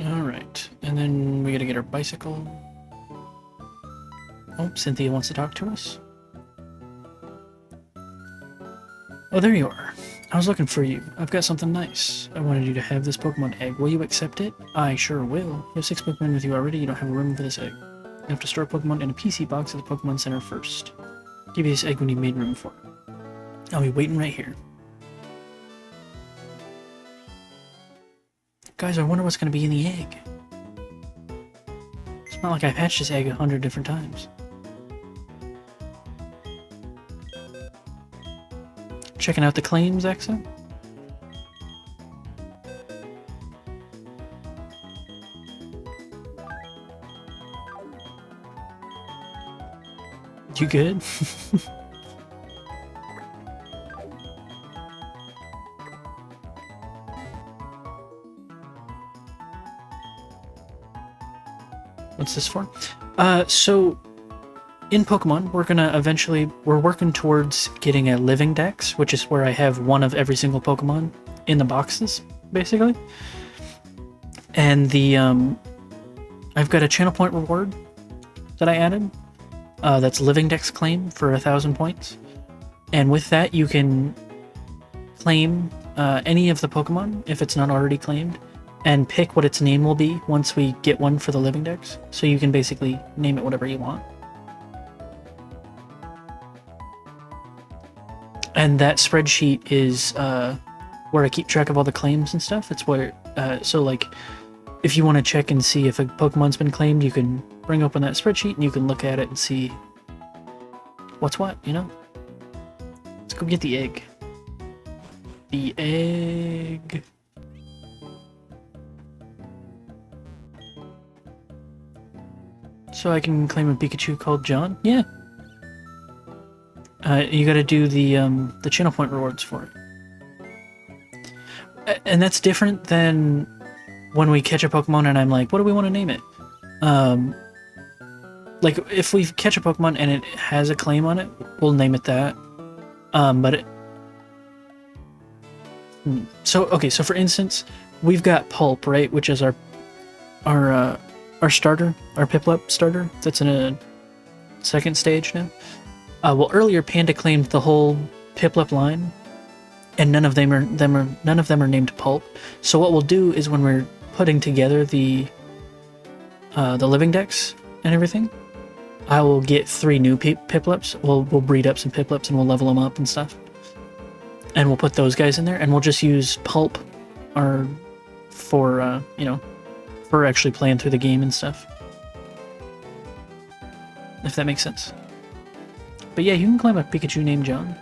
Alright, and then we gotta get our bicycle. Oh, Cynthia wants to talk to us. Oh, there you are. I was looking for you. I've got something nice. I wanted you to have this Pokemon egg. Will you accept it? I sure will. You have 6 Pokemon with you already. You don't have a room for this egg. You have to store Pokemon in a PC box at the Pokemon Center first. Give you this egg when you've made room for it. I'll be waiting right here. Guys, I wonder what's going to be in the egg. It's not like I've hatched this egg 100 different times. Checking out the claims, Exa? You good? What's this for? So in Pokemon, we're working towards getting a living dex, which is where I have one of every single Pokemon in the boxes, basically. And I've got a channel point reward that I added. That's living dex claim for 1,000 points. And with that, you can claim any of the Pokemon, if it's not already claimed, and pick what its name will be once we get one for the living dex. So you can basically name it whatever you want. And that spreadsheet is where I keep track of all the claims and stuff. It's where, so like, if you want to check and see if a Pokemon's been claimed, you can bring open that spreadsheet and you can look at it and see what's what, you know? Let's go get the egg. The egg. So I can claim a Pikachu called John? Yeah. You got to do the channel point rewards for it. And that's different than when we catch a Pokemon and I'm like, what do we want to name it? Like, if we catch a Pokemon and it has a claim on it, we'll name it that. Okay, so for instance, we've got Pulp, right, which is our starter, our Piplup starter. That's in a second stage now. Well, earlier Panda claimed the whole Piplup line, and none of them are named Pulp. So what we'll do is when we're putting together the living decks and everything, I will get 3 new Piplups. We'll breed up some Piplups and we'll level them up and stuff. And we'll put those guys in there, and we'll just use Pulp for actually playing through the game and stuff. If that makes sense. But yeah, you can claim a Pikachu named John.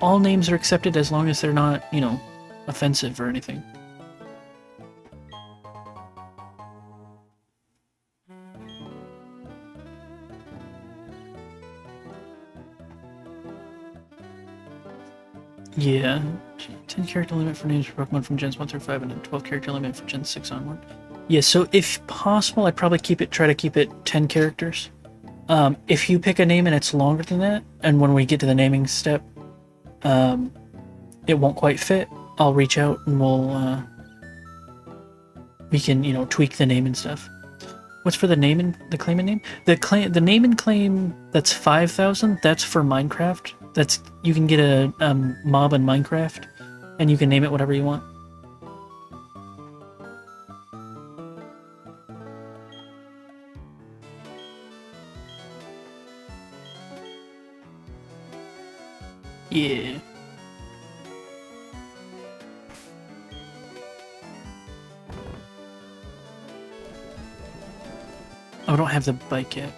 All names are accepted as long as they're not, offensive or anything. Yeah, 10 character limit for names for Pokemon from Gens 1 through 5 and a 12 character limit for Gen 6 onward. Yeah, so if possible, I'd probably try to keep it 10 characters. If you pick a name and it's longer than that, and when we get to the naming step, it won't quite fit, I'll reach out and we can, tweak the name and stuff. What's for the claim and name? The name and claim that's 5,000, that's for Minecraft. You can get a mob in Minecraft, and you can name it whatever you want. Yeah. Oh, I don't have the bike yet.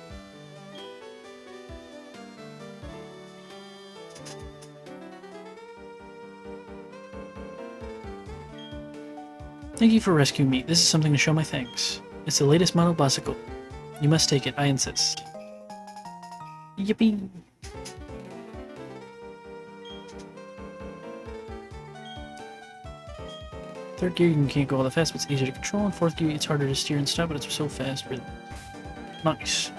Thank you for rescuing me. This is something to show my thanks. It's the latest model bicycle. You must take it, I insist. Yippee! Third gear, you can't go all that fast, but it's easier to control. In fourth gear, it's harder to steer and stuff, but it's so fast. Really nice.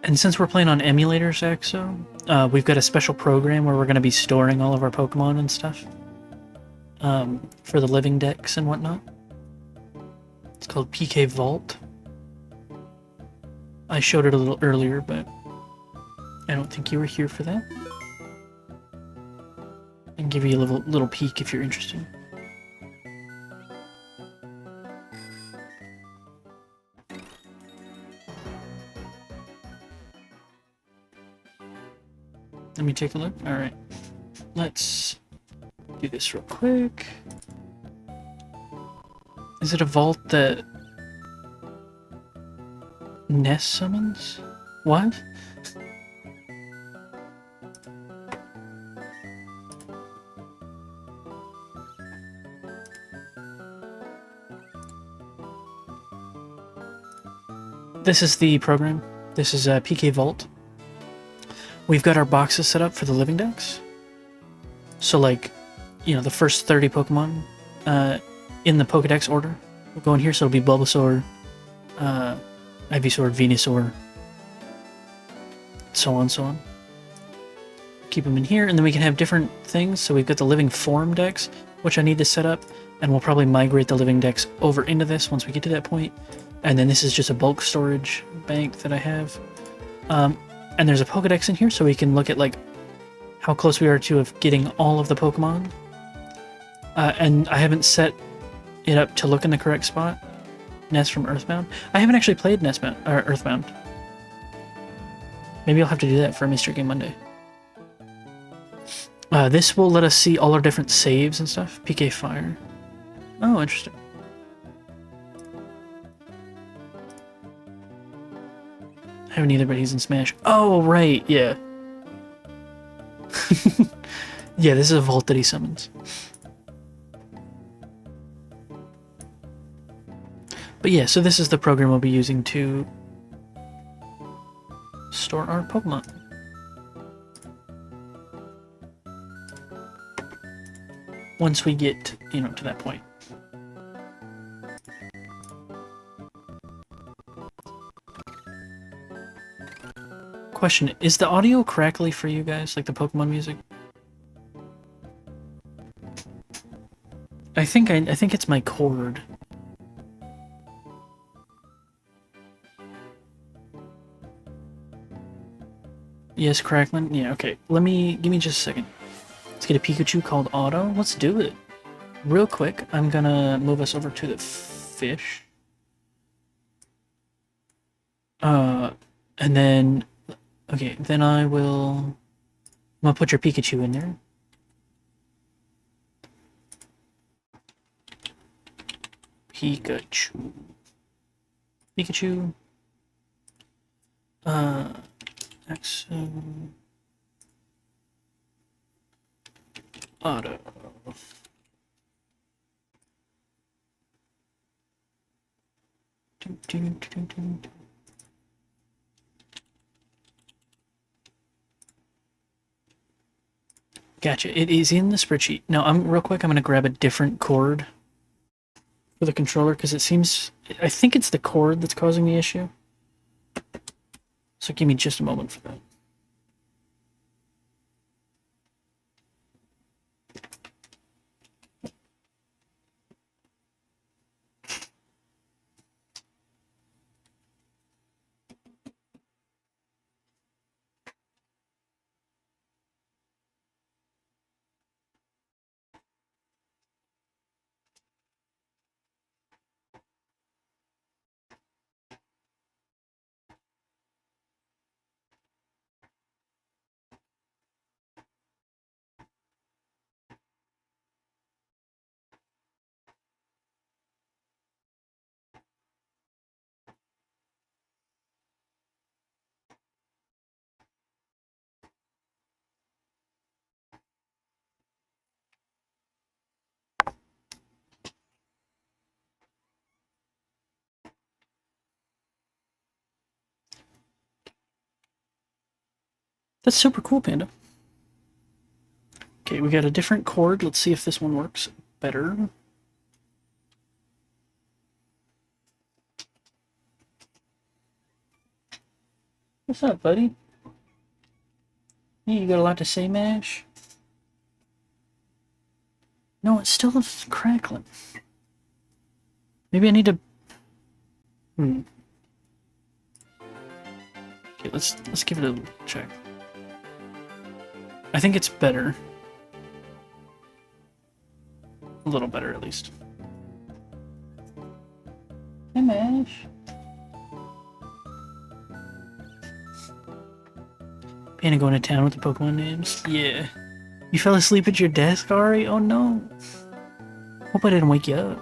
And since we're playing on emulators, Axo, we've got a special program where we're going to be storing all of our Pokemon and stuff. For the living decks and whatnot. It's called PK Vault. I showed it a little earlier, but I don't think you were here for that. I can give you a little peek if you're interested. Let me take a look. Alright. Let's do this real quick. Is it a vault that Ness summons? What? This is the program. This is PK Vault. We've got our boxes set up for the living decks. So like, the first 30 Pokemon in the Pokedex order will go in here. So it'll be Bulbasaur, Ivysaur, Venusaur, so on, so on. Keep them in here, and then we can have different things. So we've got the living form decks, which I need to set up, and we'll probably migrate the living decks over into this once we get to that point. And then this is just a bulk storage bank that I have. And there's a Pokedex in here, so we can look at like how close we are to getting all of the Pokemon. And I haven't set it up to look in the correct spot. Nest from Earthbound. I haven't actually played Earthbound. Maybe I'll have to do that for Mystery Game Monday. This will let us see all our different saves and stuff. PK Fire. Oh, interesting. I haven't either, but he's in Smash. Oh, right, yeah. Yeah, this is a vault that he summons. But yeah, so this is the program we'll be using to store our Pokemon. Once we get, you know, to that point. Question, is the audio crackly for you guys, like the Pokemon music? I think it's my cord. Yes, crackling? Yeah, okay. Give me just a second. Let's get a Pikachu called Auto. Let's do it. Real quick, I'm gonna move us over to the fish. And then, okay, then I'm gonna put your Pikachu in there. Pikachu. Pikachu. Auto. Gotcha. It is in the spreadsheet. Now, real quick. I'm gonna grab a different cord for the controller because I think it's the cord that's causing the issue. So give me just a moment for that. That's super cool, Panda. Okay, we got a different cord. Let's see if this one works better. What's up, buddy? Yeah, you got a lot to say, Mash? No, it's still crackling. Maybe I need to... Okay, let's give it a check. I think it's better. A little better, at least. Hey, Mash. Panda going to town with the Pokemon names? Yeah. You fell asleep at your desk, Ari? Oh no. Hope I didn't wake you up.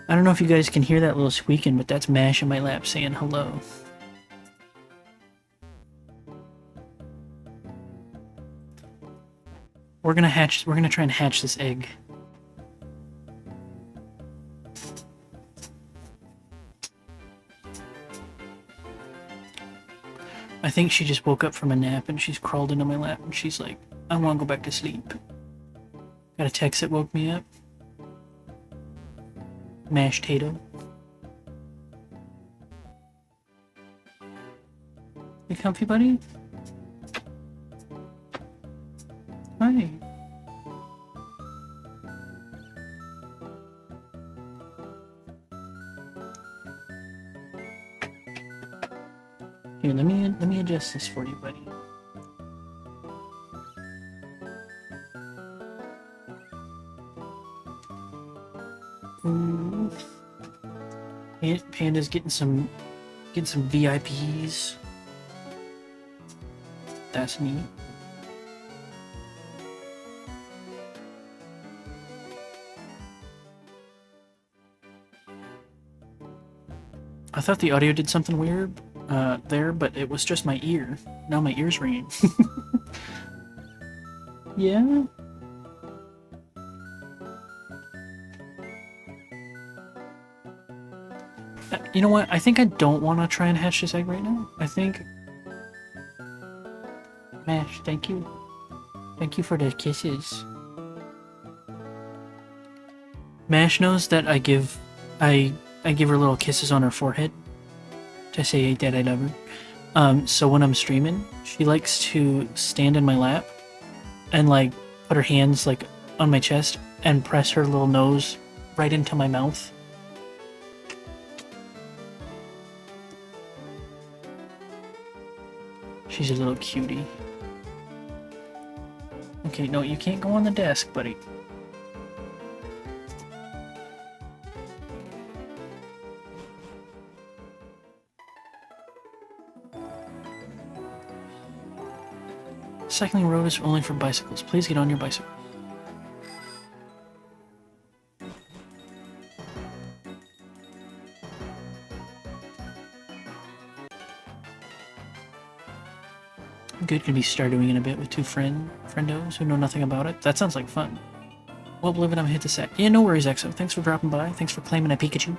I don't know if you guys can hear that little squeaking, but that's Mash in my lap saying hello. We're gonna try and hatch this egg. I think she just woke up from a nap and she's crawled into my lap and she's like, I want to go back to sleep. Got a text that woke me up. Mashed Tato. You comfy, buddy? Hi. Here, let me adjust this for you, buddy. Ooh. Panda's getting some VIPs. That's neat. I thought the audio did something weird there, but it was just my ear. Now my ear's ringing. Yeah? You know what? I think I don't want to try and hatch this egg right now. I think... Mash, thank you. Thank you for the kisses. Mash knows that I give her little kisses on her forehead to say that I love her. So when I'm streaming, she likes to stand in my lap and like put her hands like on my chest and press her little nose right into my mouth. She's a little cutie. Okay, no, you can't go on the desk, buddy. Cycling road is only for bicycles. Please get on your bicycle. Good could be Stardewing in a bit with two friendos who know nothing about it. That sounds like fun. Well, believe it, I'm gonna hit the sack. Yeah, no worries, Exo. Thanks for dropping by. Thanks for claiming a Pikachu.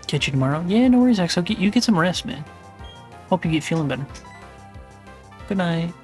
Catch you tomorrow? Yeah, no worries, Exo. You get some rest, man. Hope you get feeling better. Good night.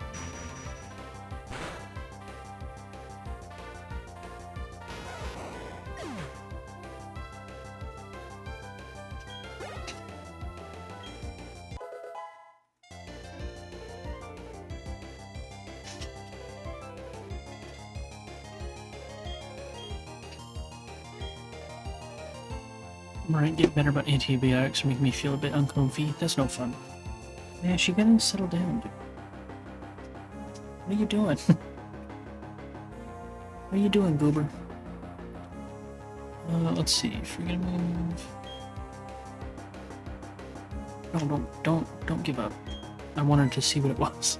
Right, get better, but antibiotics are making me feel a bit uncomfy. That's no fun. Man, she gotta settle down, dude. What are you doing? What are you doing, goober? Let's see. If we're gonna move... No, don't give up. I wanted to see what it was.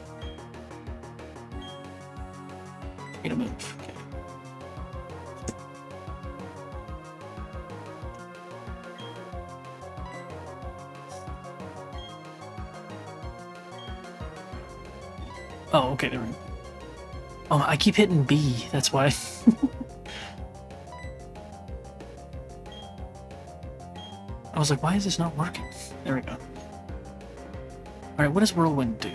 We're gonna move. Okay. Oh, okay, there we go. Oh, I keep hitting B, that's why. I was like, why is this not working? There we go. Alright, what does Whirlwind do?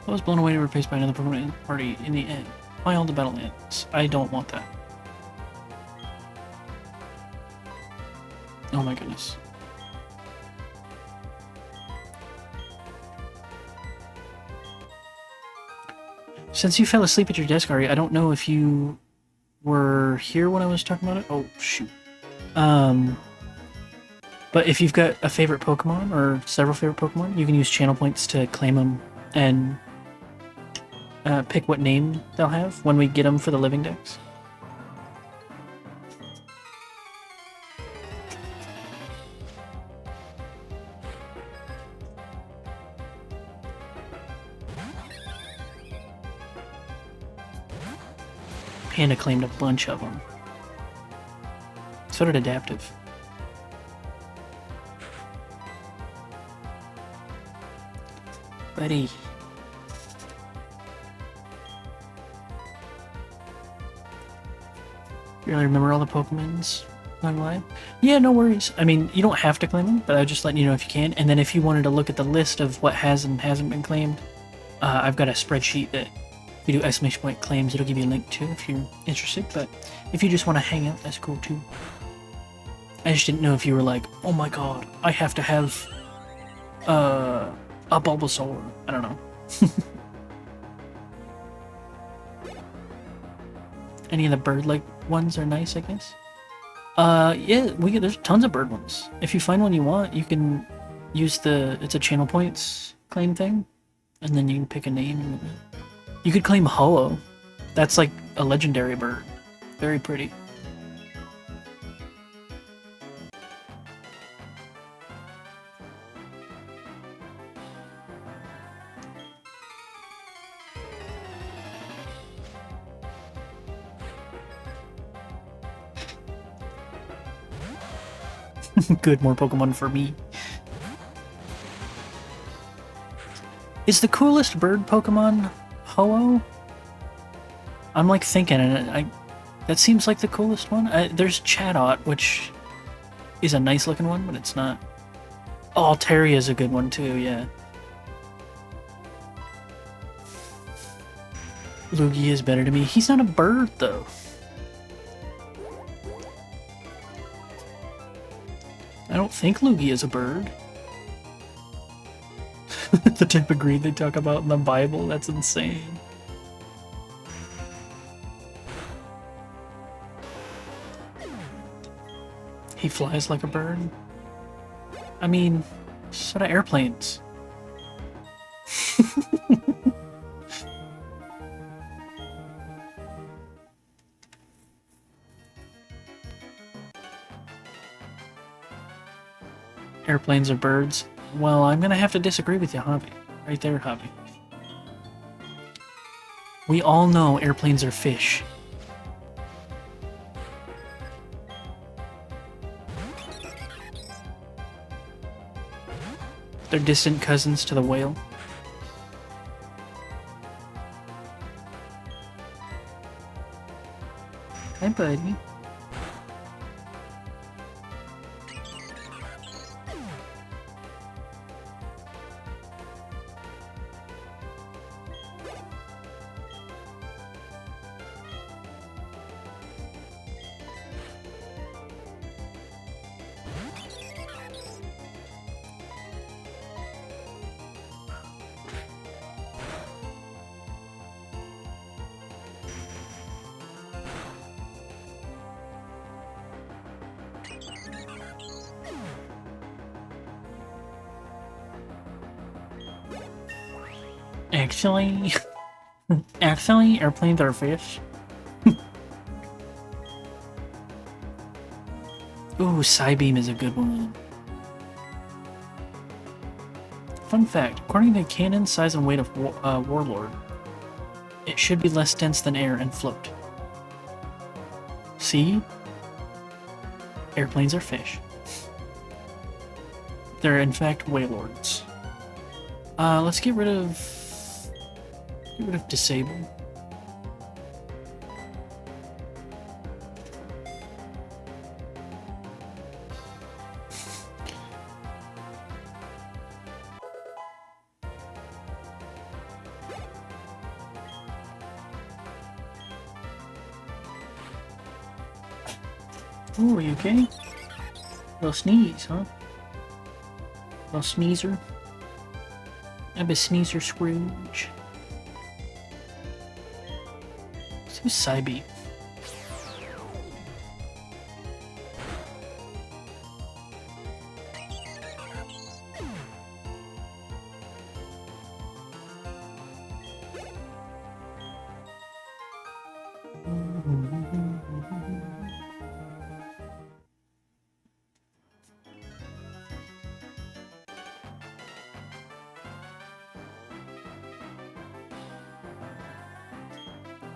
I was blown away to be replaced by another permanent party in the end. Why all the battle ends? I don't want that. Oh my goodness. Since you fell asleep at your desk, Ari, I don't know if you were here when I was talking about it. Oh, shoot. But if you've got a favorite Pokemon or several favorite Pokemon, you can use channel points to claim them and pick what name they'll have when we get them for the living decks. Panda claimed a bunch of them. So did Adaptive. Buddy. You really remember all the Pokemons online? Yeah, no worries. I mean, you don't have to claim them, but I'll just let you know if you can. And then if you wanted to look at the list of what has and hasn't been claimed, I've got a spreadsheet that if you do exclamation point claims, it'll give you a link to if you're interested. But if you just want to hang out, that's cool too. I just didn't know if you were like, oh my god, I have to have a Bulbasaur. I don't know. Any of the bird-like ones are nice, I guess. Yeah, there's tons of bird ones. If you find one you want, you can use it's a channel points claim thing, and then you can pick a name. You could claim Ho-Oh. That's like a legendary bird. Very pretty. Good, more Pokemon for me. Is the coolest bird Pokemon Ho-Oh? I'm like thinking, and that seems like the coolest one. There's Chatot, which is a nice looking one, but it's not. Oh, Altaria is a good one too, yeah. Lugia is better to me. He's not a bird, though. I don't think Lugia is a bird. The type of greed they talk about in the Bible, that's insane. He flies like a bird. I mean, so do airplanes. Airplanes are birds. Well, I'm gonna have to disagree with you, Hobby. Right there, Hobby. We all know airplanes are fish. They're distant cousins to the whale. Hi, buddy. Actually, airplanes are fish. Ooh, Psybeam is a good one. Fun fact, according to canon size and weight of Warlord, it should be less dense than air and float. See? Airplanes are fish. They're in fact Wailords. Let's get rid of disable. Oh, are you okay? Little sneeze, huh? Little sneezer. I'm a sneezer Scrooge. Who's Psybeam?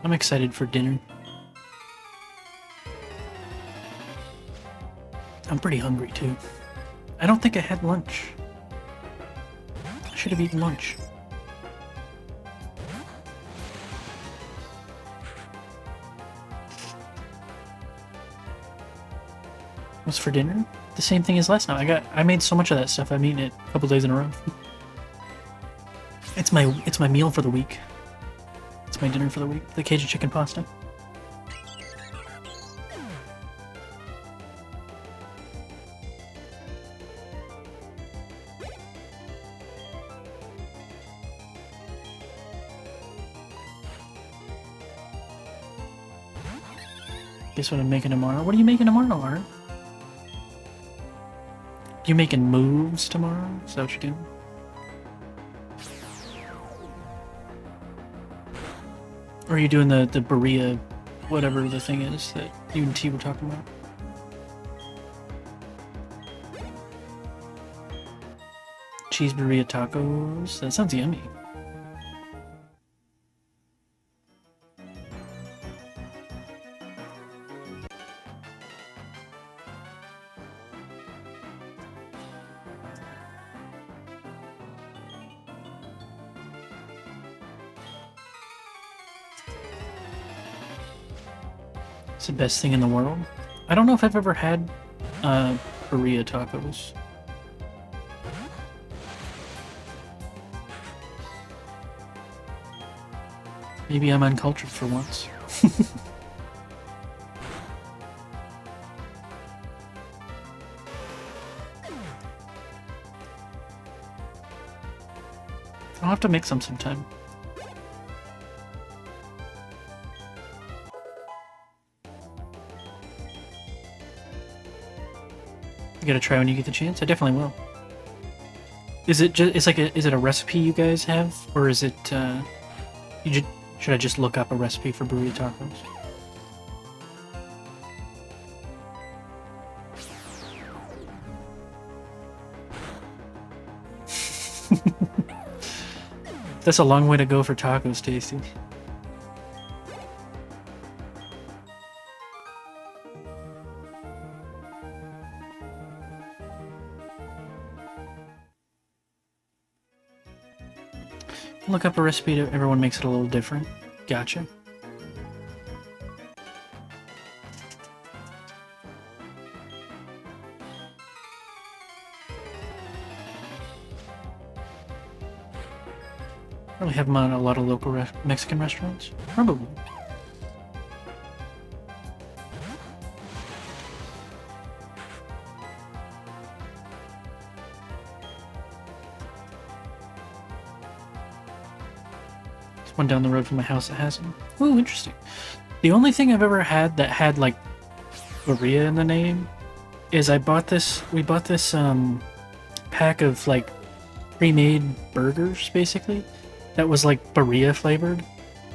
I'm excited for dinner. I'm pretty hungry too. I don't think I had lunch. I should have eaten lunch. What's for dinner? The same thing as last night. I made so much of that stuff. I'm eating it a couple days in a row. It's my meal for the week. It's my dinner for the week. The Cajun chicken pasta. Guess what I'm making tomorrow? What are you making tomorrow, Art? You making moves tomorrow? Is that what you're doing? Or are you doing the burrito, whatever the thing is that you and T were talking about? Cheese burrito tacos? That sounds yummy. It's the best thing in the world. I don't know if I've ever had burrito tacos. Maybe I'm uncultured for once. I'll have to make some sometime. You gotta try when you get the chance. I definitely will. Is it just? It's like a. Is it a recipe you guys have, or is it? Should I just look up a recipe for burrito tacos? That's a long way to go for tacos, Tasty. Look up a recipe to everyone makes it a little different. Gotcha. Probably have them on a lot of local Mexican restaurants. Probably. There's one down the road from my house that has them. Ooh, interesting. The only thing I've ever had that had like burrito in the name is we bought this pack of like pre-made burgers basically that was like burrito flavored,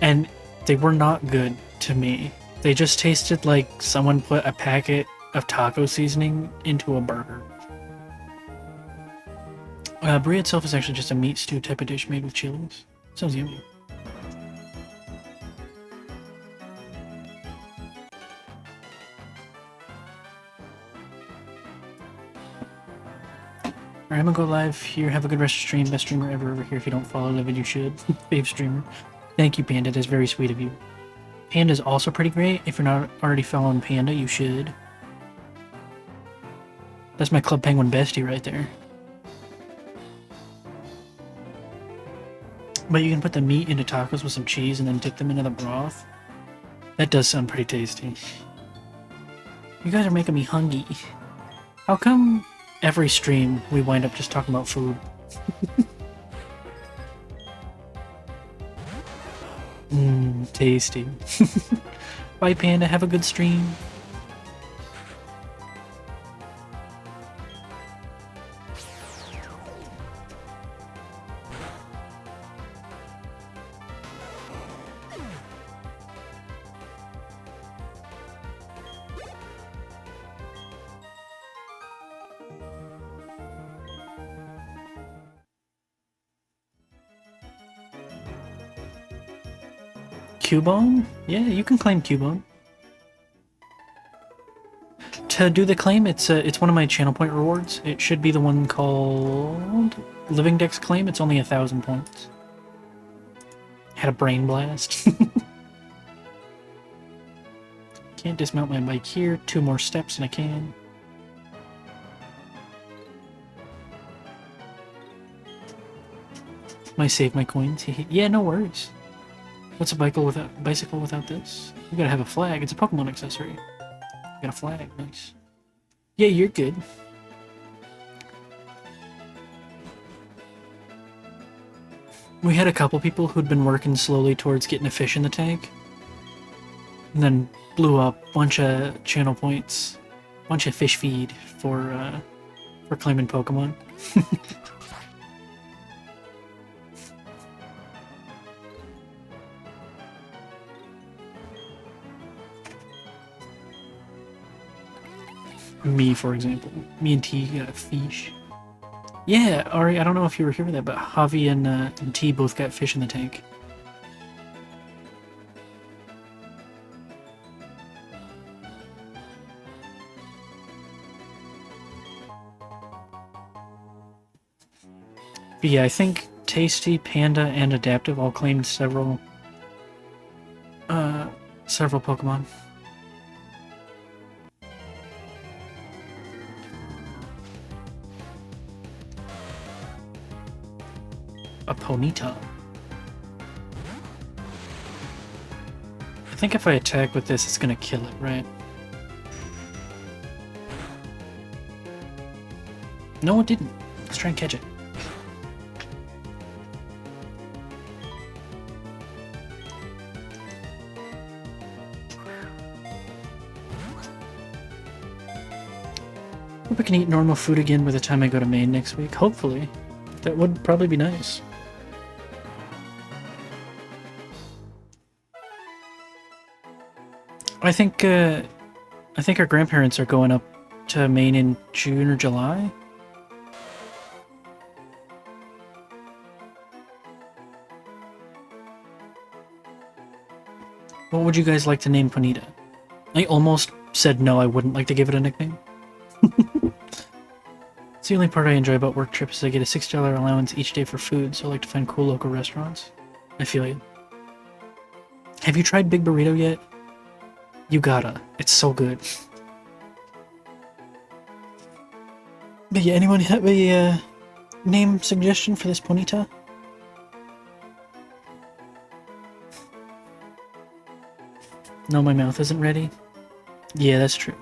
and they were not good to me. They just tasted like someone put a packet of taco seasoning into a burger. Burrito itself is actually just a meat stew type of dish made with chilies. Sounds yummy. Alright, I'm gonna go live here. Have a good rest of stream. Best streamer ever over here. If you don't follow Livid, you should. Fave streamer. Thank you, Panda. That's very sweet of you. Panda's also pretty great. If you're not already following Panda, you should. That's my Club Penguin bestie right there. But you can put the meat into tacos with some cheese and then dip them into the broth. That does sound pretty tasty. You guys are making me hungry. How come every stream we wind up just talking about food? Tasty. Bye, Panda. Have a good stream. Cubone? Yeah, you can claim Cubone. To do the claim, it's one of my channel point rewards. It should be the one called Living Dex Claim. It's only 1,000 points. Had a brain blast. Can't dismount my bike here. 2 more steps and I can. Might save my coins. Yeah, no worries. What's a bicycle without this? You gotta have a flag. It's a Pokemon accessory. You got a flag. Nice. Yeah, you're good. We had a couple people who'd been working slowly towards getting a fish in the tank, and then blew up a bunch of channel points, bunch of fish feed for claiming Pokemon. Me, for example. Me and T got a fish. Yeah, Ari, I don't know if you were here for that, but Javi and T both got fish in the tank. But yeah, I think Tasty, Panda, and Adaptive all claimed several Pokemon. a Ponyta. I think if I attack with this, it's gonna kill it, right? No, it didn't. Let's try and catch it. Hope I can eat normal food again by the time I go to Maine next week. Hopefully. That would probably be nice. I think our grandparents are going up to Maine in June or July. What would you guys like to name Ponyta? I almost said no, I wouldn't like to give it a nickname. It's the only part I enjoy about work trips is I get a $6 allowance each day for food, so I like to find cool local restaurants. I feel you. Have you tried Big Burrito yet? You gotta. It's so good. But yeah, anyone have a name suggestion for this Ponyta? No, my mouth isn't ready. Yeah, that's true.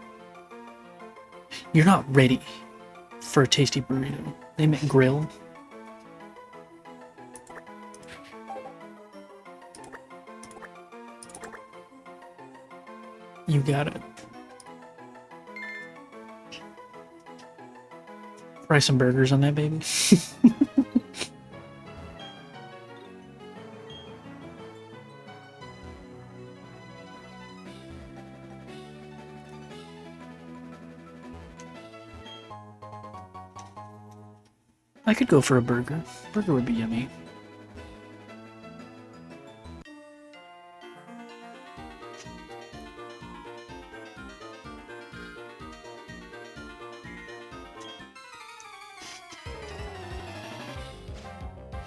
You're not ready for a tasty burrito. Name it Grill. You got it. Fry some burgers on that baby. I could go for a burger. Burger would be yummy.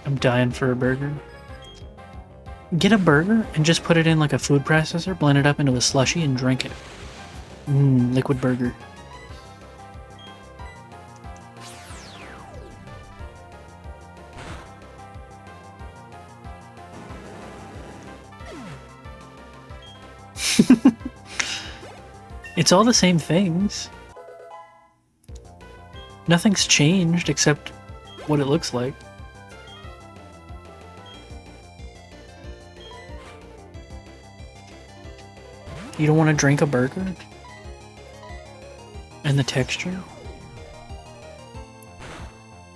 I'm dying for a burger. Get a burger and just put it in like a food processor, blend it up into a slushie, and drink it. Mmm, liquid burger. It's all the same things. Nothing's changed except what it looks like. You don't want to drink a burger? And the texture?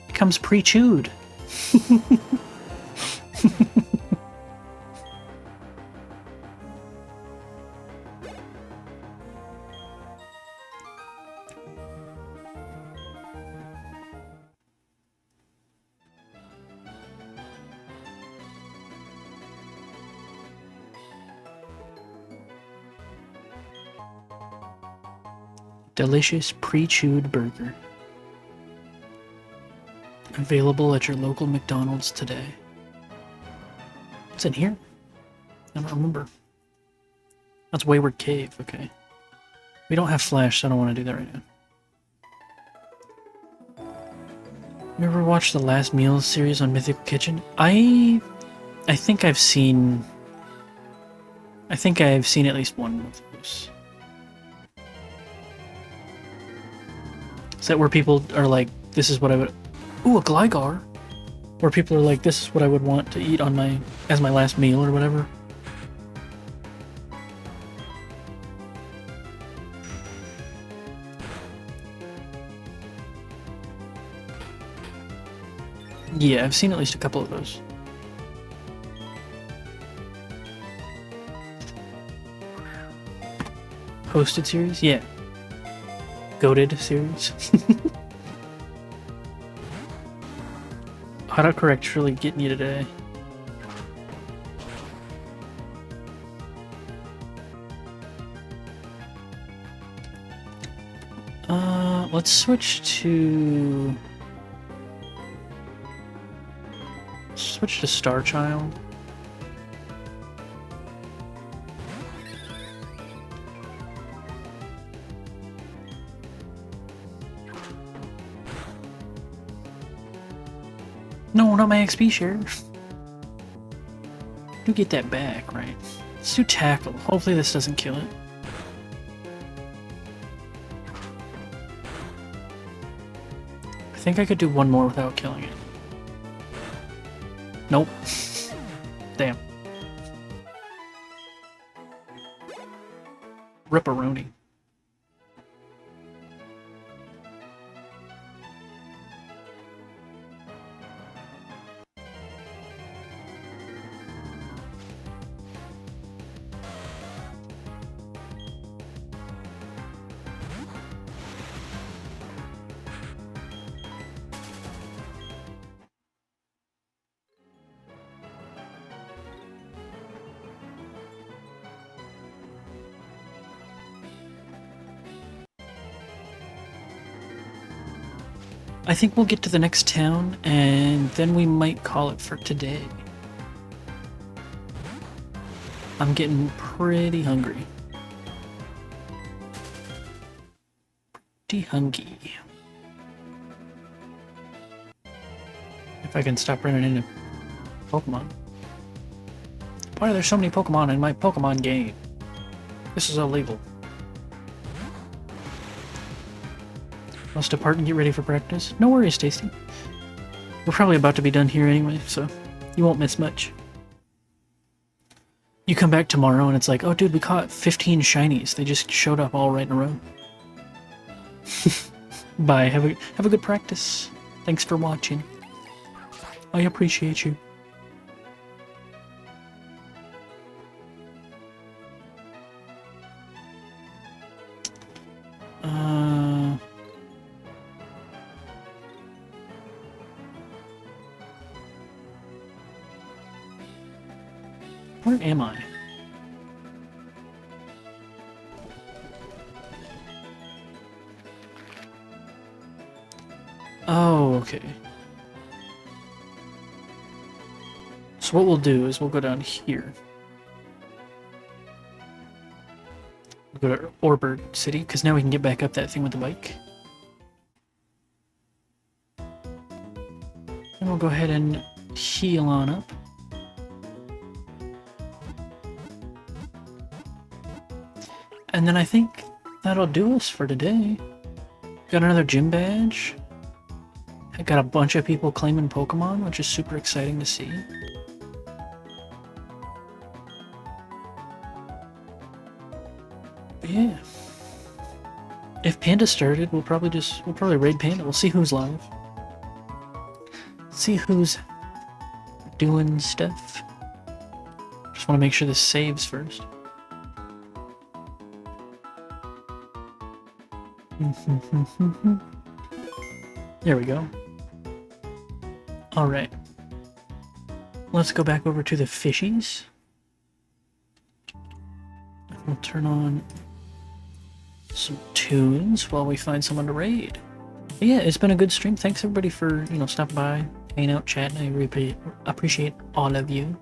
It comes pre-chewed. Delicious pre-chewed burger. Available at your local McDonald's today. What's in here? I don't remember. That's Wayward Cave, okay. We don't have Flash, so I don't want to do that right now. You ever watched the Last Meals series on Mythical Kitchen? I think I've seen at least one of those. Is that where people are like, this is what I would... Ooh, a Gligar! Where people are like, this is what I would want to eat on as my last meal or whatever. Yeah, I've seen at least a couple of those. Posted series? Yeah. Goated series. Autocorrect really getting you today. Let's switch to Star Child. No, not my XP share. Do get that back, right? Let's do tackle. Hopefully this doesn't kill it. I think I could do one more without killing it. Nope. Damn. Ripperoni. I think we'll get to the next town, and then we might call it for today. I'm getting pretty hungry. Pretty hungry. If I can stop running into Pokemon. Why are there so many Pokemon in my Pokemon game? This is illegal. Let's depart and get ready for practice. No worries, Tasty. We're probably about to be done here anyway, so you won't miss much. You come back tomorrow and it's like, oh dude, we caught 15 shinies. They just showed up all right in a row. Bye. Have a good practice. Thanks for watching. I appreciate you. Where am I? Oh, okay. So what we'll do is we'll go down here. We'll go to Orberd City, because now we can get back up that thing with the bike. And we'll go ahead and heal on up. And then I think that'll do us for today. Got another gym badge. I got a bunch of people claiming Pokemon, which is super exciting to see. But yeah. If Panda started, we'll probably raid Panda. We'll see who's live. See who's doing stuff. Just want to make sure this saves first. There we go. Alright. Let's go back over to the fishies. We'll turn on some tunes while we find someone to raid. But yeah, it's been a good stream. Thanks everybody for, stopping by, hanging out, chatting. I really appreciate all of you.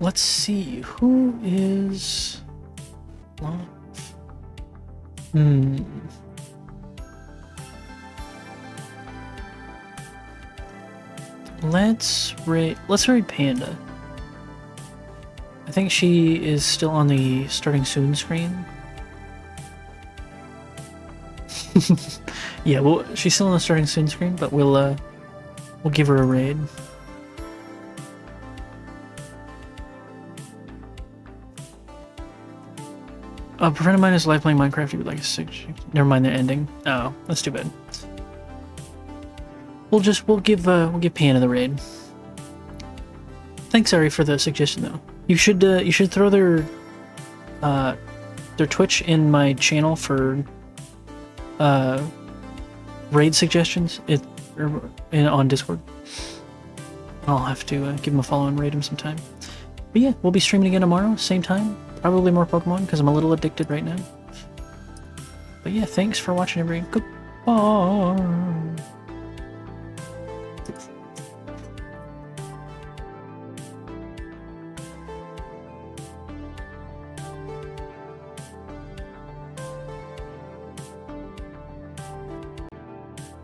Let's see, who is live? Let's raid Panda. I think she is still on the starting soon screen. Yeah, well, she's still on the starting soon screen, but we'll give her a raid. A friend of mine is live playing Minecraft. He would like a suggestion. Never mind the ending. Oh, that's too bad. We'll give Panda the raid. Thanks, Ari, for the suggestion though. You should throw their Twitch in my channel for raid suggestions. On Discord. I'll have to give him a follow and raid him sometime. But yeah, we'll be streaming again tomorrow, same time. Probably more Pokemon, because I'm a little addicted right now. But yeah, thanks for watching, everybody. Goodbye.